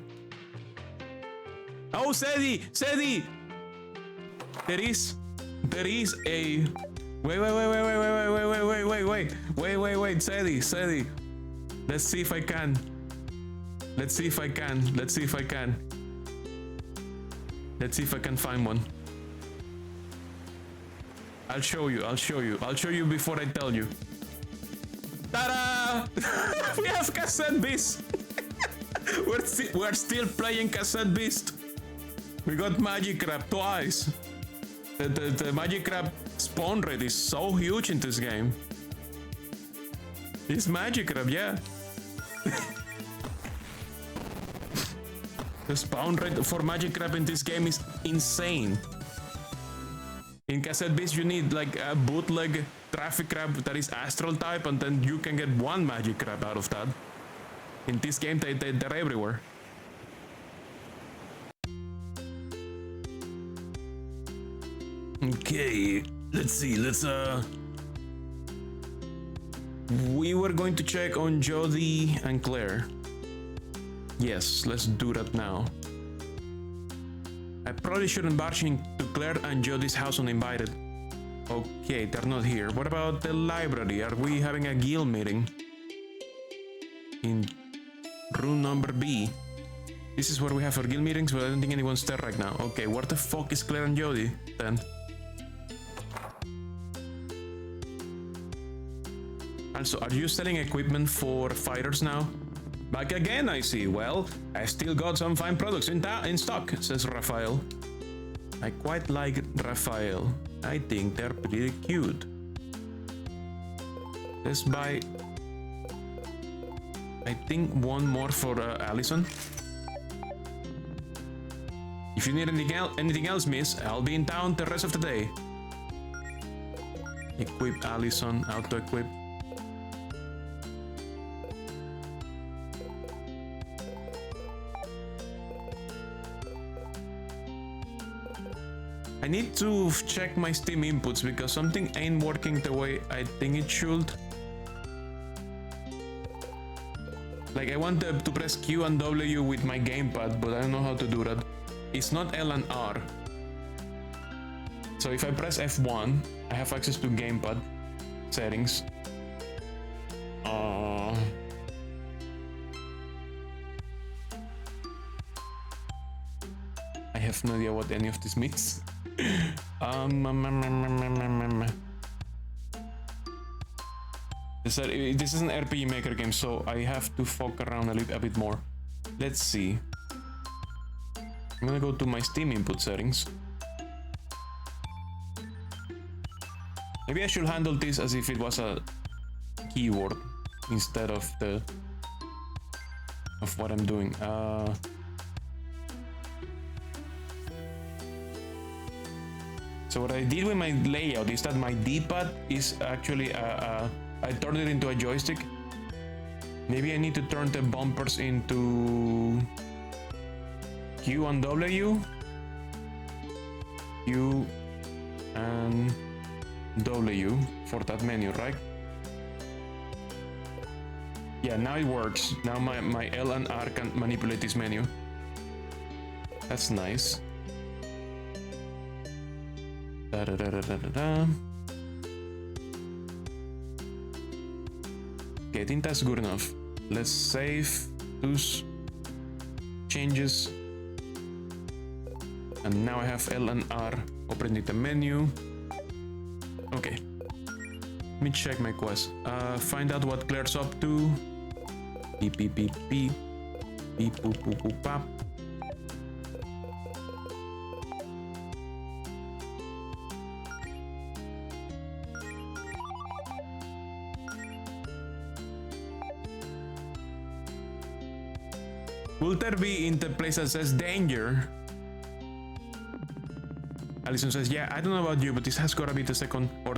Oh, Sadie! There is a... Wait, Sadie. Let's see if I can find one. I'll show you before I tell you. Ta-da! We have Cassette Beast! We're still playing Cassette Beast. We got Magic Crab twice. The Magic Crab spawn rate is so huge in this game. It's Magic Crab, yeah. The spawn rate for Magic Crab in this game is insane. In Cassette Beast you need like a bootleg traffic crab that is astral type, and then you can get one magic crab out of that. In this game, they're everywhere. Okay, let's see, we were going to check on Jody and Claire. Yes, let's do that now. I probably shouldn't barge into Claire and Jody's house uninvited. Okay, they're not here. What about the library? Are we having a guild meeting? In room number B. This is where we have our guild meetings, but I don't think anyone's there right now. Okay, where the fuck is Claire and Jody then? Also, are you selling equipment for fighters now? Back again, I see. Well, I still got some fine products in stock, says Raphael. I quite like Raphael. I think they're pretty cute. Let's buy, I think, one more for Allison. If you need anything else, miss, I'll be in town the rest of the day. Equip Allison, auto-equip. I need to check my Steam inputs because something ain't working the way I think it should. Like, I want to press Q and W with my gamepad, but I don't know how to do that. It's not L and R. So if I press F1, I have access to gamepad settings. I have no idea what any of this means. This is an RPG Maker game, so I have to fuck around a bit more. Let's see. I'm gonna go to my Steam input settings. Maybe I should handle this as if it was a keyword instead of what I'm doing. So what I did with my layout is that my D-pad is actually I turned it into a joystick. Maybe I need to turn the bumpers into Q and W. Q and W for that menu, right? Yeah, now it works. Now my L and R can manipulate this menu. That's nice. Da, da, da, da, da, da. Okay, I think that's good enough. Let's save those changes. And now I have L and R opening the menu. Okay. Let me check my quest. Find out what Claire's up to. Beep, beep, beep, beep. Beep, boop, boop, boop, pop. Will there be in the place that says danger? Allison says, yeah, I don't know about you, but this has gotta be the second or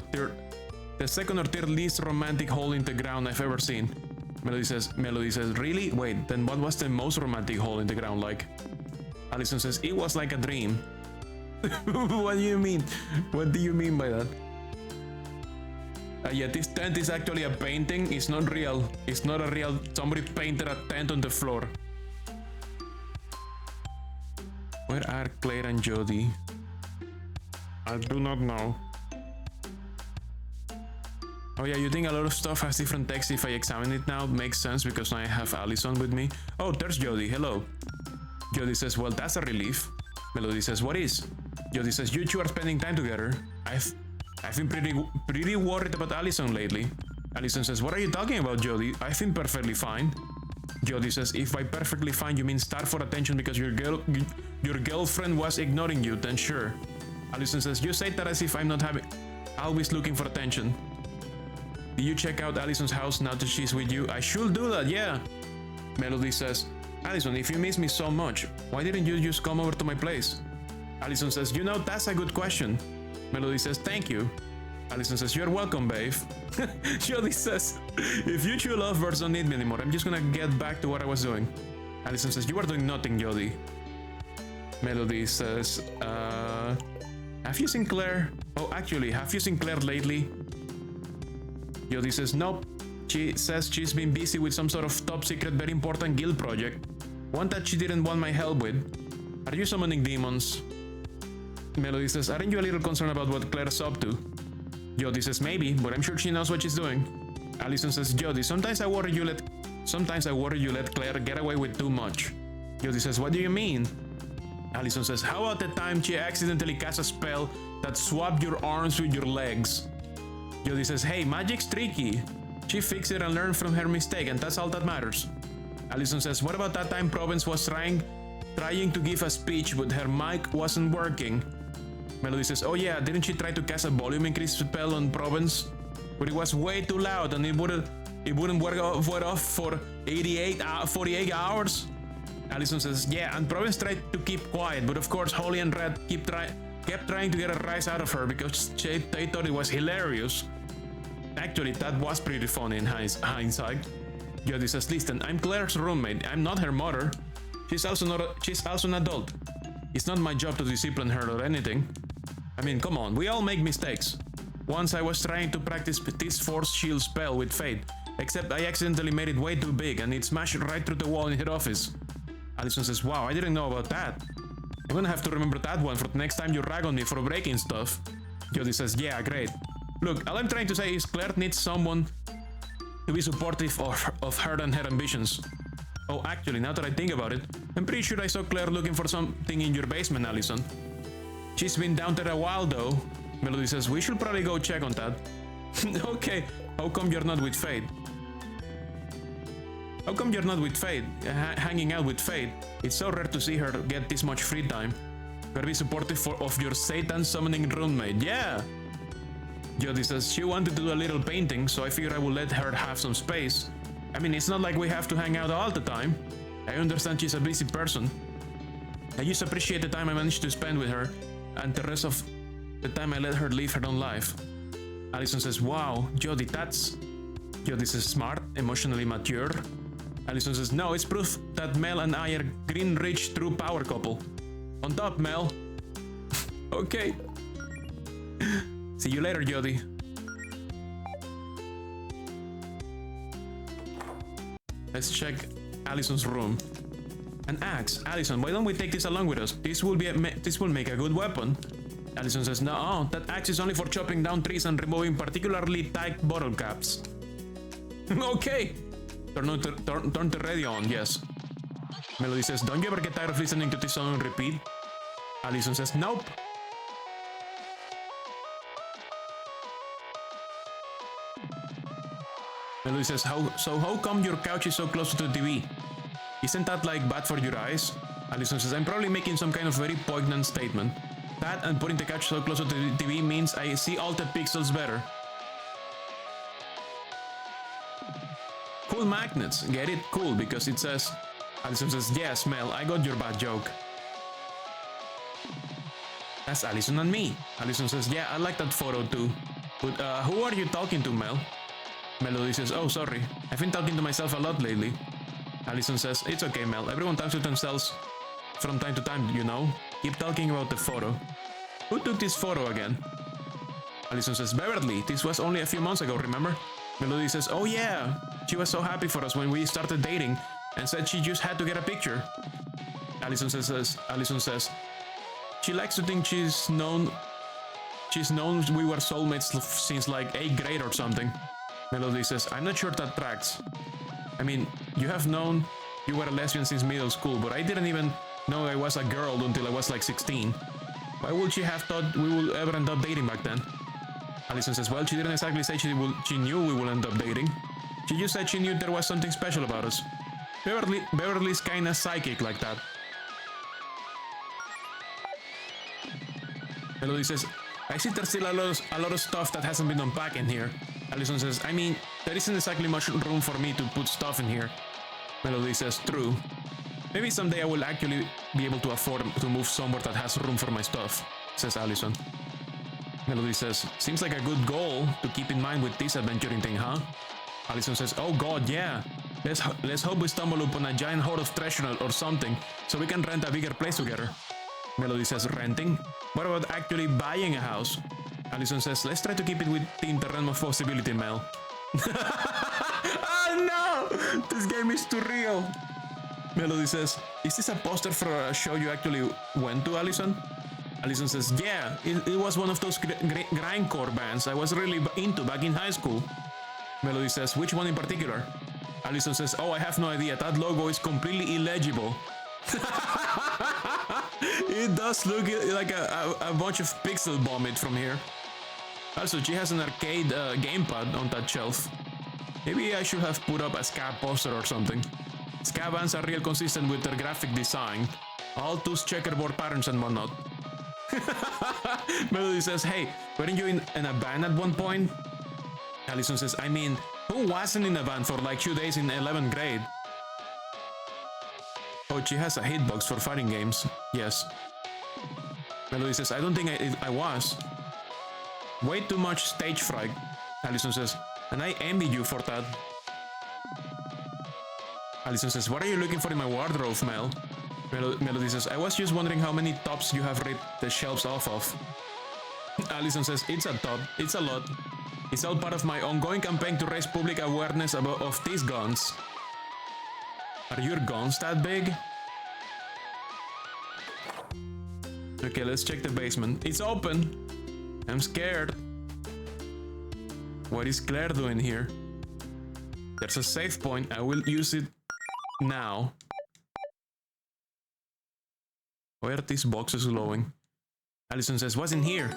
third least romantic hole in the ground I've ever seen. Melody says, really? Wait, then what was the most romantic hole in the ground like? Allison says, it was like a dream. What do you mean? What do you mean by that? Yeah, this tent is actually a painting. It's not real. It's not a real... Somebody painted a tent on the floor. Where are Claire and Jody? I do not know. Oh yeah, you think a lot of stuff has different text if I examine it now? Makes sense because now I have Allison with me. Oh, there's Jody. Hello. Jody says, well, that's a relief. Melody says, what is? Jody says, you two are spending time together. I've been pretty worried about Allison lately. Allison says, what are you talking about, Jody? I've been perfectly fine. Jody says, if by perfectly fine you mean starved for attention because your girlfriend was ignoring you, then sure. Allison says, you say that as if I'm not always looking for attention. Did you check out Allison's house now that she's with you? I should do that, yeah. Melody says, Allison, if you miss me so much, why didn't you just come over to my place? Allison says, you know, that's a good question. Melody says, thank you. Allison says, you're welcome, babe. Jody says, if you two lovebirds don't need me anymore, I'm just gonna get back to what I was doing. Allison says, you are doing nothing, Jody. Melody says, have you seen Claire? Oh, actually, have you seen Claire lately? Jody says, nope. She says she's been busy with some sort of top secret, very important guild project. One that she didn't want my help with. Are you summoning demons? Melody says, aren't you a little concerned about what Claire's up to? Jody says, maybe, but I'm sure she knows what she's doing. Allison says, Jody, sometimes I worry you let Claire get away with too much. Jody says, what do you mean? Allison says, how about the time she accidentally cast a spell that swapped your arms with your legs? Jody says, hey, magic's tricky. She fixed it and learned from her mistake, and that's all that matters. Allison says, what about that time Province was trying to give a speech but her mic wasn't working? Melody says, oh yeah, didn't she try to cast a volume increase spell on Province? But it was way too loud and it wouldn't work off for 48 hours? Allison says, yeah, and Province tried to keep quiet, but of course Holly and Red kept trying to get a rise out of her because they thought it was hilarious. Actually, that was pretty funny in hindsight. Jody says, listen, I'm Claire's roommate. I'm not her mother. She's also an adult. It's not my job to discipline her or anything. I mean, come on, we all make mistakes. Once I was trying to practice this force shield spell with Fate, except I accidentally made it way too big and it smashed right through the wall in her office. Allison says, wow, I didn't know about that. I'm gonna have to remember that one for the next time you rag on me for breaking stuff. Jody says, yeah, great. Look, all I'm trying to say is Claire needs someone to be supportive of her and her ambitions. Oh, actually, now that I think about it, I'm pretty sure I saw Claire looking for something in your basement, Allison. She's been down there a while, though. Melody says, we should probably go check on that. Okay, how come you're not with Fate? How come you're not with Fate? Hanging out with Fate? It's so rare to see her get this much free time. Gotta be supportive of your Satan summoning roommate. Yeah! Jody says, she wanted to do a little painting, so I figured I would let her have some space. I mean, it's not like we have to hang out all the time. I understand she's a busy person. I just appreciate the time I managed to spend with her, and the rest of the time I let her live her own life. Allison says, wow, Jody, that's... Jody says, smart, emotionally mature. Allison says, no, it's proof that Mel and I are green rich true power couple. On top, Mel. Okay. See you later, Jody. Let's check Allison's room. An axe. Allison, why don't we take this along with us? This will make a good weapon. Allison says, no, that axe is only for chopping down trees and removing particularly tight bottle caps. Okay. Turn the radio on, yes. Melody says, don't you ever get tired of listening to this song on repeat? Allison says, nope. Melody says, how come your couch is so close to the TV? Isn't that like bad for your eyes? Allison says, I'm probably making some kind of very poignant statement. That and putting the couch so close to the TV means I see all the pixels better. Cool magnets, get it? Cool, because it says... Allison says, yes, Mel, I got your bad joke. That's Allison and me. Allison says, yeah, I like that photo too. But who are you talking to, Mel? Melody says, oh, sorry. I've been talking to myself a lot lately. Allison says, it's okay, Mel. Everyone talks to themselves from time to time, you know. Keep talking about the photo. Who took this photo again? Allison says, Beverly. This was only a few months ago, remember? Melody says, oh yeah. She was so happy for us when we started dating and said she just had to get a picture. Allison says, she likes to think she's known we were soulmates since like 8th grade or something. Melody says, I'm not sure that tracks. I mean, you have known you were a lesbian since middle school, but I didn't even know I was a girl until I was like 16. Why would she have thought we would ever end up dating back then? Allison says, well, she didn't exactly say she knew we would end up dating. She just said she knew there was something special about us. Beverly's kinda psychic like that. Melody says, I see there's still a lot of stuff that hasn't been unpacked in here. Allison says, I mean, there isn't exactly much room for me to put stuff in here. Melody says, true. Maybe someday I will actually be able to afford to move somewhere that has room for my stuff, says Allison. Melody says, seems like a good goal to keep in mind with this adventuring thing, huh? Allison says, oh god, yeah. Let's hope we stumble upon a giant hoard of treasure or something, so we can rent a bigger place together. Melody says, renting? What about actually buying a house? Allison says, let's try to keep it within the realm of possibility, Mel. Oh no! This game is too real. Melody says, is this a poster for a show you actually went to, Allison? Allison says, yeah, it was one of those grindcore bands I was really into back in high school. Melody says, which one in particular? Allison says, oh, I have no idea. That logo is completely illegible. It does look like a bunch of pixel vomit from here. Also, she has an arcade gamepad on that shelf. Maybe I should have put up a ska poster or something. Ska bands are real consistent with their graphic design. All those checkerboard patterns and whatnot. Melody says, hey, weren't you in a band at one point? Allison says, I mean, who wasn't in a band for like 2 days in 11th grade? Oh, she has a hitbox for fighting games. Yes. Melody says, I don't think I was. Way too much stage fright. Allison says, and I envy you for that. Allison says, what are you looking for in my wardrobe, Mel? Melody says, I was just wondering how many tops you have ripped the shelves off of. Allison says, it's a top, it's a lot. It's all part of my ongoing campaign to raise public awareness of these guns. Are your guns that big? Okay, let's check the basement. It's open. I'm scared. What is Claire doing here? There's a save point. I will use it now. Why are these boxes glowing? Allison says, what's in here?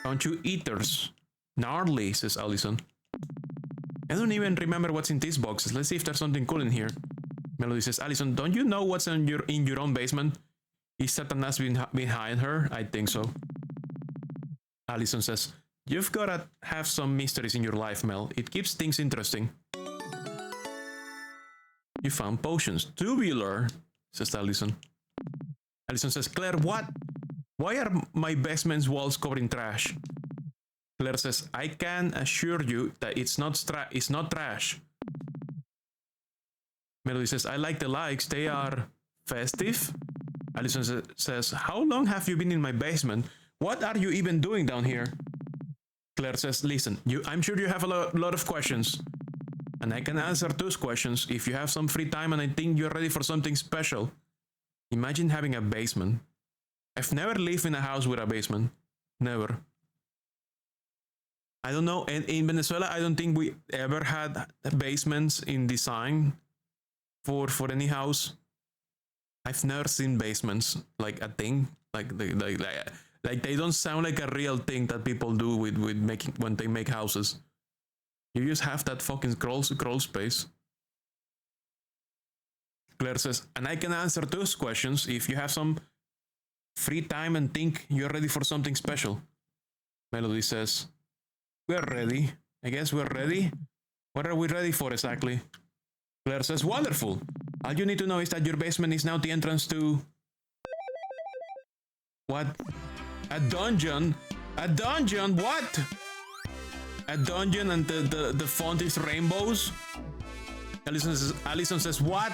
Found you eaters. Gnarly, says Allison. I don't even remember what's in these boxes. Let's see if there's something cool in here. Melody says, Allison, don't you know what's in your own basement? Is Satanas behind her? I think so. Allison says, you've gotta have some mysteries in your life, Mel. It keeps things interesting. You found potions. Tubular, says Allison. Allison says, Claire, what? Why are my basement's walls covered in trash? Claire says, I can assure you that it's not trash. Melody says, I like the likes. They are festive. Allison says, how long have you been in my basement? What are you even doing down here? Claire says, listen, I'm sure you have a lot of questions. And I can answer those questions if you have some free time and I think you're ready for something special. Imagine having a basement. I've never lived in a house with a basement. Never. I don't know. And in Venezuela, I don't think we ever had basements in design for any house. I've never seen basements like a thing. Like they don't sound like a real thing that people do with making when they make houses. You just have that fucking crawl space. Claire says, and I can answer those questions if you have some free time and think you're ready for something special. Melody says, we're ready. I guess we're ready. What are we ready for exactly? Claire says, wonderful. All you need to know is that your basement is now the entrance to... What? A dungeon? A dungeon? What? A dungeon and the font is rainbows? Allison says, what?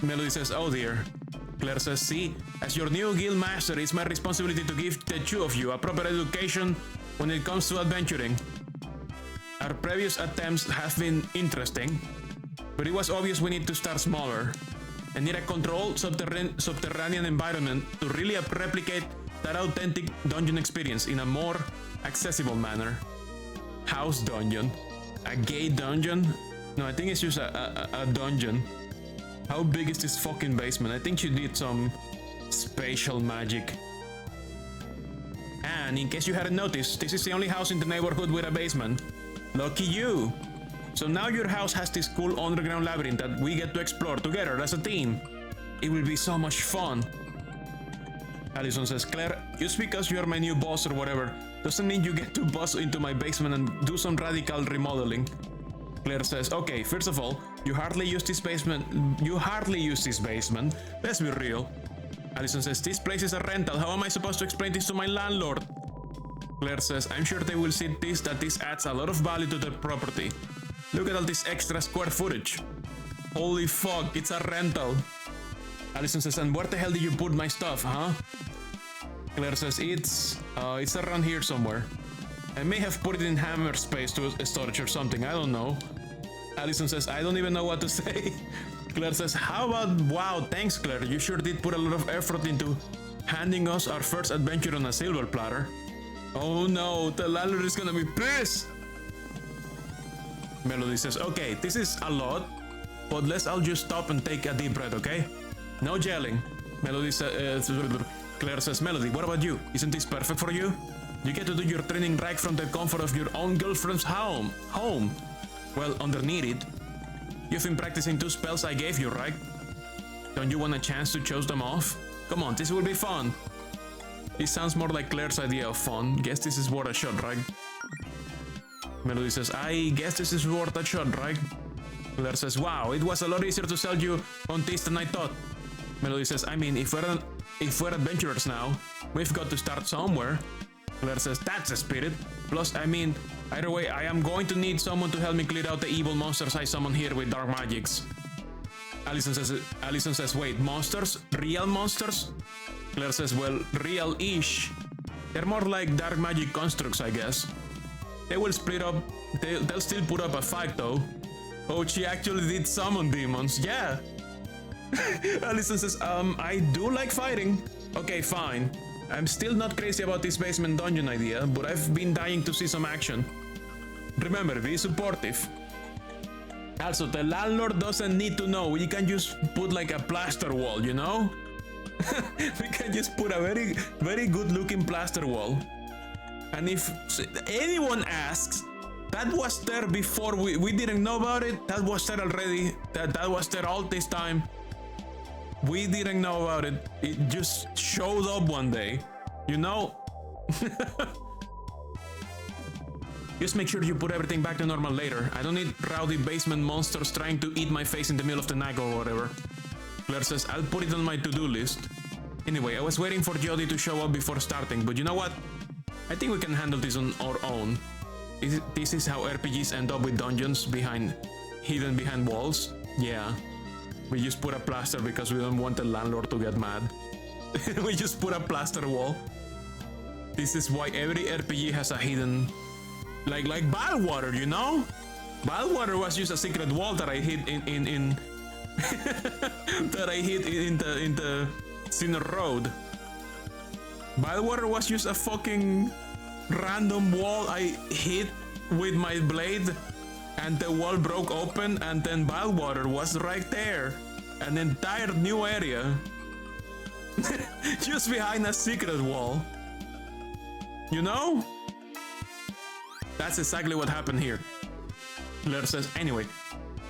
Melody says, oh dear. Claire says, see, as your new guild master, it's my responsibility to give the two of you a proper education when it comes to adventuring. Our previous attempts have been interesting, but it was obvious we need to start smaller and need a controlled subterranean environment to really replicate that authentic dungeon experience in a more accessible manner. House dungeon. A gay dungeon? No, I think it's just a dungeon. How big is this fucking basement? I think she did some spatial magic. And in case you hadn't noticed, this is the only house in the neighborhood with a basement. Lucky you! So now your house has this cool underground labyrinth that we get to explore together as a team. It will be so much fun. Allison says, Claire, just because you are my new boss or whatever, doesn't mean you get to bust into my basement and do some radical remodeling. Claire says, okay, first of all, you hardly use this basement. Let's be real. Allison says, this place is a rental. How am I supposed to explain this to my landlord? Claire says, I'm sure they will see that this adds a lot of value to the property. Look at all this extra square footage. Holy fuck, it's a rental. Allison says, and where the hell did you put my stuff, huh? Claire says, it's around here somewhere. I may have put it in hammer space to storage or something, I don't know. Allison says, I don't even know what to say. Claire says, how about, wow, thanks Claire, you sure did put a lot of effort into handing us our first adventure on a silver platter. Oh no, the landlord is gonna be pissed. Melody says, okay, this is a lot, but let's all just stop and take a deep breath, okay? No yelling. Melody says, Claire says, Melody, what about you? Isn't this perfect for you? You get to do your training right from the comfort of your own girlfriend's home. Well, underneath it. You've been practicing 2 spells I gave you, right? Don't you want a chance to choose them off? Come on, this will be fun. This sounds more like Claire's idea of fun. Guess this is worth a shot, right? Melody says, I guess this is worth a shot, right? Claire says, wow, it was a lot easier to sell you on this than I thought. Melody says, I mean, if we're adventurers now, we've got to start somewhere. Claire says, that's the spirit. Plus, I mean, either way, I am going to need someone to help me clear out the evil monsters I summon here with dark magics. Allison says, wait, monsters? Real monsters? Claire says, well, real-ish. They're more like dark magic constructs, I guess. They will split up, they'll still put up a fight though. Oh, she actually did summon demons, yeah. Allison says, I do like fighting. Okay, fine. I'm still not crazy about this basement dungeon idea, but I've been dying to see some action. Remember, be supportive. Also, the landlord doesn't need to know. We can just put like a plaster wall, you know? We can just put a very, very good looking plaster wall. And if anyone asks, that was there before we didn't know about it. That was there already. That was there all this time. We didn't know about it. It just showed up one day. You know? Just make sure you put everything back to normal later. I don't need rowdy basement monsters trying to eat my face in the middle of the night or whatever. Claire says, I'll put it on my to-do list. Anyway, I was waiting for Jody to show up before starting, but you know what? I think we can handle this on our own. This is how RPGs end up with dungeons hidden behind walls. Yeah. We just put a plaster because we don't want the landlord to get mad. We just put a plaster wall. This is why every RPG has a hidden... Like Ballwater, you know? Ballwater was just a secret wall that I hid in that I hid in the Sinner Road. Ballwater was just a fucking random wall I hit with my blade, and the wall broke open, and then Ballwater was right there. An entire new area. Just behind a secret wall. You know? That's exactly what happened here. Claire says, anyway,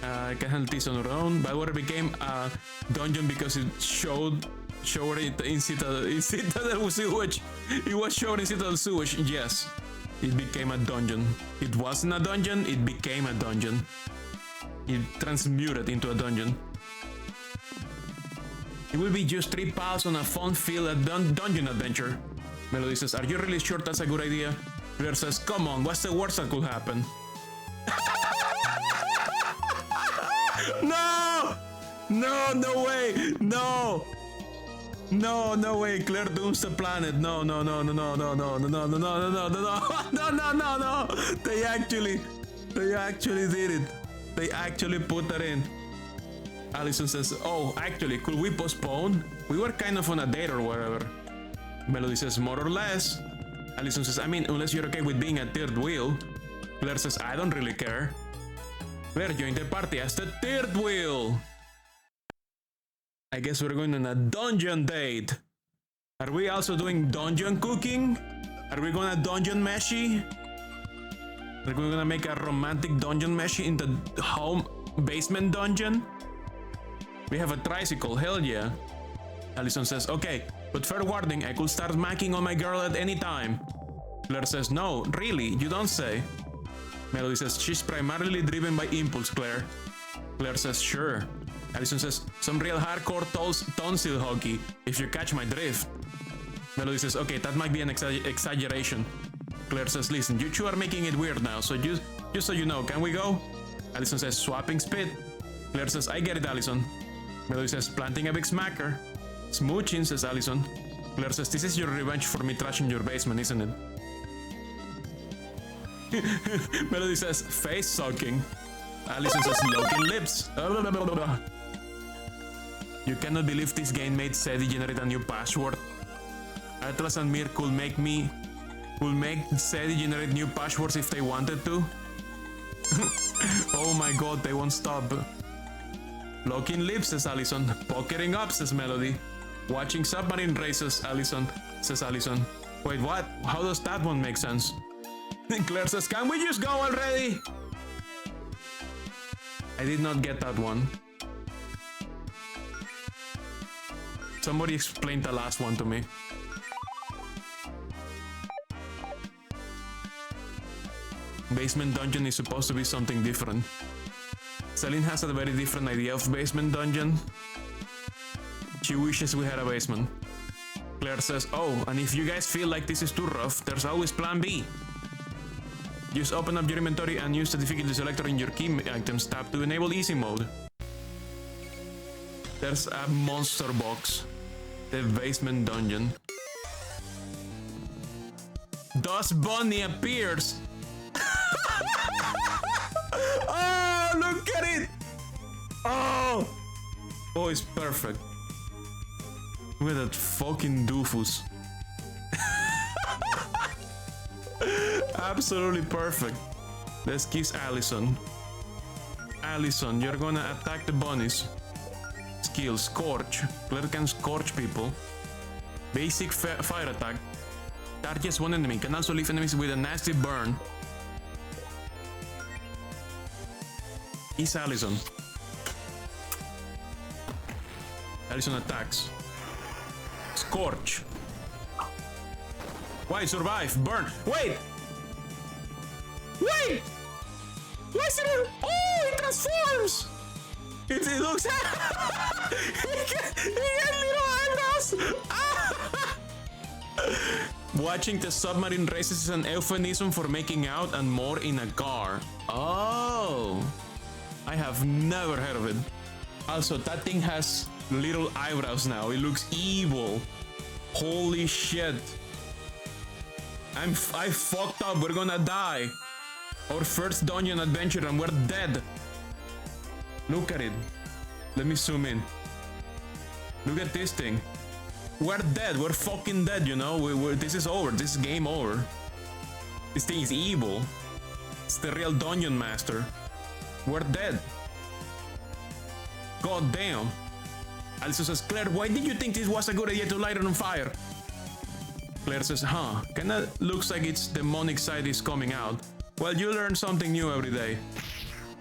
I can handle this on our own. Ballwater became a dungeon because it showed it in Citadel Sewage. It was shown in Citadel Sewage, yes. It became a dungeon. It wasn't a dungeon, it became a dungeon. It transmuted into a dungeon. It will be just 3 pals on a fun-filled dungeon adventure. Melody says, are you really sure that's a good idea? Claire says, come on, what's the worst that could happen? No! No, no way! No! No, no way, Claire dooms the planet. No, no, no, no, no, no, no, no, no, no, no, no, no, no, no, no, no. They actually did it. They actually put that in. Allison says, oh, actually, could we postpone? We were kind of on a date or whatever. Melody says, more or less. Allison says, I mean, unless you're okay with being a third wheel. Claire says, I don't really care. Claire joined the party as the third wheel. I guess we're going on a dungeon date. Are we also doing dungeon cooking? Are we gonna dungeon meshy? Are we gonna make a romantic dungeon meshy in the home basement dungeon? We have a tricycle, hell yeah. Allison says, okay, but fair warning, I could start macking on my girl at any time. Claire says, no, really, you don't say. Melody says, she's primarily driven by impulse, Claire. Claire says, sure. Allison says, some real hardcore tonsil hockey, if you catch my drift. Melody says, okay, that might be an exaggeration. Claire says, listen, you two are making it weird now, so just so you know, can we go? Allison says, swapping spit. Claire says, I get it, Allison. Melody says, planting a big smacker. Smooching, says Allison. Claire says, this is your revenge for me trashing your basement, isn't it? Melody says, face sucking. Allison says, locking lips. You cannot believe this game made Sadie generate a new password. Atlas and Mir could make Sadie generate new passwords if they wanted to. Oh my god, they won't stop. Locking lips, says Allison. Pokering up, says Melody. Watching submarine races, Allison, says Allison. Wait, what? How does that one make sense? Claire says, can we just go already? I did not get that one. Somebody explain the last one to me. Basement dungeon is supposed to be something different. Celine has a very different idea of basement dungeon. She wishes we had a basement. Claire says, oh, and if you guys feel like this is too rough, there's always plan B. Just open up your inventory and use the difficulty selector in your key items tab to enable easy mode. There's a monster box. The basement dungeon. Dust Bunny appears. Oh, look at it. Oh, it's perfect. Look at that fucking doofus. Absolutely perfect. Let's kiss Allison. Allison, you're gonna attack the bunnies. Skill, Scorch. Claire can scorch people. Basic fire attack. Targets one enemy. Can also leave enemies with a nasty burn. Is Allison. Allison attacks. Scorch. Why survive? Burn. Wait! Wait! Why is it? Oh, it transforms! It looks. He got little eyebrows! Watching the submarine races is an euphemism for making out and more in a car. Oh! I have never heard of it. Also, that thing has little eyebrows now. It looks evil. Holy shit. I fucked up. We're gonna die. Our first dungeon adventure and we're dead. Look at it. Let me zoom in. Look at this thing. We're dead. We're fucking dead, you know? This is over. This is game over. This thing is evil. It's the real dungeon master. We're dead. God damn. Alice says, Claire, why did you think this was a good idea to light it on fire? Claire says, kinda looks like its demonic side is coming out. Well, you learn something new every day.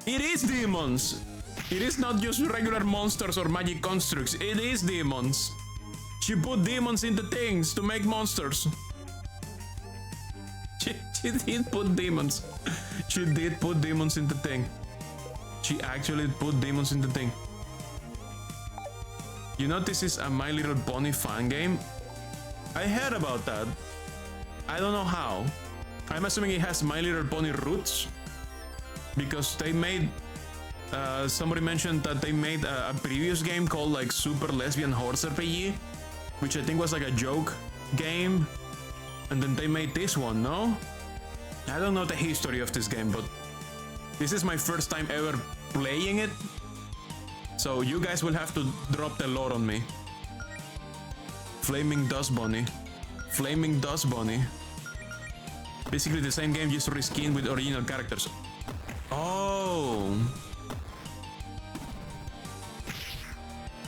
It is demons! It is not just regular monsters or magic constructs. It is demons. She put demons into things to make monsters. She did put demons. She did put demons in the thing. She actually put demons in the thing. You know this is a My Little Pony fan game? I heard about that. I don't know how. I'm assuming it has My Little Pony roots. Because they made... somebody mentioned that they made a previous game called like Super Lesbian Horse RPG. Which I think was like a joke game. And then they made this one, no? I don't know the history of this game, but... This is my first time ever playing it. So you guys will have to drop the lore on me. Flaming Dust Bunny. Flaming Dust Bunny. Basically the same game, just reskinned with original characters. Oh.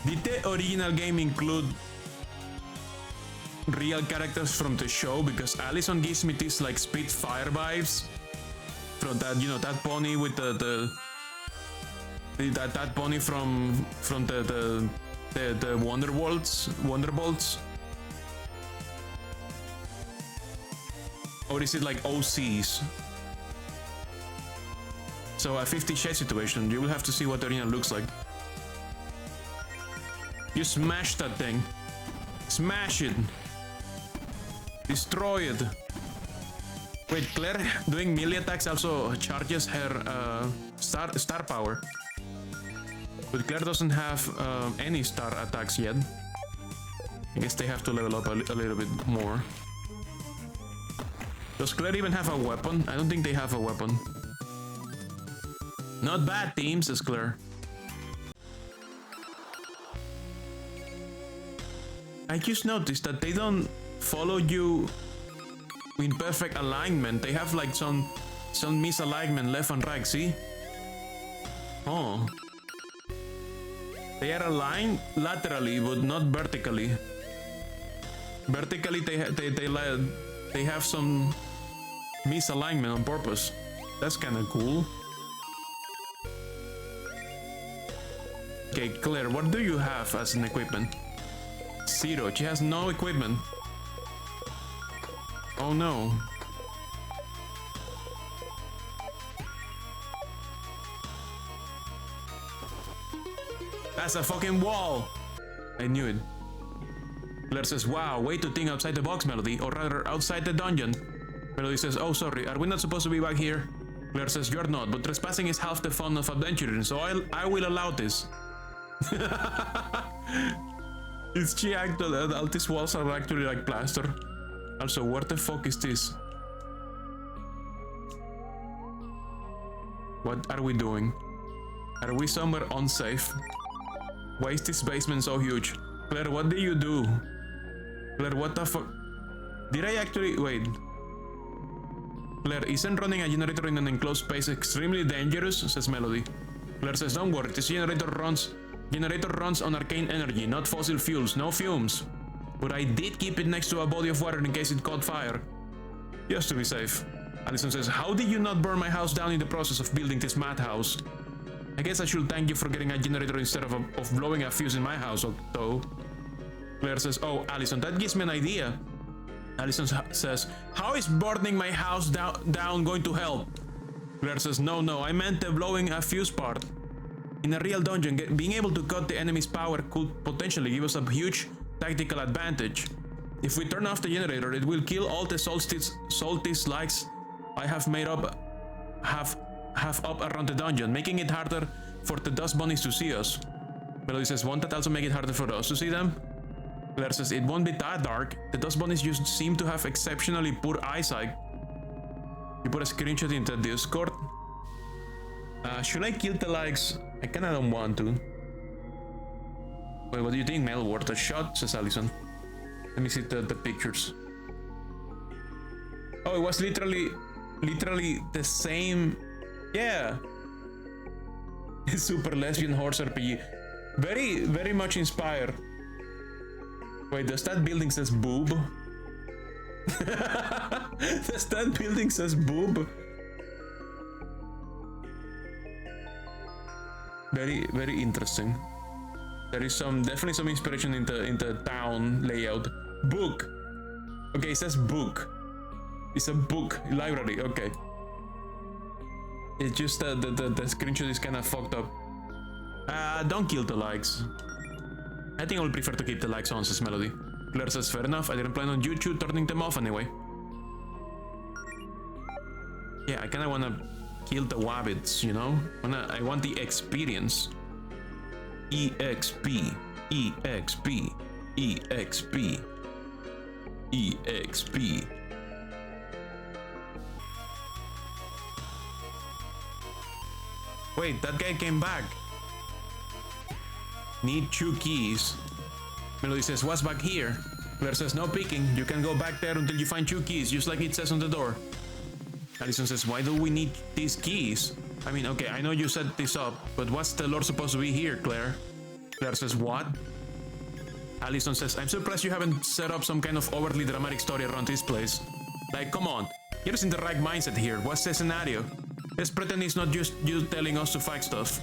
Did the original game include real characters from the show? Because Allison gives me this like Spitfire vibes. From that, you know, that pony with that pony from the Wonderbolts. Or is it like OCs? So a 50 Shades situation. You will have to see what the arena looks like. You smash that thing. Smash it. Destroy it. Wait, Claire doing melee attacks also charges her star power. But Claire doesn't have any star attacks yet. I guess they have to level up a little bit more. Does Claire even have a weapon? I don't think they have a weapon. Not bad, team, says Claire. I just noticed that they don't follow you in perfect alignment. They have like some misalignment left and right, see? Oh. They are aligned laterally, but not vertically. Vertically, they have some misalignment on purpose. That's kind of cool. Okay, Claire, what do you have as an equipment? 0. She has no equipment. Oh no. That's a fucking wall! I knew it. Claire says, wow, way to think outside the box, Melody, or rather outside the dungeon. Melody says, oh sorry, are we not supposed to be back here? Claire says, you're not, but trespassing is half the fun of adventuring, so I will allow this. Is she actually, all these walls are actually like plaster? Also, what the fuck is this? What are we doing? Are we somewhere unsafe? Why is this basement so huge? Claire, what did you do? Claire, what the fuck? Did I actually... wait. Claire, isn't running a generator in an enclosed space extremely dangerous? Says Melody. Claire says, don't worry, this generator runs on arcane energy, not fossil fuels, no fumes. But I did keep it next to a body of water in case it caught fire. Just to be safe. Allison says, how did you not burn my house down in the process of building this madhouse? I guess I should thank you for getting a generator instead of blowing a fuse in my house, though. Claire says, oh, Allison, that gives me an idea. Allison says, how is burning my house down going to help? Claire says, no, I meant the blowing a fuse part. In a real dungeon, being able to cut the enemy's power could potentially give us a huge tactical advantage. If we turn off the generator, it will kill all the salty slugs I have made up around the dungeon, making it harder for the dust bunnies to see us. Melody says, won't that also make it harder for us to see them? Claire says, it won't be that dark. The dust bunnies just seem to have exceptionally poor eyesight. You put a screenshot into Discord. Should I kill the likes? I kinda don't want to. Wait, what do you think, Mel? Worth a shot? Says Allison. Let me see the pictures. Oh, it was literally the same. Yeah. Super Lesbian horse RPG. Very, very much inspired. Wait, does that building says boob? Does that building says boob? Very, very interesting. There is definitely some inspiration in the town layout. Book. Okay, it says book. It's a book library. Okay. It's just the screenshot is kind of fucked up. Don't kill the likes. I think I will prefer to keep the likes on, says Melody. Claire says, fair enough. I didn't plan on YouTube turning them off anyway. Yeah, I kind of want to kill the wabbits, you know? I want the experience. EXP. EXP. EXP. EXP. Wait, that guy came back. Need 2 keys. Melody says, what's back here? Claire says, no peeking. You can go back there until you find 2 keys, just like it says on the door. Allison says, why do we need these keys? I mean, okay, I know you set this up, but what's the lore supposed to be here, Claire? Claire says, what? Allison says, I'm surprised you haven't set up some kind of overly dramatic story around this place. Like, come on, you're just in the right mindset here. What's the scenario? Let's pretend it's not just you telling us to fight stuff.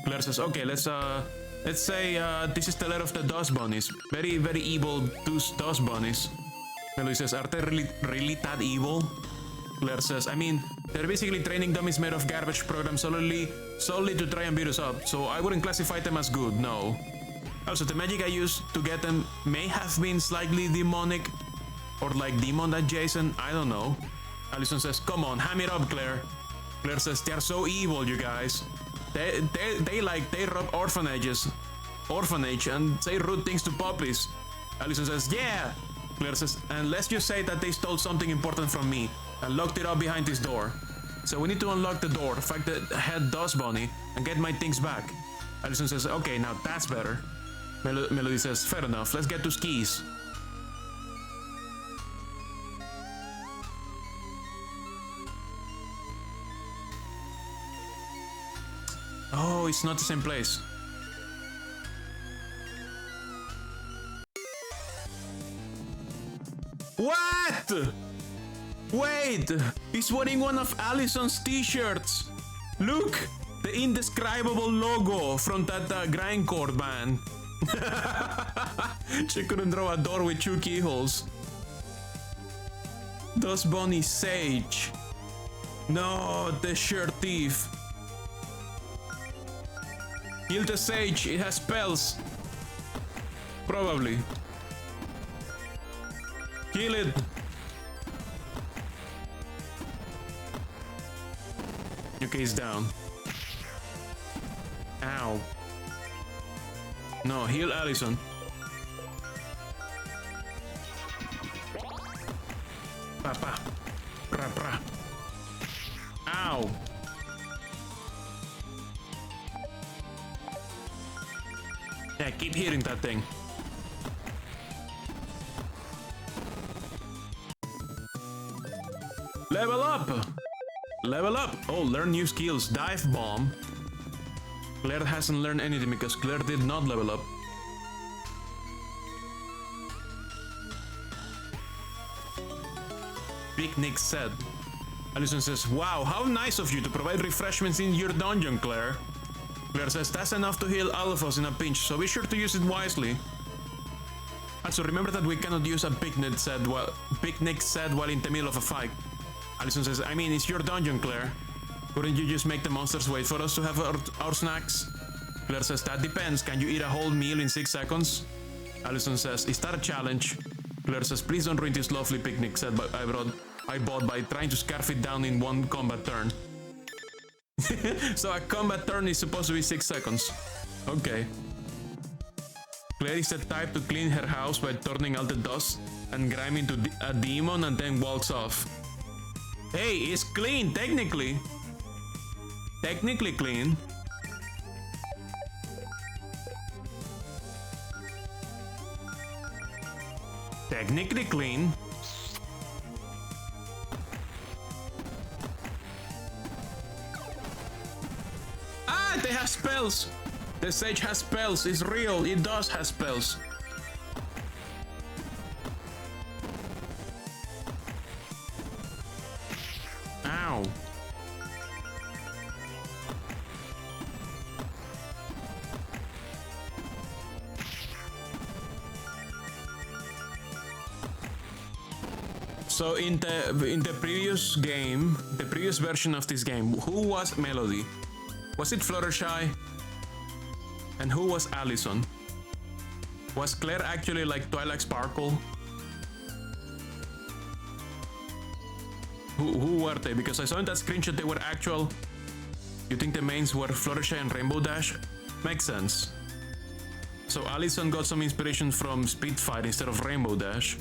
Claire says, okay, let's say this is the lair of the dust bunnies. Very, very evil dust bunnies. Melody says, are they really that evil? Claire says, I mean, they're basically training dummies made of garbage programs solely to try and beat us up, so I wouldn't classify them as good, no. Also, the magic I used to get them may have been slightly demonic, or like demon adjacent, I don't know. Allison says, come on, ham it up, Claire. Claire says, they're so evil, you guys. They rob orphanage and say rude things to puppies. Allison says, yeah. Claire says, and let's just say that they stole something important from me and locked it up behind this door. So we need to unlock the door, fight the head Dust Bunny, and get my things back. Allison says, okay, now that's better. Melody says, fair enough, let's get to skis. Oh, it's not the same place. What? Wait, he's wearing one of Allison's t-shirts. Look, the indescribable logo from that grindcore band. She couldn't draw a door with 2 keyholes. Dust Bunny Sage. No, the shirt thief. Kill the Sage, it has spells. Probably. Kill it. Okay, he's down. Ow. No, heal Allison. Papa. Pra pra. Ow. Yeah, keep hitting that thing. Level up! Level up! Oh, learn new skills. Dive bomb. Claire hasn't learned anything because Claire did not level up. Picnic said. Allison says, wow, how nice of you to provide refreshments in your dungeon, Claire. Claire says, that's enough to heal all of us in a pinch, so be sure to use it wisely. Also, remember that we cannot use a picnic set while in the middle of a fight. Allison says, I mean, it's your dungeon, Claire. Couldn't you just make the monsters wait for us to have our snacks? Claire says, that depends. Can you eat a whole meal in 6 seconds? Allison says, is that a challenge? Claire says, please don't ruin this lovely picnic set I bought by trying to scarf it down in 1 combat turn. So a combat turn is supposed to be 6 seconds. Okay. Claire is the type to clean her house by turning all the dust and grime into a demon and then walks off. Hey, it's clean, technically. Technically clean. Technically clean. Ah, they have spells. The sage has spells. It's real. It does have spells. Ow. So in the previous game, the previous version of this game, who was Melody? Was it Fluttershy? And who was Allison? Was Claire actually like Twilight Sparkle? Who were they? Because I saw in that screenshot they were actual. You think the mains were Fluttershy and Rainbow Dash? Makes sense. So Allison got some inspiration from Spitfire instead of Rainbow Dash.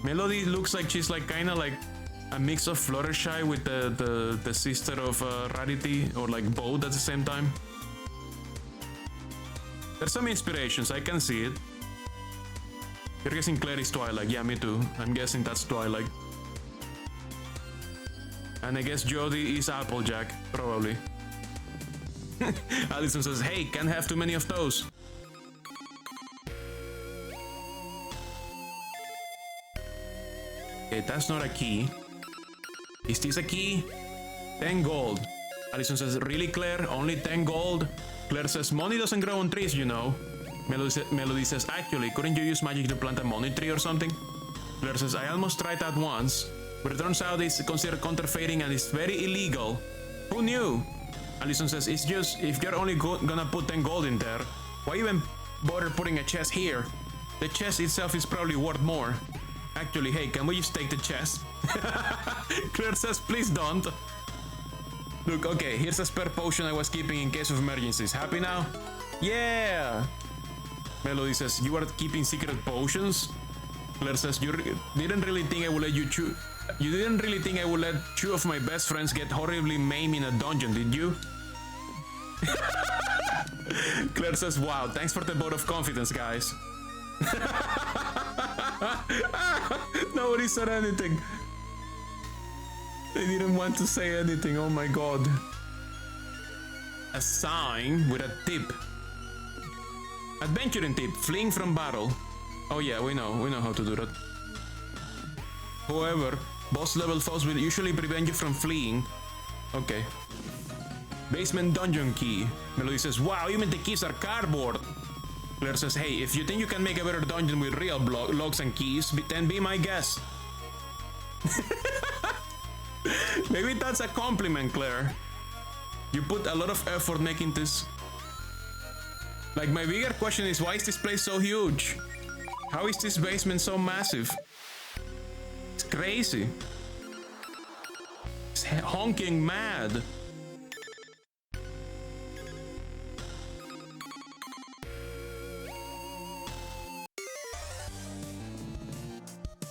Melody looks like she's like kinda like a mix of Fluttershy with the sister of Rarity, or like both at the same time. There's some inspirations, I can see it. You're guessing Claire is Twilight, yeah, me too. I'm guessing that's Twilight. And I guess Jodie is Applejack, probably. Allison says, hey, can't have too many of those. Okay, that's not a key. Is this a key? 10 gold. Allison says, really, Claire? Only 10 gold? Claire says, money doesn't grow on trees, you know. Melody says, actually, couldn't you use magic to plant a money tree or something? Claire says, I almost tried that once, but it turns out it's considered counterfeiting and it's very illegal. Who knew? Allison says, it's just, if you're only gonna put 10 gold in there, why even bother putting a chest here? The chest itself is probably worth more. Actually, hey, can we just take the chest? Claire says, please don't. Look, okay, here's a spare potion I was keeping in case of emergencies. Happy now? Yeah! Melody says, you are keeping secret potions? Claire says, you didn't really think I would let you chew. You didn't really think I would let two of my best friends get horribly maimed in a dungeon, did you? Claire says, wow, thanks for the vote of confidence, guys. Nobody said anything. They didn't want to say anything, oh my god. A sign with a tip. Adventuring tip, fleeing from battle. Oh yeah, we know how to do that. However, boss level foes will usually prevent you from fleeing. Okay. Basement dungeon key. Melody says, wow, even the keys are cardboard. Claire says, hey, if you think you can make a better dungeon with real logs and keys, then be my guest. Maybe that's a compliment, Claire. You put a lot of effort making this. Like, my bigger question is, why is this place so huge? How is this basement so massive? It's crazy. It's honking mad.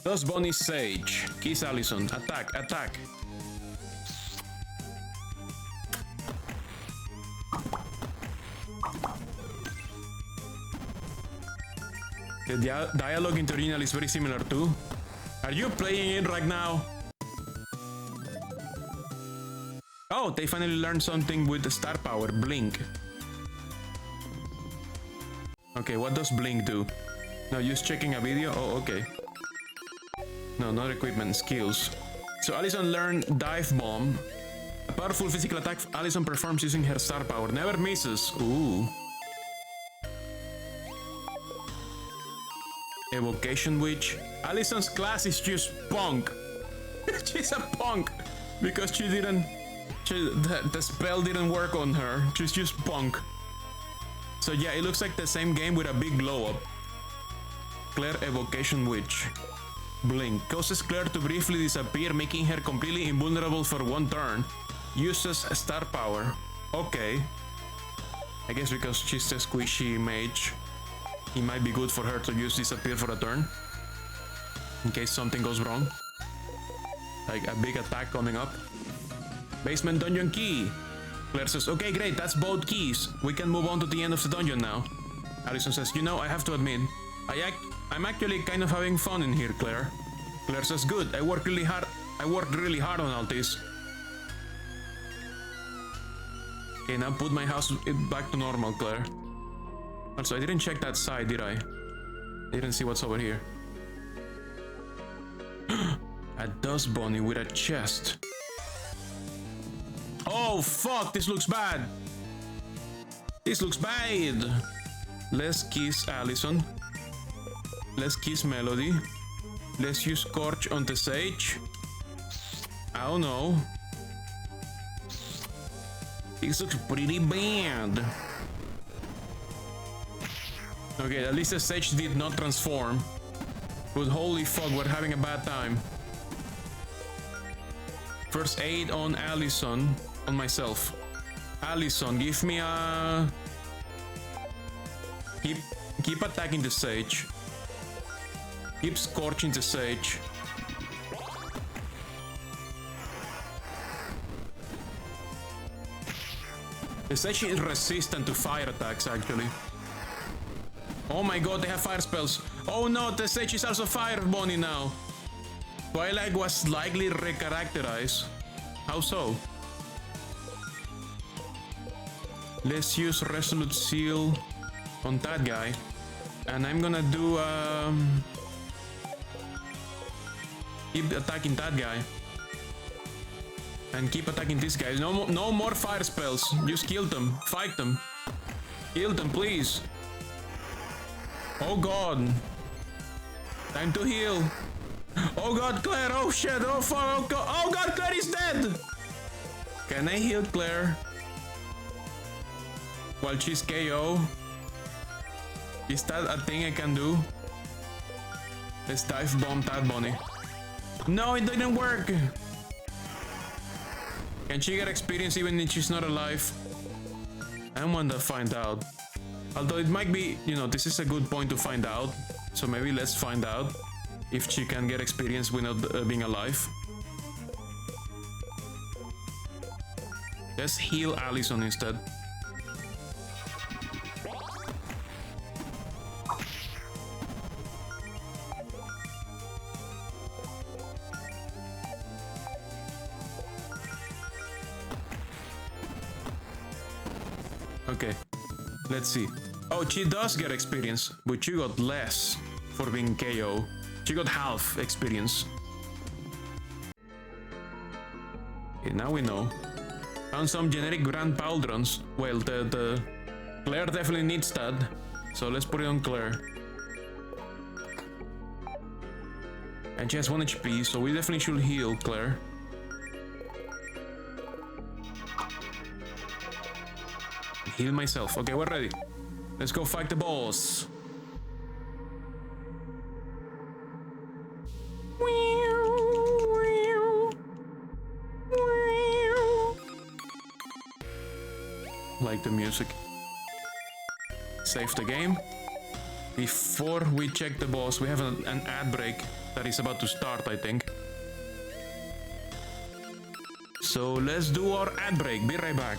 Thus Bonnie Sage. Kiss Allison. Attack, attack. The dialogue in the original is very similar too. Are you playing it right now? Oh, they finally learned something with the star power, Blink. Okay, what does Blink do? No, just checking a video? Oh, okay. No, not equipment, skills. So Allison learned Dive Bomb. A powerful physical attack Allison performs using her star power. Never misses. Ooh. Evocation Witch. Allison's class is just punk. She's a punk. Because the spell didn't work on her. She's just punk. So yeah, it looks like the same game with a big glow up. Claire Evocation Witch. Blink. Causes Claire to briefly disappear, making her completely invulnerable for one turn. Uses star power. Okay. I guess because she's a squishy mage, it might be good for her to use disappear for a turn. In case something goes wrong. Like a big attack coming up. Basement dungeon key. Claire says, okay, great, that's both keys. We can move on to the end of the dungeon now. Allison says, you know, I have to admit, I'm actually kind of having fun in here, Claire. Claire says, good, I worked really hard on all this. Okay, now put my house back to normal, Claire. Also, I didn't check that side, did I? Didn't see what's over here. A dust bunny with a chest. Oh, fuck, this looks bad. This looks bad. Let's kiss Allison. Let's kiss Melody. Let's use Scorch on the Sage. I don't know. This looks pretty bad. Okay, at least the Sage did not transform. But holy fuck, we're having a bad time. First aid on Allison. On myself. Allison, give me a... Keep attacking the Sage. Keep scorching the Sage. The Sage is resistant to fire attacks, actually. Oh my god, they have fire spells. Oh no, the Sage is also fire bunny now. Twilight was slightly recharacterized. How so? Let's use Resolute Seal on that guy. And I'm gonna do keep attacking that guy. And keep attacking this guy. No more fire spells. Just kill them. Fight them. Kill them, please. Oh god. Time to heal. Oh god, Claire. Oh shit. Oh fuck. Oh god. Oh god, Claire is dead. Can I heal Claire? While she's KO. Is that a thing I can do? Let's dive bomb that bunny. No, it didn't work. Can she get experience even if she's not alive? I want to find out. Although it might be, you know, this is a good point to find out. So maybe let's find out if she can get experience without being alive. Let's heal Allison instead. Okay, let's see. Oh, she does get experience, but she got less for being KO. She got half experience. Okay, now we know. Found some generic Grand Pauldrons. Well, the Claire definitely needs that, so let's put it on Claire. And she has 1 HP, so we definitely should heal Claire. Heal myself. Okay, we're ready. Let's go fight the boss. Like the music. Save the game. Before we check the boss, we have an ad break that is about to start, I think. So let's do our ad break. Be right back.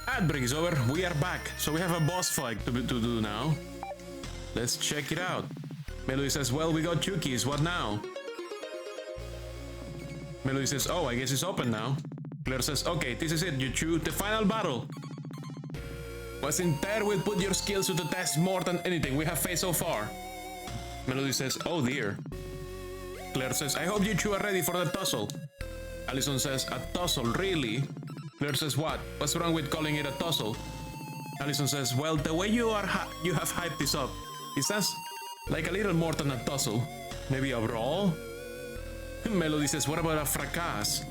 Ad break is over. We are back. So we have a boss fight to do now. Let's check it out. Melody says, well, we got 2 keys. What now? Melody says, oh, I guess it's open now. Claire says, okay, this is it. You choose the final battle. Was entire will put your skills to the test more than anything we have faced so far. Melody says, oh dear. Claire says, I hope you two are ready for the tussle. Allison says, a tussle, really? Claire says, what? What's wrong with calling it a tussle? Allison says, well, the way you have hyped this up, it sounds like a little more than a tussle. Maybe a brawl? Melody says, what about a fracas?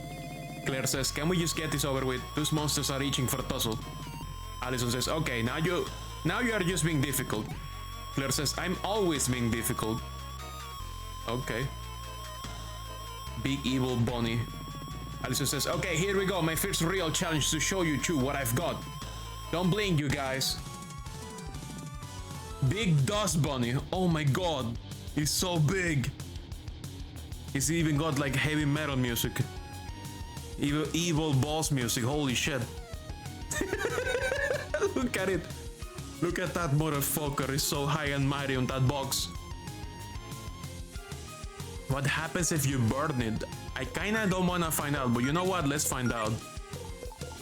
Claire says, can we just get this over with? Those monsters are reaching for a tussle. Allison says, okay, now you are just being difficult. Claire says, I'm always being difficult. Okay. Big evil bunny. Allison says, okay, here we go. My first real challenge to show you two what I've got. Don't blink, you guys. Big dust bunny. Oh my god. He's so big. He's even got like heavy metal music. Evil boss music. Holy shit. Look at it. Look at that motherfucker. He's so high and mighty on that box. What happens if you burn it? I kinda don't wanna find out, but you know what? Let's find out.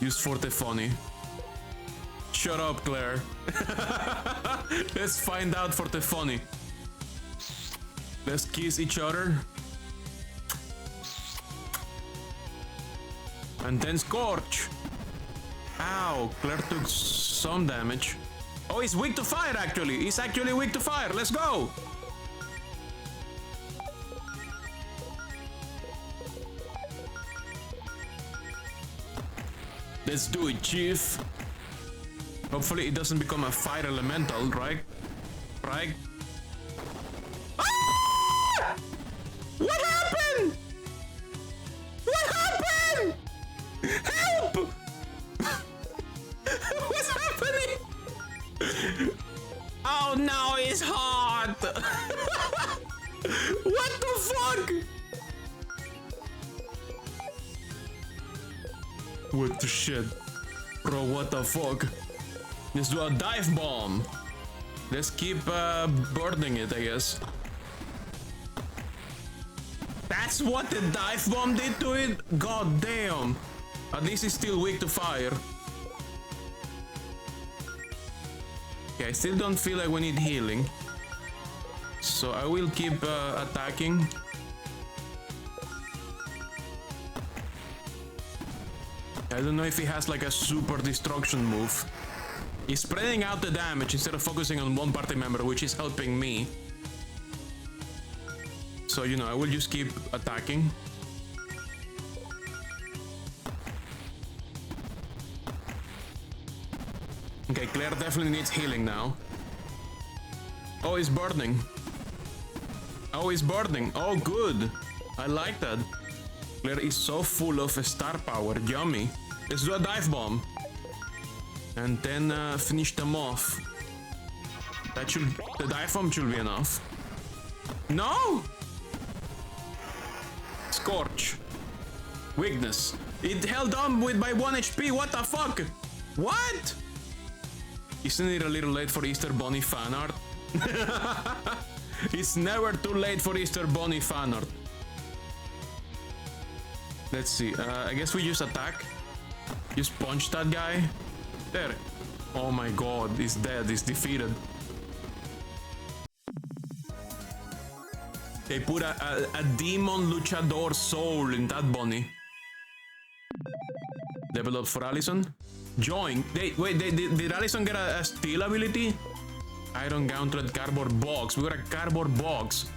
Use for the funny. Shut up, Claire. Let's find out for the funny. Let's kiss each other. And then scorch. Ow, Claire took some damage. Oh, he's weak to fire actually. He's actually weak to fire. Let's go. Let's do it, Chief. Hopefully it doesn't become a fire elemental, right? Right? Ah! What happened? What happened? Help! What's happening? Oh no, it's hot! What the fuck? What the shit? Bro, what the fuck? Let's do a dive bomb. Let's keep burning it, I guess. That's what the dive bomb did to it? God damn. At least it's still weak to fire. Okay, I still don't feel like we need healing. So I will keep attacking. I don't know if he has like a super destruction move. He's spreading out the damage instead of focusing on one party member, which is helping me. So, you know, I will just keep attacking. Okay, Claire definitely needs healing now. Oh, he's burning. Oh, he's burning. Oh, good. I like that. Claire is so full of star power. Yummy. Let's do a dive bomb. And then finish the Moth. The dive bomb should be enough. No! Scorch. Weakness. It held on by 1 HP. What the fuck? What? Isn't it a little late for Easter Bunny fan art? It's never too late for Easter Bunny fan art. Let's see. I guess we just attack. Just punch that guy. There. Oh my god, he's dead. He's defeated. They put a demon luchador soul in that bunny. Level up for Allison. Join. Did Allison get a steal ability? Iron Gauntlet cardboard box. We got a cardboard box.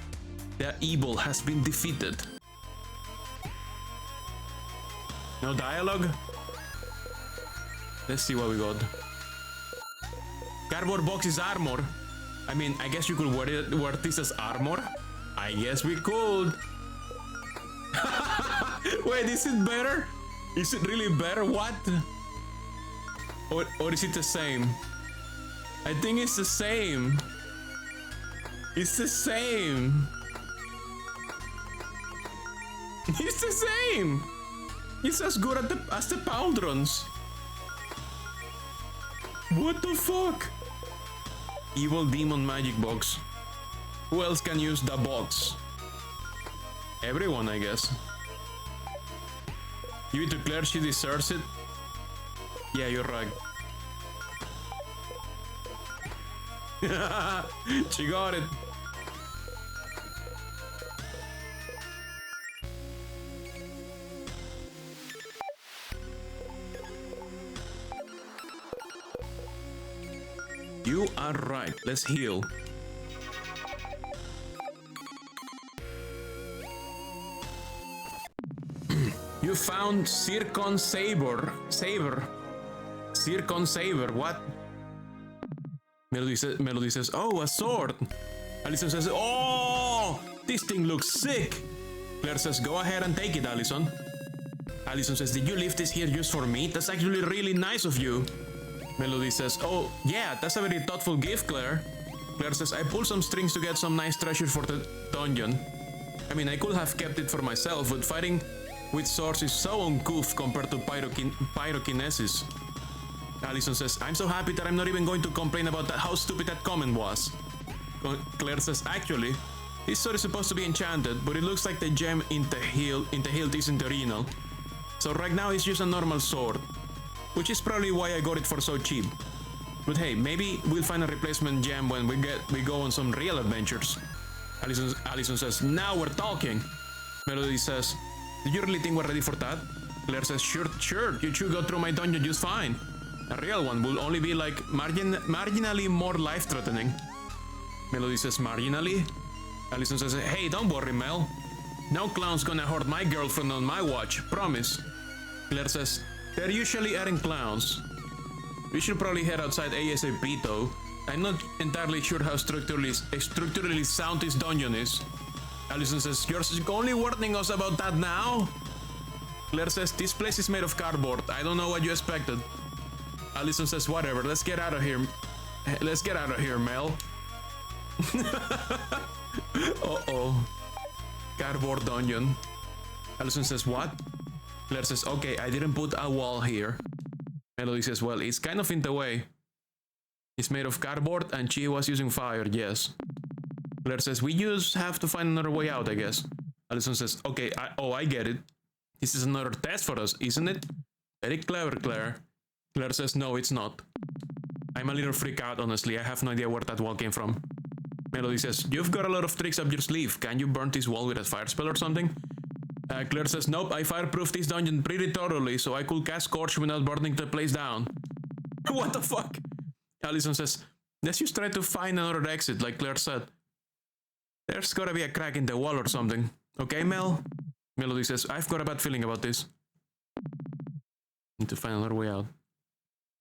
The evil has been defeated. No dialogue? Let's see what we got. Cardboard box is armor. I mean, I guess you could wear this as armor. I guess we could. Wait, is it better? Is it really better? What? Or is it the same? I think it's the same. It's the same. It's the same. It's as good as the Pauldrons. What the fuck? Evil demon magic box. Who else can use the box? Everyone, I guess. Give it to Claire, she deserves it. Yeah, you're right. She got it. You are right. Let's heal. You found Zircon Saber. Zircon Saber. What? Melody says, oh, a sword. Allison says, oh, this thing looks sick. Claire says, go ahead and take it, Allison. Allison says, did you leave this here just for me? That's actually really nice of you. Melody says, oh, yeah, that's a very thoughtful gift, Claire. Claire says, I pulled some strings to get some nice treasure for the dungeon. I mean, I could have kept it for myself, but fighting with swords is so uncouth compared to pyrokinesis. Allison says, I'm so happy that I'm not even going to complain about that, how stupid that comment was. Claire says, actually, this sword is supposed to be enchanted, but it looks like the gem in the hilt isn't original. So right now it's just a normal sword, which is probably why I got it for so cheap. But hey, maybe we'll find a replacement gem when we go on some real adventures. Allison says, now we're talking. Melody says, do you really think we're ready for that? Claire says, sure, you should go through my dungeon just fine. A real one will only be like marginally more life-threatening. Melody says, marginally? Allison says, hey, don't worry, Mel. No clown's gonna hurt my girlfriend on my watch, promise. Claire says, they're usually aren't clowns. We should probably head outside ASAP though. I'm not entirely sure how structurally sound this dungeon is. Allison says, you're only warning us about that now? Claire says, this place is made of cardboard. I don't know what you expected. Allison says, whatever, let's get out of here. Let's get out of here, Mel. Uh-oh. Cardboard dungeon. Allison says, what? Claire says, okay, I didn't put a wall here. Melody says, well, it's kind of in the way. It's made of cardboard and she was using fire, yes. Claire says, we just have to find another way out, I guess. Allison says, okay, I get it. This is another test for us, isn't it? Very clever, Claire. Claire says, no, it's not. I'm a little freaked out, honestly. I have no idea where that wall came from. Melody says, you've got a lot of tricks up your sleeve. Can you burn this wall with a fire spell or something? Claire says, nope, I fireproofed this dungeon pretty thoroughly, so I could cast Scorch without burning the place down. What the fuck? Allison says, let's just try to find another exit, like Claire said. There's gotta be a crack in the wall or something. Okay, Mel? Melody says, I've got a bad feeling about this. Need to find another way out.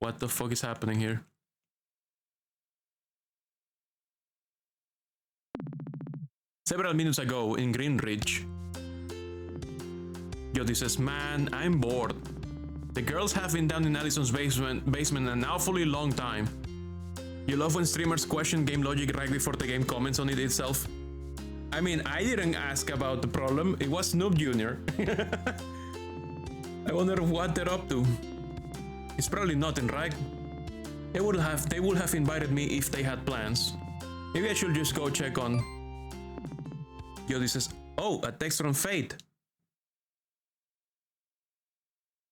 What the fuck is happening here? Several minutes ago in Greenridge. Jody says, man, I'm bored. The girls have been down in Allison's basement an awfully long time. You love when streamers question game logic right before the game comments on it itself. I mean, I didn't ask about the problem, it was Noob Jr. I wonder what they're up to. It's probably nothing, right? They would have invited me if they had plans. Maybe I should just go check on. Jody says, oh, a text from Fate.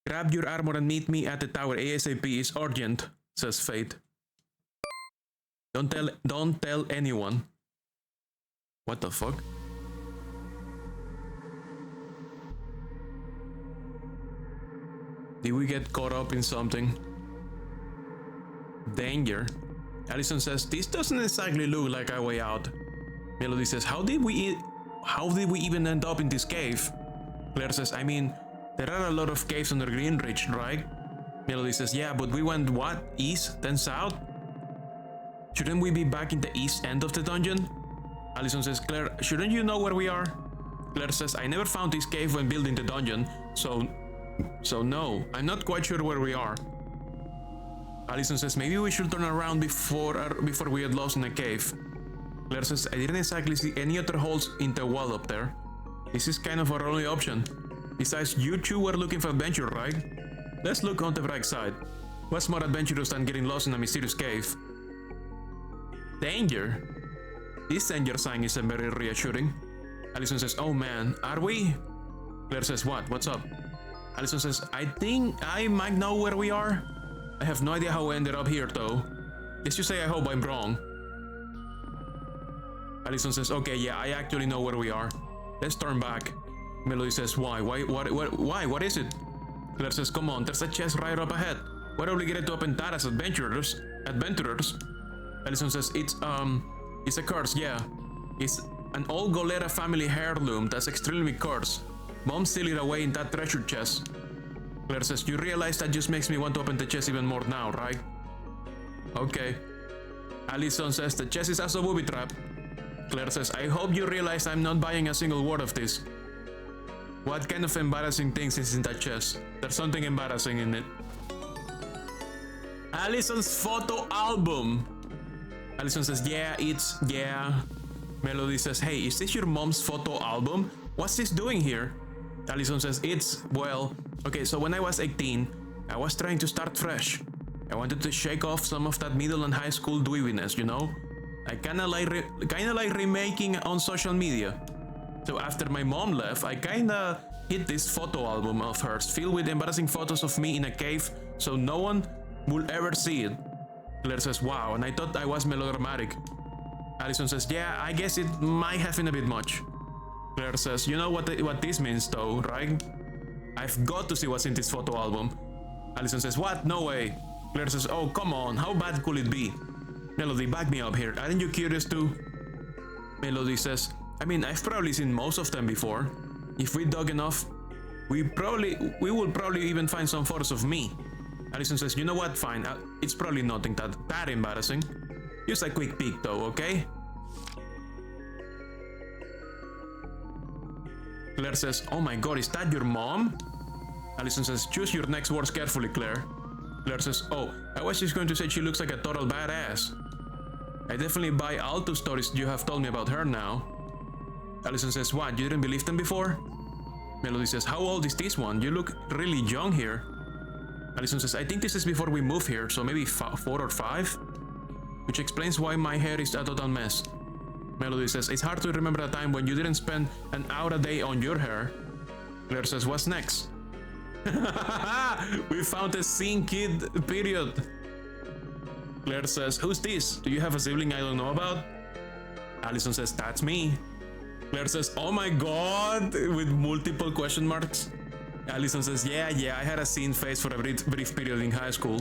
Grab your armor and meet me at the tower ASAP is urgent, says Fate. Don't tell anyone. What the fuck? Did we get caught up in something? Danger. Allison says, this doesn't exactly look like our way out. Melody says, how did we even end up in this cave? Claire says, I mean, there are a lot of caves under Greenridge, right? Melody says, yeah, but we went what? East, then south? Shouldn't we be back in the east end of the dungeon? Allison says, Claire, shouldn't you know where we are? Claire says, I never found this cave when building the dungeon, so no, I'm not quite sure where we are. Allison says, maybe we should turn around before we get lost in a cave. Claire says, I didn't exactly see any other holes in the wall up there. This is kind of our only option. Besides, you two were looking for adventure, right? Let's look on the bright side. What's more adventurous than getting lost in a mysterious cave? Danger? This danger sign isn't very reassuring. Allison says, oh man, are we? Claire says, what? What's up? Allison says, I think I might know where we are. I have no idea how we ended up here though. Let's just say I hope I'm wrong. Allison says, okay, yeah, I actually know where we are. Let's turn back. Melody says, why? Why? What is it? Claire says, come on, there's a chest right up ahead. We're obligated to open that as adventurers. Allison says, it's a curse, yeah. It's an old Goleta family heirloom that's extremely cursed. Mom sealed it away in that treasure chest. Claire says, you realize that just makes me want to open the chest even more now, right? Okay. Allison says, the chest is also a booby trap. Claire says, I hope you realize I'm not buying a single word of this. What kind of embarrassing things is in that chest? There's something embarrassing in it. Allison's photo album. Allison says, yeah. Melody says, hey, is this your mom's photo album? What's this doing here? Allison says, well, okay, so when I was 18, I was trying to start fresh. I wanted to shake off some of that middle and high school dweebiness, you know? I kinda like remaking on social media. So after my mom left, I kinda hid this photo album of hers filled with embarrassing photos of me in a cave so no one will ever see it. Claire says, wow, and I thought I was melodramatic. Allison says, yeah, I guess it might have been a bit much. Claire says, you know what this means though, right? I've got to see what's in this photo album. Allison says, what? No way. Claire says, oh, come on, how bad could it be? Melody, back me up here. Aren't you curious too? Melody says, I mean, I've probably seen most of them before. If we dug enough, we will probably even find some photos of me. Allison says, you know what, fine, it's probably nothing that embarrassing. Just a quick peek though, okay? Claire says, oh my god, is that your mom? Allison says, choose your next words carefully, Claire. Claire says, oh, I was just going to say she looks like a total badass. I definitely buy all two stories you have told me about her now. Allison says, what, you didn't believe them before? Melody says, how old is this one? You look really young here. Allison says, I think this is before we moved here, so maybe 4 or 5? Which explains why my hair is a total mess. Melody says, it's hard to remember a time when you didn't spend an hour a day on your hair. Claire says, what's next? We found a scene kid, period. Claire says, who's this? Do you have a sibling I don't know about? Allison says, that's me. Claire says, oh my god, with multiple question marks. Allison says, yeah, I had a scene face for a brief period in high school.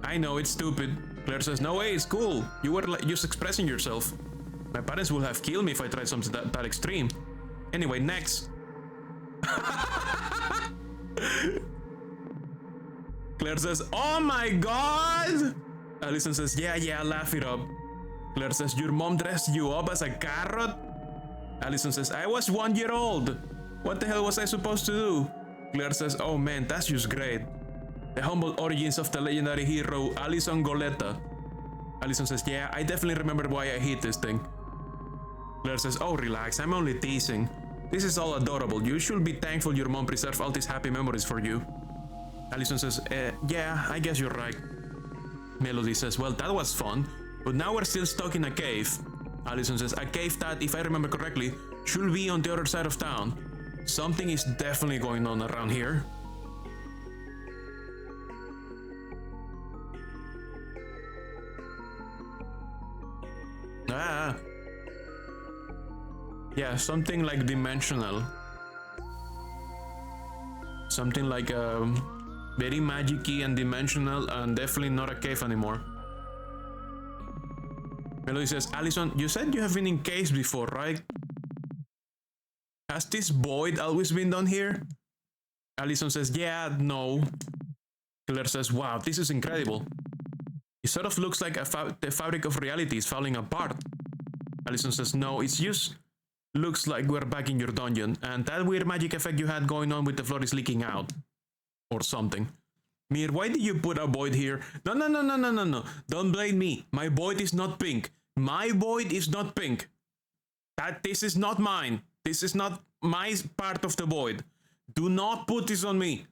I know, it's stupid. Claire says, no way, it's cool. You were like just expressing yourself. My parents would have killed me if I tried something that extreme. Anyway, next. Claire says, oh my god! Allison says, yeah, laugh it up. Claire says, your mom dressed you up as a carrot? Allison says, I was 1 year old. What the hell was I supposed to do? Claire says, oh man, that's just great. The humble origins of the legendary hero Allison Goleta. Allison says, yeah, I definitely remember why I hit this thing. Claire says, oh relax, I'm only teasing. This is all adorable. You should be thankful your mom preserved all these happy memories for you. Allison says, yeah, I guess you're right. Melody says, well, that was fun, but now we're still stuck in a cave. Allison says, a cave that, if I remember correctly, should be on the other side of town. Something is definitely going on around here. Yeah, something like dimensional. Something like very magic-y and dimensional, and definitely not a cave anymore. Melody says, Allison, you said you have been in caves before, right? Has this void always been down here? Allison says, yeah, no. Claire says, wow, this is incredible. It sort of looks like the fabric of reality is falling apart. Allison says, no, it's just looks like we're back in your dungeon, and that weird magic effect you had going on with the floor is leaking out. Or something. Mir, why did you put a void here? No. Don't blame me. My void is not pink. My void is not pink. This is not mine. This is not my part of the void. Do not put this on me.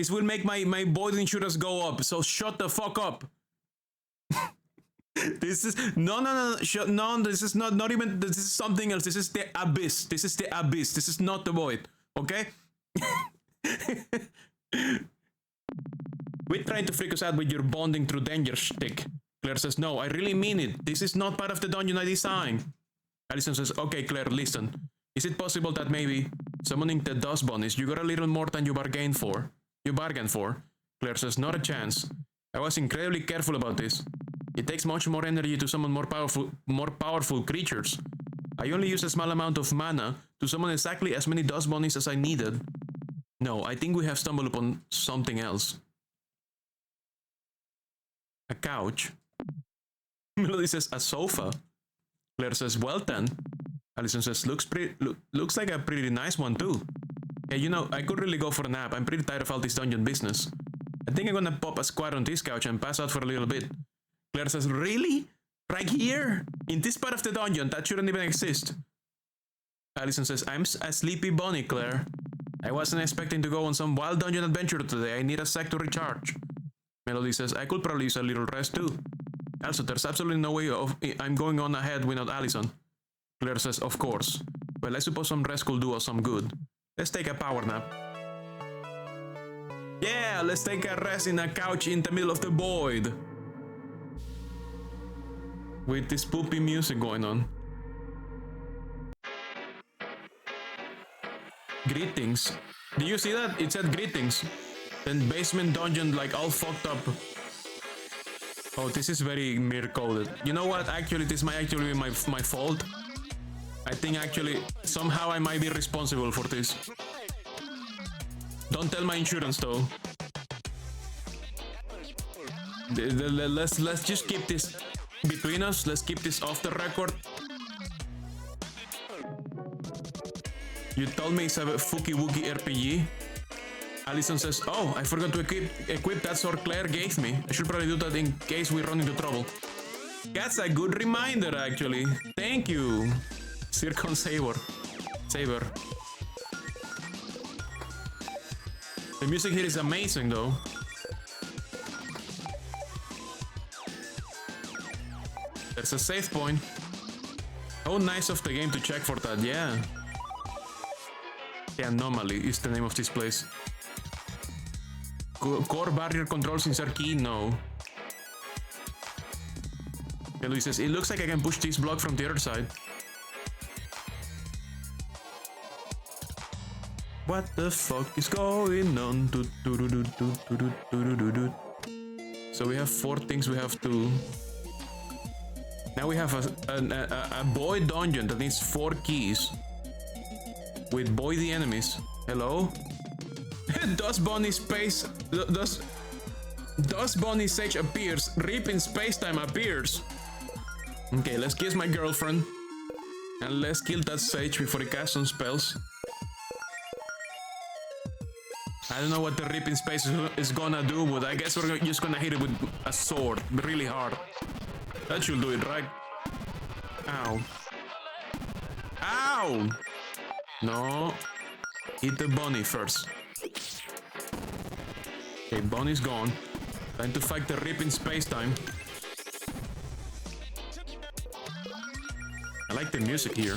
This will make my void insurance go up, so shut the fuck up. This is no, this is not even, this is something else. This is the abyss. This is the abyss. This is not the void. Okay? Quit trying to freak us out with your bonding through danger shtick. Claire says, no, I really mean it. This is not part of the dungeon I designed. Allison says, okay, Claire, listen. Is it possible that maybe summoning the dust bunnies, you got a little more than you bargained for? Claire says, not a chance. I was incredibly careful about this. It takes much more energy to summon more powerful creatures. I only used a small amount of mana to summon exactly as many dust bunnies as I needed. No, I think we have stumbled upon something else. A couch. Melody says, a sofa. Claire says, well then. Allison says, looks like a pretty nice one too. Hey, you know, I could really go for a nap. I'm pretty tired of all this dungeon business. I think I'm gonna pop a squat on this couch and pass out for a little bit. Claire says, really? Right here? In this part of the dungeon? That shouldn't even exist. Allison says, I'm a sleepy bunny, Claire. I wasn't expecting to go on some wild dungeon adventure today. I need a sec to recharge. Melody says, I could probably use a little rest too. Also, there's absolutely no way I'm going on ahead without Allison. Claire says, of course. Well, I suppose some rest could do us some good. Let's take a power nap. Yeah, let's take a rest in a couch in the middle of the void. With this poopy music going on. Greetings. Did you see that? It said greetings. Then basement dungeon like all fucked up. Oh, this is very mirror coded. You know what? Actually, this might actually be my fault. I think actually somehow I might be responsible for this. Don't tell my insurance though. Let's just keep this between us. Let's keep this off the record. You told me it's a Fookie Wookie RPG. Allison says, oh, I forgot to equip that sword Claire gave me. I should probably do that in case we run into trouble. That's a good reminder, actually. Thank you. Zircon Saber. The music here is amazing, though. There's a save point. How nice of the game to check for that, yeah. The Anomaly is the name of this place. Core barrier controls insert key? No. And Luis says, it looks like I can push this block from the other side. What the fuck is going on? So we have 4 things we have to... Now we have a void dungeon that needs 4 keys. With voidy enemies. Hello? Dust Bunny Space... Dust Bunny Sage appears. Rip in Spacetime appears. Okay, let's kiss my girlfriend. And let's kill that Sage before he casts some spells. I don't know what the Rip in Space is gonna do, but I guess we're just gonna hit it with a sword. Really hard. That should do it, right? Ow. Ow! No. Eat the bunny first. Okay, bunny's gone. Time to fight the Rip in Spacetime. I like the music here.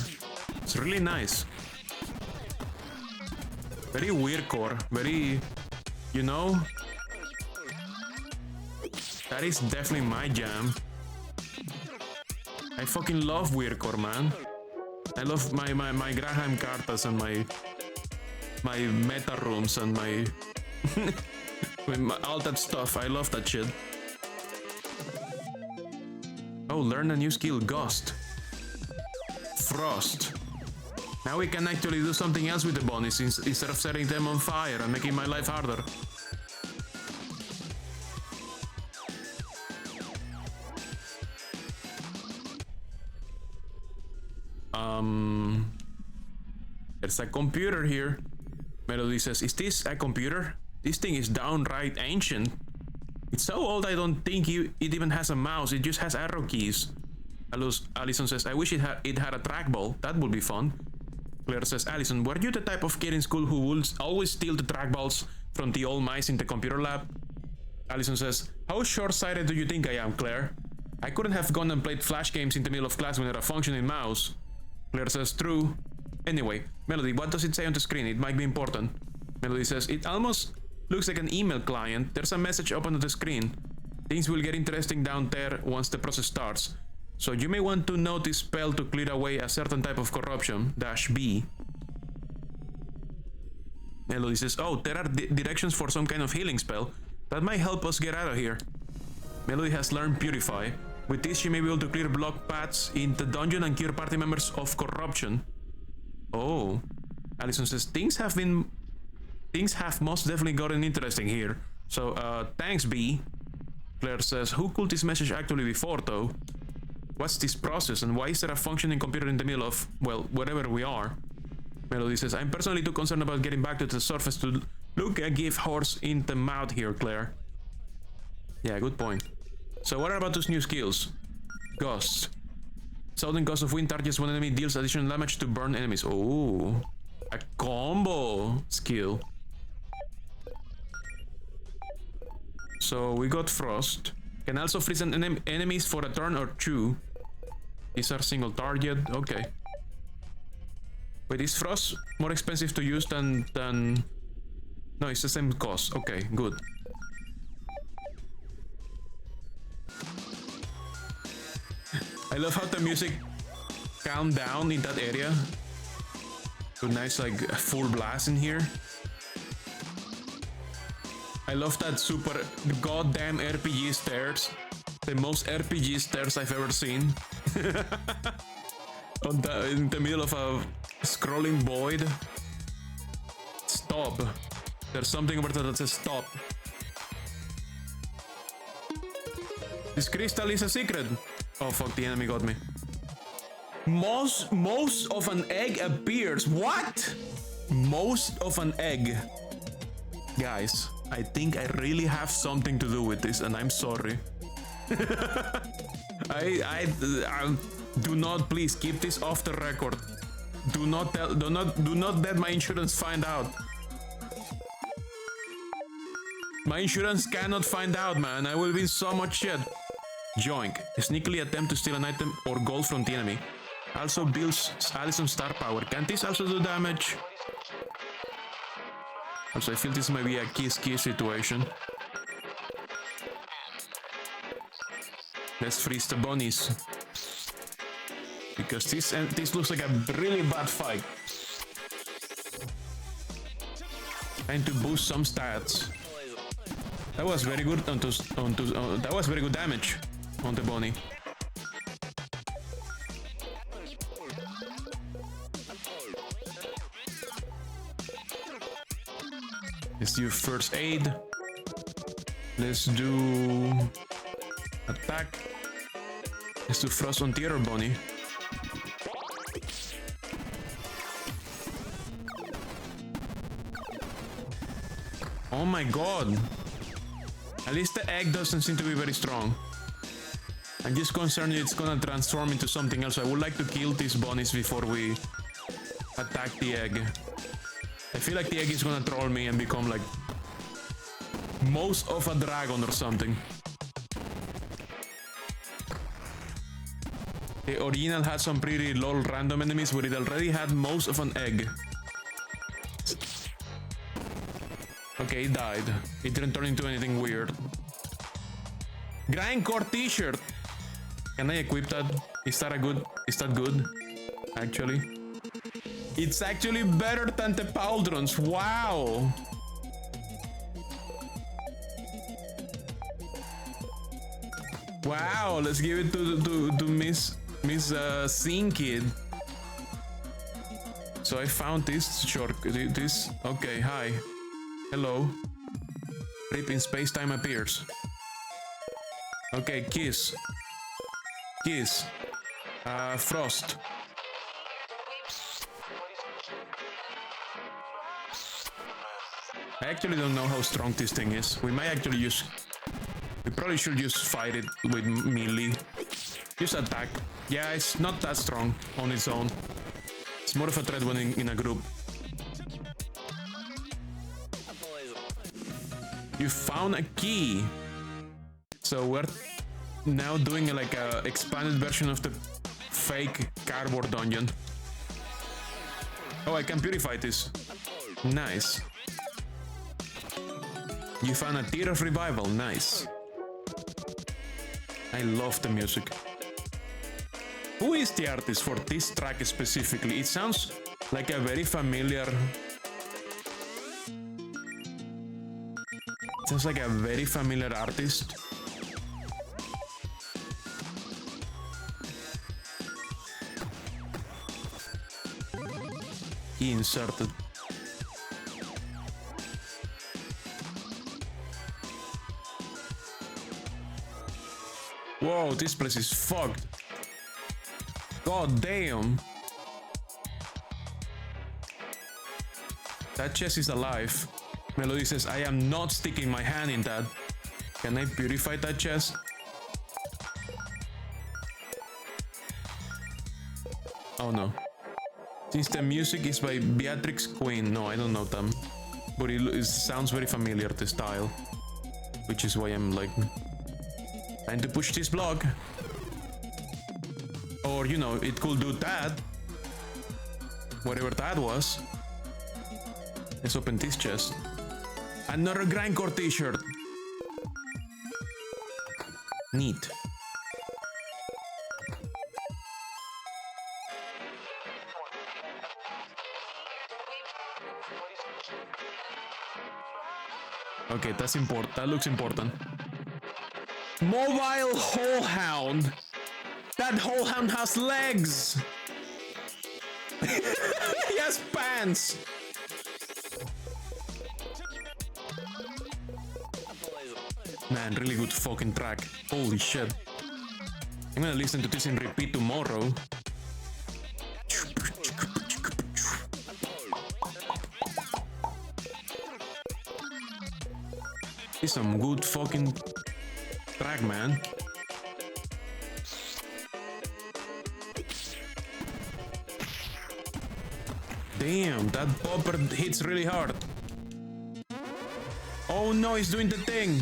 It's really nice. Very weird core. Very... You know? That is definitely my jam. I fucking love weirdcore, man. I love my Graham cartas and my meta rooms and my all that stuff. I love that shit. Oh, learn a new skill, Ghost. Frost. Now we can actually do something else with the bunnies instead of setting them on fire and making my life harder. There's a computer here. Melody says, is this a computer? This thing is downright ancient. It's so old I don't think it even has a mouse. It just has arrow keys. Allison says, I wish it had a trackball. That would be fun. Claire says, Allison, were you the type of kid in school who would always steal the trackballs from the old mice in the computer lab. Allison says, how short-sighted do you think I am, Claire? I couldn't have gone and played flash games in the middle of class without a functioning mouse. Claire says, true. Anyway, Melody, what does it say on the screen? It might be important. Melody says, it almost looks like an email client. There's a message open on the screen. Things will get interesting down there once the process starts. So you may want to know this spell to clear away a certain type of corruption. -B. Melody says, oh, there are directions for some kind of healing spell. That might help us get out of here. Melody has learned Purify. With this, she may be able to clear blocked paths in the dungeon and cure party members of corruption. Oh. Allison says, things have most definitely gotten interesting here. So, thanks, B. Claire says, who could this message actually be for, though? What's this process, and why is there a functioning computer in the middle of, well, wherever we are? Melody says, I'm personally too concerned about getting back to the surface to look a gift horse in the mouth here, Claire. Yeah, good point. So what about those new skills? Ghosts. Sudden gust of wind targets one enemy, deals additional damage to burn enemies. Oh, a combo skill. So we got Frost. Can also freeze enemies for a turn or two. These are single target. Okay. Wait, is Frost more expensive to use than... No, it's the same cost. Okay, good. I love how the music calmed down in that area. So nice, like, full blast in here. I love that super goddamn RPG stairs. The most RPG stairs I've ever seen. In the middle of a scrolling void. Stop. There's something about that says stop. This crystal is a secret. Oh fuck, the enemy got me. Most of an egg appears. What? Most of an egg. Guys, I think I really have something to do with this, and I'm sorry. I do not, please keep this off the record. Do not let my insurance find out. My insurance cannot find out, man. I will be in so much shit. Joink. Sneakily attempt to steal an item or gold from the enemy. Also builds Allison's star power. Can this also do damage? Also, I feel this might be a kiss situation. Let's freeze the bunnies. Because this looks like a really bad fight. Trying to boost some stats. That was very good that was very good damage on the bunny. Let's do first aid. Let's do attack. Let's do frost on the other bunny. Oh my god. At least the egg doesn't seem to be very strong. I'm just concerned it's gonna transform into something else. I would like to kill these bunnies before we attack the egg. I feel like the egg is gonna troll me and become like most of a dragon or something. The original had some pretty lol random enemies, but it already had most of an egg. Okay, it died. It didn't turn into anything weird. Grindcore t-shirt. Can I equip that? Is that good? Actually. It's actually better than the pauldrons. Wow. Wow, let's give it to Miss Scene Kid. So I found this short. Okay, hi. Hello. Rip in space-time appears. Okay, kiss. Kiss. Frost. I actually don't know how strong this thing is. We probably should just fight it with melee. Just attack. Yeah, it's not that strong on its own. It's more of a threat when in a group. You found a key. So we're now doing like a expanded version of the fake cardboard dungeon. Oh, I can purify this. Nice. You found a tear of revival. Nice. I love the music. Who is the artist for this track specifically? It sounds like a very familiar... Sounds like a very familiar artist. He inserted. Whoa, this place is fucked. God damn. That chest is alive. Melody says, I am not sticking my hand in that. Can I purify that chest? Oh no. Since the music is by Beatrix Queen. No, I don't know them. But it sounds very familiar, the style. Which is why I'm like... trying to push this block. Or, you know, it could do that. Whatever that was. Let's open this chest. Another grindcore t-shirt. Neat. Okay, that's important. That looks important. Mobile hole hound. That hole hound has legs. He has pants. Man, really good fucking track. Holy shit. I'm gonna listen to this in repeat tomorrow. It's some good fucking track, man. Damn, that popper hits really hard. Oh no, he's doing the thing.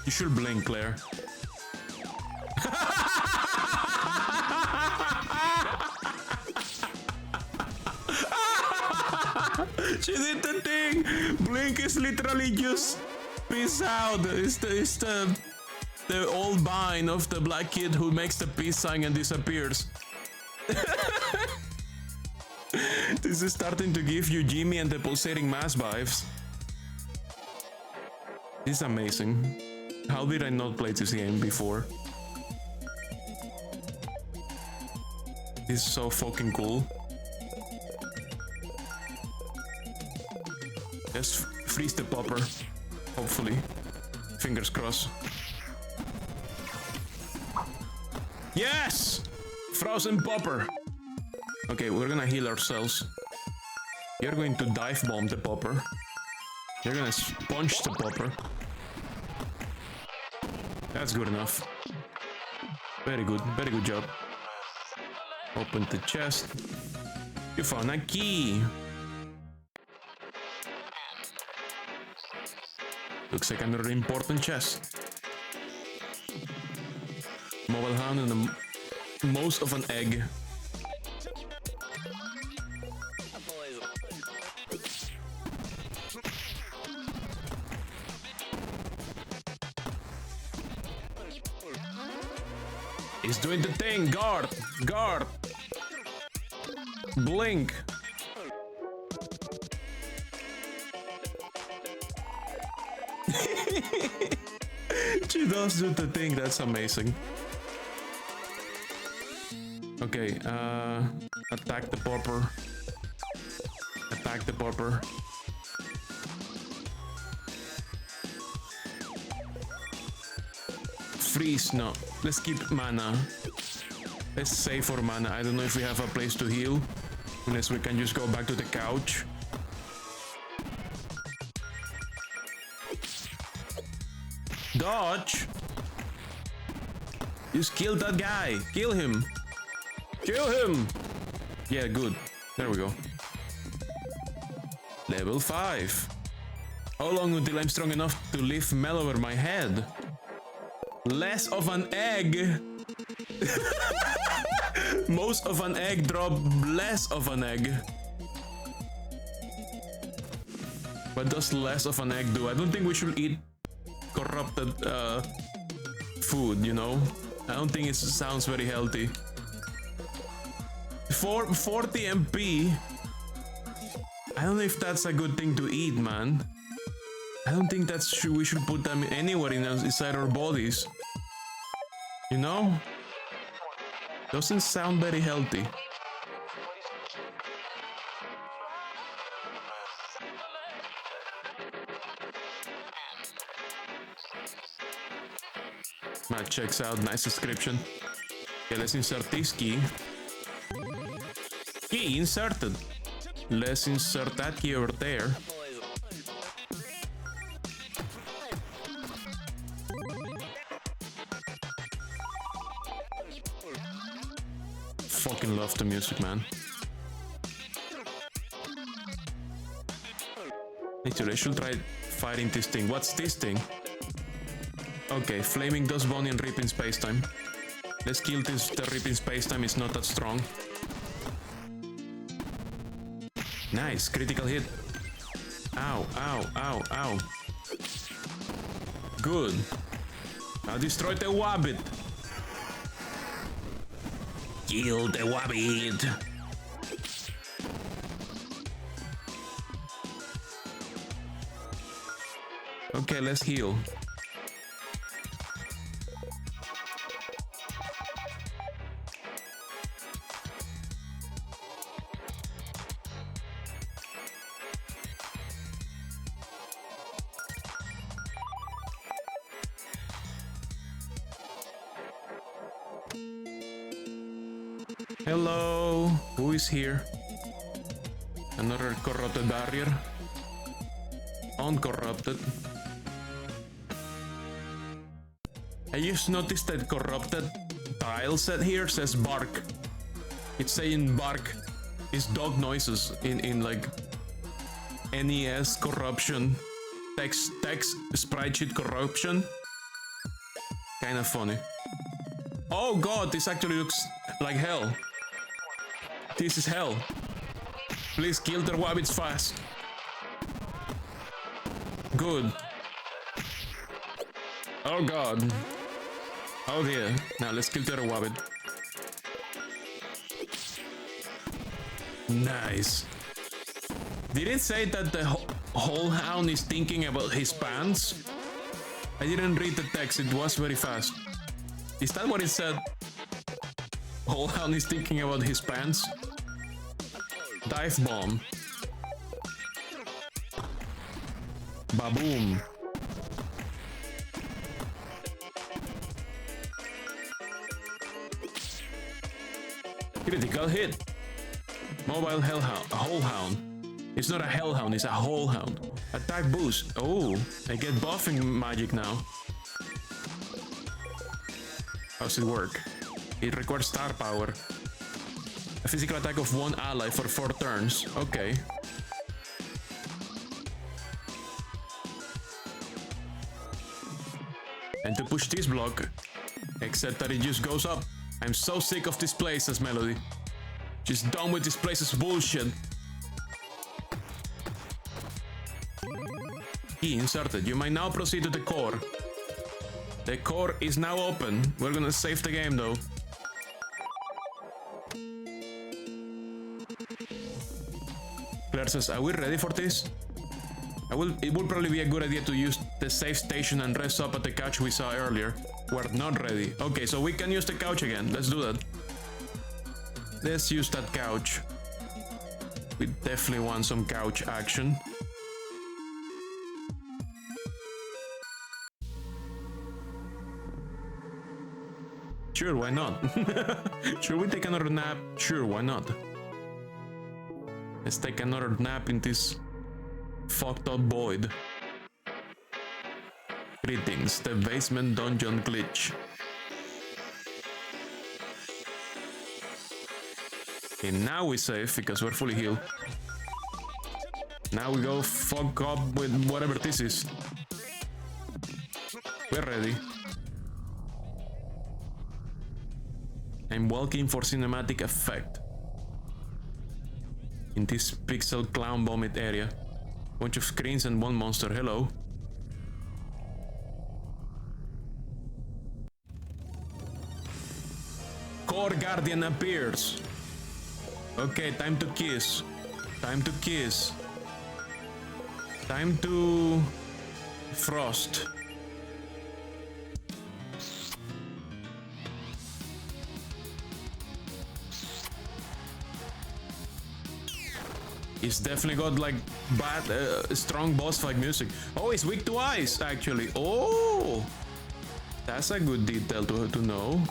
You should blink, Claire. She did the thing. Blink is literally just peace out. It's the old vine of the black kid who makes the peace sign and disappears. This is starting to give you Jimmy and the pulsating mass vibes. This is amazing. How did I not play this game before? This is so fucking cool. Just freeze the popper. Hopefully. Fingers crossed. Yes! Frozen popper. Okay, we're gonna heal ourselves. You're going to dive bomb the popper. You're gonna sponge the popper. That's good enough. Very good job. Open the chest. You found a key. Looks like another important chest. Mobile hound and the most of an egg. He's doing the thing. Guard. Guard. Blink. She does do the thing. That's amazing. Okay, attack the popper. Attack the popper. Freeze, no. Let's keep mana. Let's save for mana. I don't know if we have a place to heal. Unless we can just go back to the couch. Dodge! Just kill that guy. Kill him. Kill him! Yeah, good. There we go. Level 5. How long until I'm strong enough to lift Mel over my head? Less of an egg. Most of an egg drop less of an egg. What does less of an egg do? I don't think we should eat corrupted food, you know? I don't think it sounds very healthy. For 40 MP, I don't know if that's a good thing to eat, man. I don't think that's we should put them anywhere inside our bodies. You know? Doesn't sound very healthy. That checks out, nice description. Okay, let's insert this key. Key inserted. Let's insert that key over there. Fucking love the music, man. Actually, I should try fighting this thing. What's this thing? Okay, Flaming Dust Bunny and Rip in Spacetime. Let's kill this. The Rip in Spacetime is not that strong. Nice, critical hit. Ow, ow, ow, ow. Good. Now destroy the Wabbit. Kill the Wabbit. Okay, let's heal. Hello, who is here? Another corrupted barrier. Uncorrupted. I just noticed that corrupted tile set here says bark. It's saying bark is dog noises in like NES corruption. Text sprite sheet corruption. Kinda funny. Oh god, this actually looks like hell. This is hell. Please kill the wabbits fast. Good. Oh god. Oh dear. Now let's kill the wabbit. Nice. Did it say that the whole hound is thinking about his pants? I didn't read the text, it was very fast. Is that what it said? Whole hound is thinking about his pants? Dive bomb. Baboom. Critical hit. Mobile hellhound. A whole hound. It's not a hellhound, it's a whole hound. Attack boost. Oh, I get buffing magic now. How's it work? It requires star power. A physical attack of one ally for 4 turns. Okay. And to push this block, except that it just goes up. I'm so sick of this place, says Melody. Just done with this place's bullshit. Key inserted. You might now proceed to the core. The core is now open. We're gonna save the game though. Claire says, are we ready for this? It would probably be a good idea to use the save station and rest up at the couch we saw earlier. We're not ready. Okay, so we can use the couch again. Let's do that. Let's use that couch. We definitely want some couch action. Sure, why not? Should we take another nap? Sure, why not? Let's take another nap in this fucked up void. Greetings, the basement dungeon glitch. Okay, now we save because we're fully healed. Now we go fuck up with whatever this is. We're ready. I'm walking for cinematic effect. In this pixel clown vomit area. Bunch of screens and one monster. Hello. Core Guardian appears. Okay, time to kiss. Time to kiss. Time to frost. He's definitely got like bad, strong boss fight music. Oh, he's weak to ice actually. Oh, that's a good detail to know.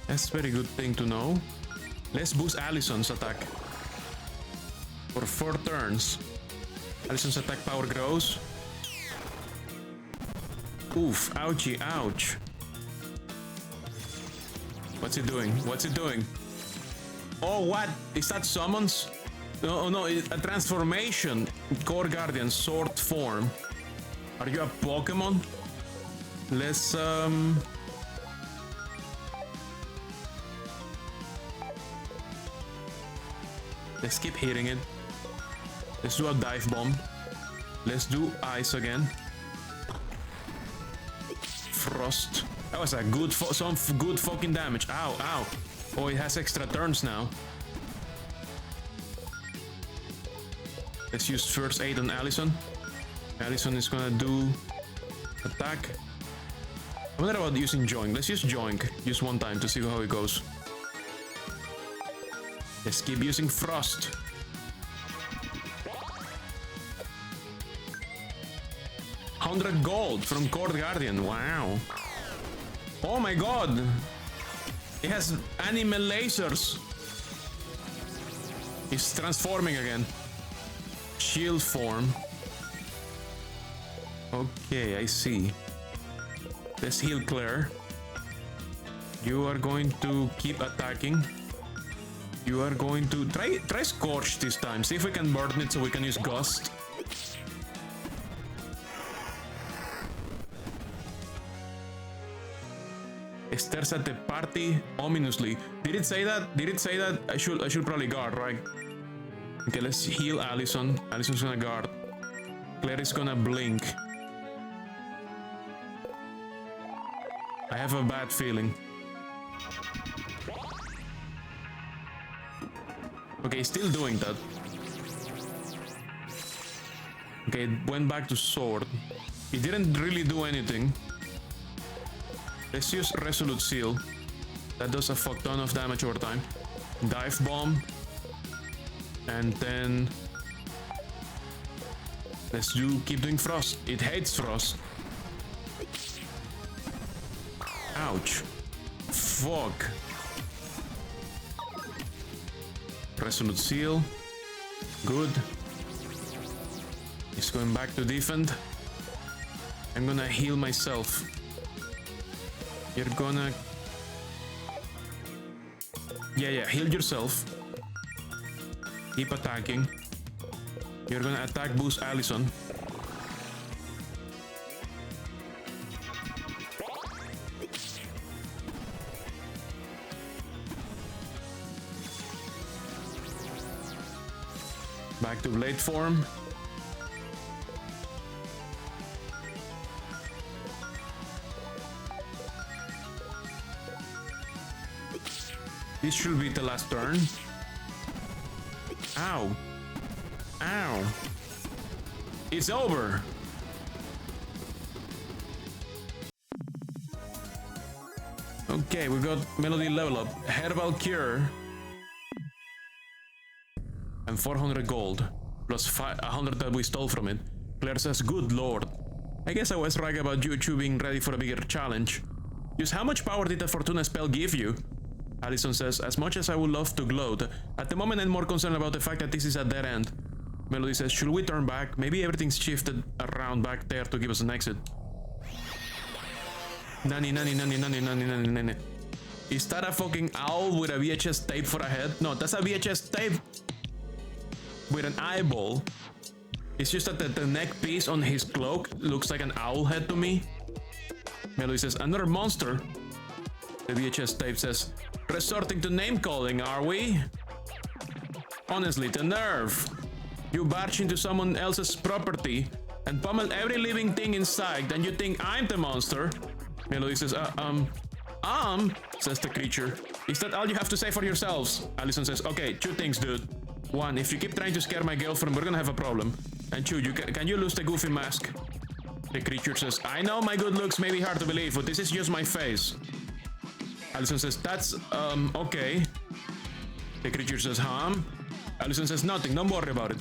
That's a very good thing to know. Let's boost Allison's attack. For 4 turns. Allison's attack power grows. Oof, ouchie, ouch. What's he doing? What's he doing? Oh, what? Is that summons? No, no, a transformation. Core Guardian, sword form. Are you a Pokemon? Let's, Let's keep hitting it. Let's do a dive bomb. Let's do ice again. Frost. That was a good, some good fucking damage. Ow, ow. Oh, it has extra turns now. Let's use first aid on Allison. Allison is gonna do attack. I wonder about using Joink. Let's use Joink. Use one time to see how it goes. Let's keep using Frost. $100 gold from Core Guardian. Wow. Oh my god. It has anime lasers. It's transforming again. Shield form. Okay, I see. Let's heal Claire. You are going to keep attacking. You are going to try Scorch this time. See if we can burn it so we can use Gust. Stares at the party ominously. Did it say that? Did it say that? I should probably guard, right? Okay, let's heal Allison. Allison's gonna guard. Claire is gonna blink. I have a bad feeling. Okay, still doing that. Okay, it went back to sword. It didn't really do anything. Let's use Resolute Seal. That does a fuck ton of damage over time. Dive Bomb. And then... let's keep doing Frost. It hates Frost. Ouch. Fuck. Resolute Seal. Good. He's going back to defend. I'm gonna heal myself. You're gonna... Yeah, heal yourself. Keep attacking. You're gonna attack boost Allison. Back to blade form. This should be the last turn. Ow. Ow. It's over. Okay, we got Melody level up. Herbal Cure. And 400 gold. Plus 100 that we stole from it. Claire says, good lord. I guess I was right about you two being ready for a bigger challenge. Just how much power did the Fortuna spell give you? Allison says, as much as I would love to gloat, at the moment I'm more concerned about the fact that this is a dead end. Melody says, should we turn back? Maybe everything's shifted around back there to give us an exit. Nani. Is that a fucking owl with a VHS tape for a head? No, that's a VHS tape with an eyeball. It's just that the neck piece on his cloak looks like an owl head to me. Melody says, another monster. The VHS tape says, resorting to name calling, are we? Honestly, the nerve. You barge into someone else's property and pummel every living thing in sight, and you think I'm the monster? Melody says, says the creature. Is that all you have to say for yourselves? Allison says, okay, two things, dude. One, if you keep trying to scare my girlfriend, we're gonna have a problem. And two, can you lose the goofy mask? The creature says, I know my good looks may be hard to believe, but this is just my face. Allison says, that's, okay. The creature says, Allison says, nothing, don't worry about it.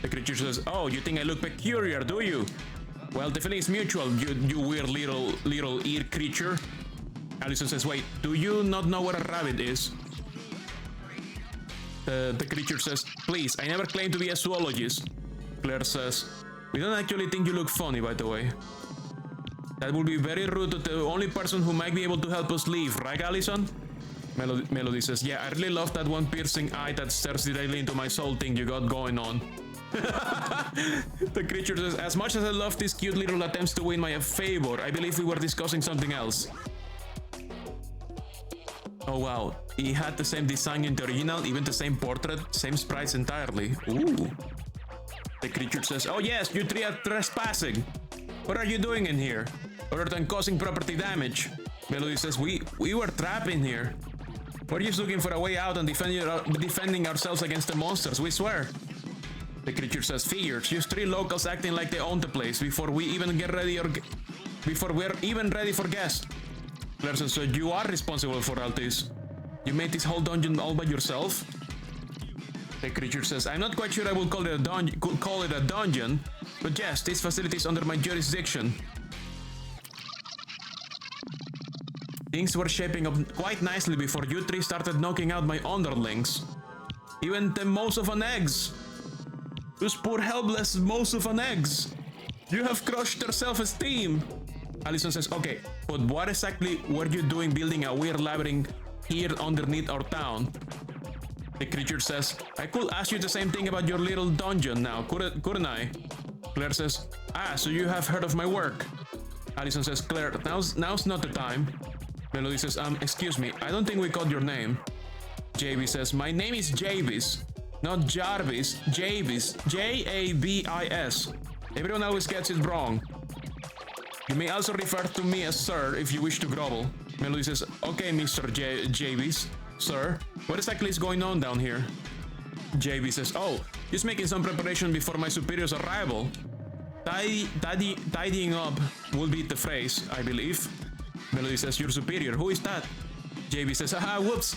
The creature says, oh, you think I look peculiar, do you? Well, the feeling is mutual, you weird little ear creature. Allison says, wait, do you not know what a rabbit is? The creature says, please, I never claimed to be a zoologist. Claire says, we don't actually think you look funny, by the way. That would be very rude to the only person who might be able to help us leave, right, Allison? Melody says, yeah, I really love that one piercing eye that stares directly into my soul thing you got going on. The creature says, as much as I love these cute little attempts to win my favor, I believe we were discussing something else. Oh wow, he had the same design in the original, even the same portrait, same sprites entirely. Ooh. The creature says, oh yes, you three are trespassing. What are you doing in here? Other than causing property damage. Melody says, we were trapped in here. We're just looking for a way out and defending ourselves against the monsters, we swear. The creature says, figures, just three locals acting like they own the place before we even get ready before we're even ready for guests. Claire says, so you are responsible for all this. You made this whole dungeon all by yourself? The creature says, I'm not quite sure I would call it a dungeon, but yes, this facility is under my jurisdiction. Things were shaping up quite nicely before you three started knocking out my underlings. Even the most of an eggs. Those poor helpless most of an eggs. You have crushed their self-esteem. Allison says, okay, but what exactly were you doing building a weird labyrinth here underneath our town? The creature says, I could ask you the same thing about your little dungeon now, couldn't I? Claire says, so you have heard of my work. Allison says, Claire, now's not the time. Melody says, excuse me, I don't think we caught your name. JB says, my name is Javis, not Jarvis, Javis, Jabis. Everyone always gets it wrong. You may also refer to me as Sir if you wish to grovel. Melody says, okay, Mr. Javis, Sir, what exactly is going on down here? JB says, oh, just making some preparation before my superior's arrival. Tidying up will be the phrase, I believe. Melody says, your superior, who is that? JB says, whoops,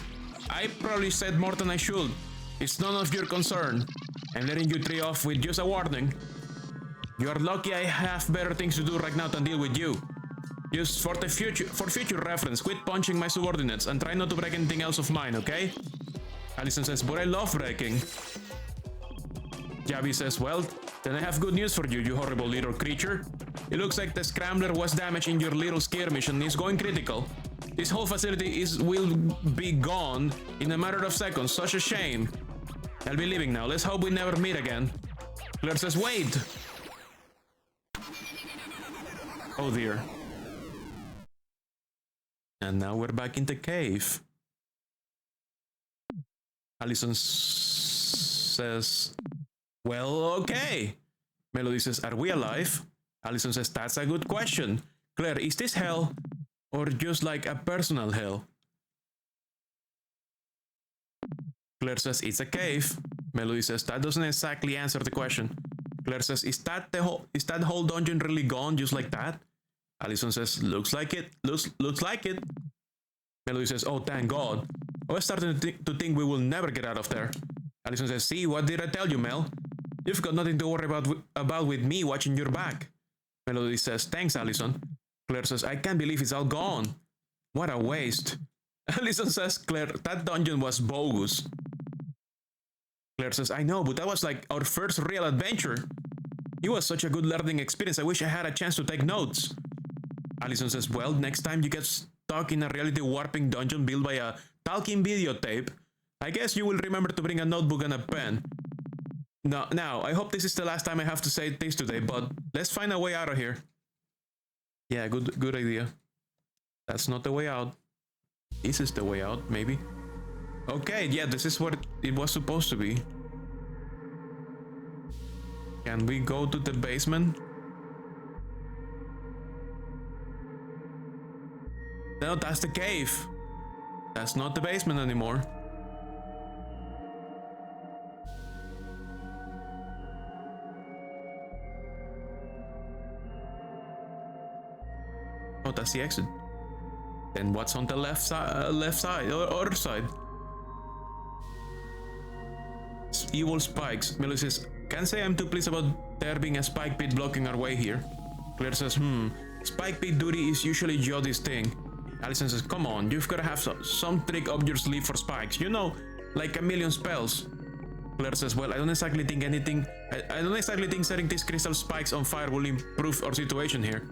I probably said more than I should. It's none of your concern. I'm letting you three off with just a warning. You are lucky I have better things to do right now than deal with you. Just for future reference, quit punching my subordinates and try not to break anything else of mine, okay? Allison says, but I love breaking. Javi says, well, then I have good news for you, you horrible little creature. It looks like the scrambler was damaged in your little skirmish and is going critical. This whole facility will be gone in a matter of seconds, such a shame. I'll be leaving now, let's hope we never meet again. Claire says, wait! Oh dear. And now we're back in the cave. Allison says, well, okay. Melody says, are we alive? Allison says, that's a good question. Claire, is this hell? Or just like a personal hell? Claire says, it's a cave. Melody says, that doesn't exactly answer the question. Claire says, is that whole dungeon really gone just like that? Allison says, looks like it. Looks like it. Melody says, oh, thank God. I was starting to think we will never get out of there. Allison says, see, what did I tell you, Mel? You've got nothing to worry about with me watching your back. Melody says, thanks, Allison. Claire says, I can't believe it's all gone. What a waste. Allison says, Claire, that dungeon was bogus. Claire says, I know, but that was like our first real adventure. It was such a good learning experience. I wish I had a chance to take notes. Allison says, well, next time you get stuck in a reality warping dungeon built by a talking videotape, I guess you will remember to bring a notebook and a pen. No, now, I hope this is the last time I have to say this today, but let's find a way out of here. Yeah, good idea. That's not the way out. This is the way out, maybe. Okay, yeah, this is what it was supposed to be. Can we go to the basement? No, that's the cave. That's not the basement anymore. Oh, that's the exit. Then what's on the left side or other side? Evil spikes. Melody says, can't say I'm too pleased about there being a spike pit blocking our way here. Claire says, spike pit duty is usually Jodie's thing. Allison says, come on, you've gotta have some trick up your sleeve for spikes. You know, like a million spells. Claire says, well, I don't exactly think setting these crystal spikes on fire will improve our situation here.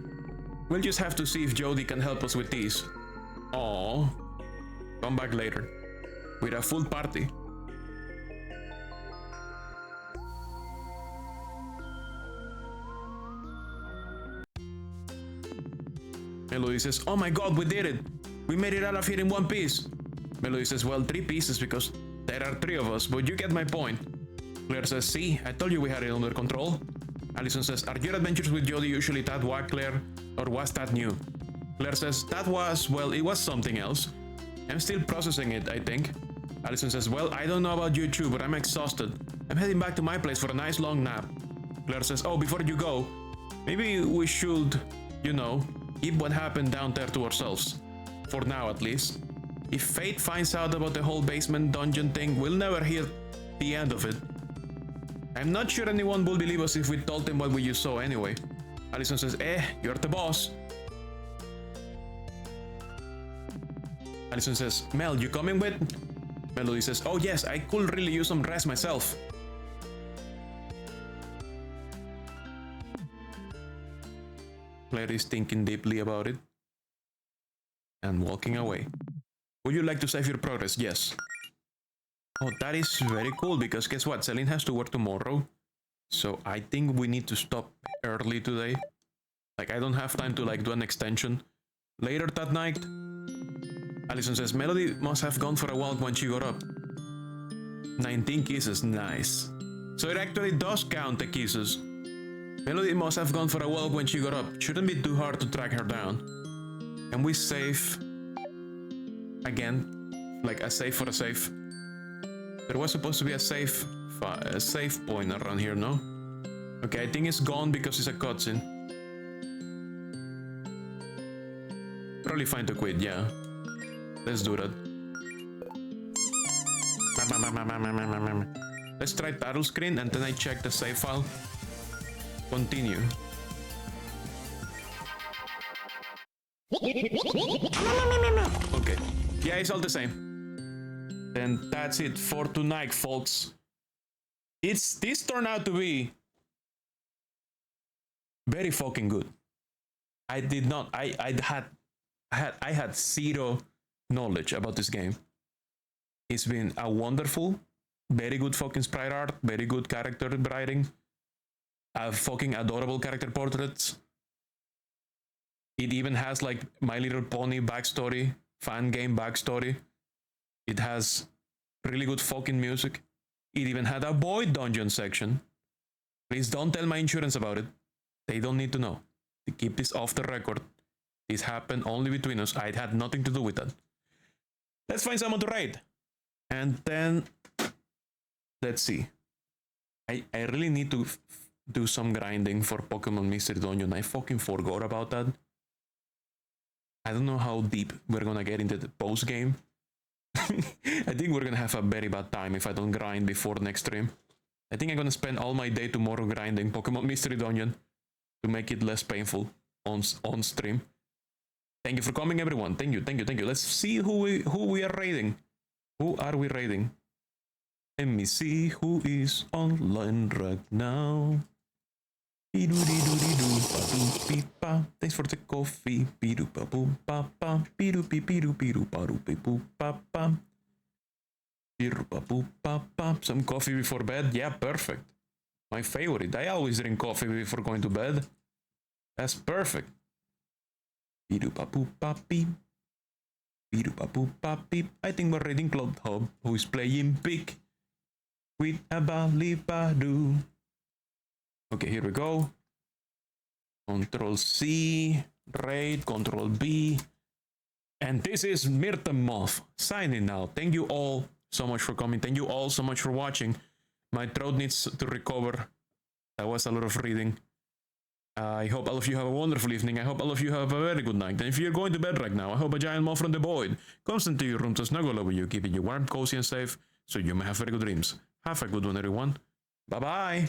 We'll just have to see if Jodie can help us with these. Oh, come back later. With a full party. Melody says, oh my god, we did it! We made it out of here in one piece! Melody says, well, 3 pieces because there are 3 of us, but you get my point. Claire says, see, I told you we had it under control. Allison says, are your adventures with Jodie usually that wack, Claire? Or was that new? Claire says, that was, well, it was something else. I'm still processing it, I think. Allison says, well, I don't know about you two, but I'm exhausted. I'm heading back to my place for a nice long nap. Claire says, oh, before you go, maybe we should, you know, keep what happened down there to ourselves. For now, at least. If Fate finds out about the whole basement dungeon thing, we'll never hear the end of it. I'm not sure anyone will believe us if we told them what we just saw anyway. Allison says, you're the boss. Allison says, Mel, you coming with? Melody says, oh yes, I could really use some rest myself. Claire is thinking deeply about it and walking away. Would you like to save your progress? Yes. Oh, that is very cool because guess what? Celine has to work tomorrow. So I think we need to stop early today. Like I don't have time to like do an extension. Later that night, Allison says, Melody must have gone for a walk when she got up. 19 kisses, nice. So it actually does count the kisses. Melody must have gone for a walk when she got up. Shouldn't be too hard to track her down. And we save again, like a save for a save. There was supposed to be a save point around here, no? Okay, I think it's gone because it's a cutscene. Probably fine to quit, yeah. Let's do that. Let's try title screen and then I check the save file. Continue. Okay. Yeah, it's all the same. Then that's it for tonight, folks. This turned out to be very fucking good. I had zero knowledge about this game. It's been a wonderful, very good fucking sprite art, very good character writing, a fucking adorable character portraits. It even has like My Little Pony backstory, fan game backstory. It has really good fucking music. It even had a boy dungeon section. Please don't tell my insurance about it. They don't need to know. To keep this off the record. This happened only between us. I had nothing to do with that. Let's find someone to raid. And then, let's see. I really need to do some grinding for Pokemon Mystery Dungeon. I fucking forgot about that. I don't know how deep we're gonna get into the post game. I think we're gonna have a very bad time if I don't grind before next stream. I think I'm gonna spend all my day tomorrow grinding Pokemon Mystery Dungeon to make it less painful on stream. Thank you for coming, everyone. Thank you. Let's see who we are raiding. Who are we raiding? Let me see who is online right now. Thanks for the coffee. Some coffee before bed? Yeah, perfect. My favorite. I always drink coffee before going to bed. That's perfect. I think we're reading Cloud Hub, who is playing big with a balibadu. Okay, here we go. Control C, raid, Control B. And this is Moth signing out. Thank you all so much for coming. Thank you all so much for watching. My throat needs to recover. That was a lot of reading. I hope all of you have a wonderful evening. I hope all of you have a very good night. And if you're going to bed right now, I hope a giant moth from the void comes into your room to snuggle over you, keeping you warm, cozy, and safe, so you may have very good dreams. Have a good one, everyone. Bye-bye.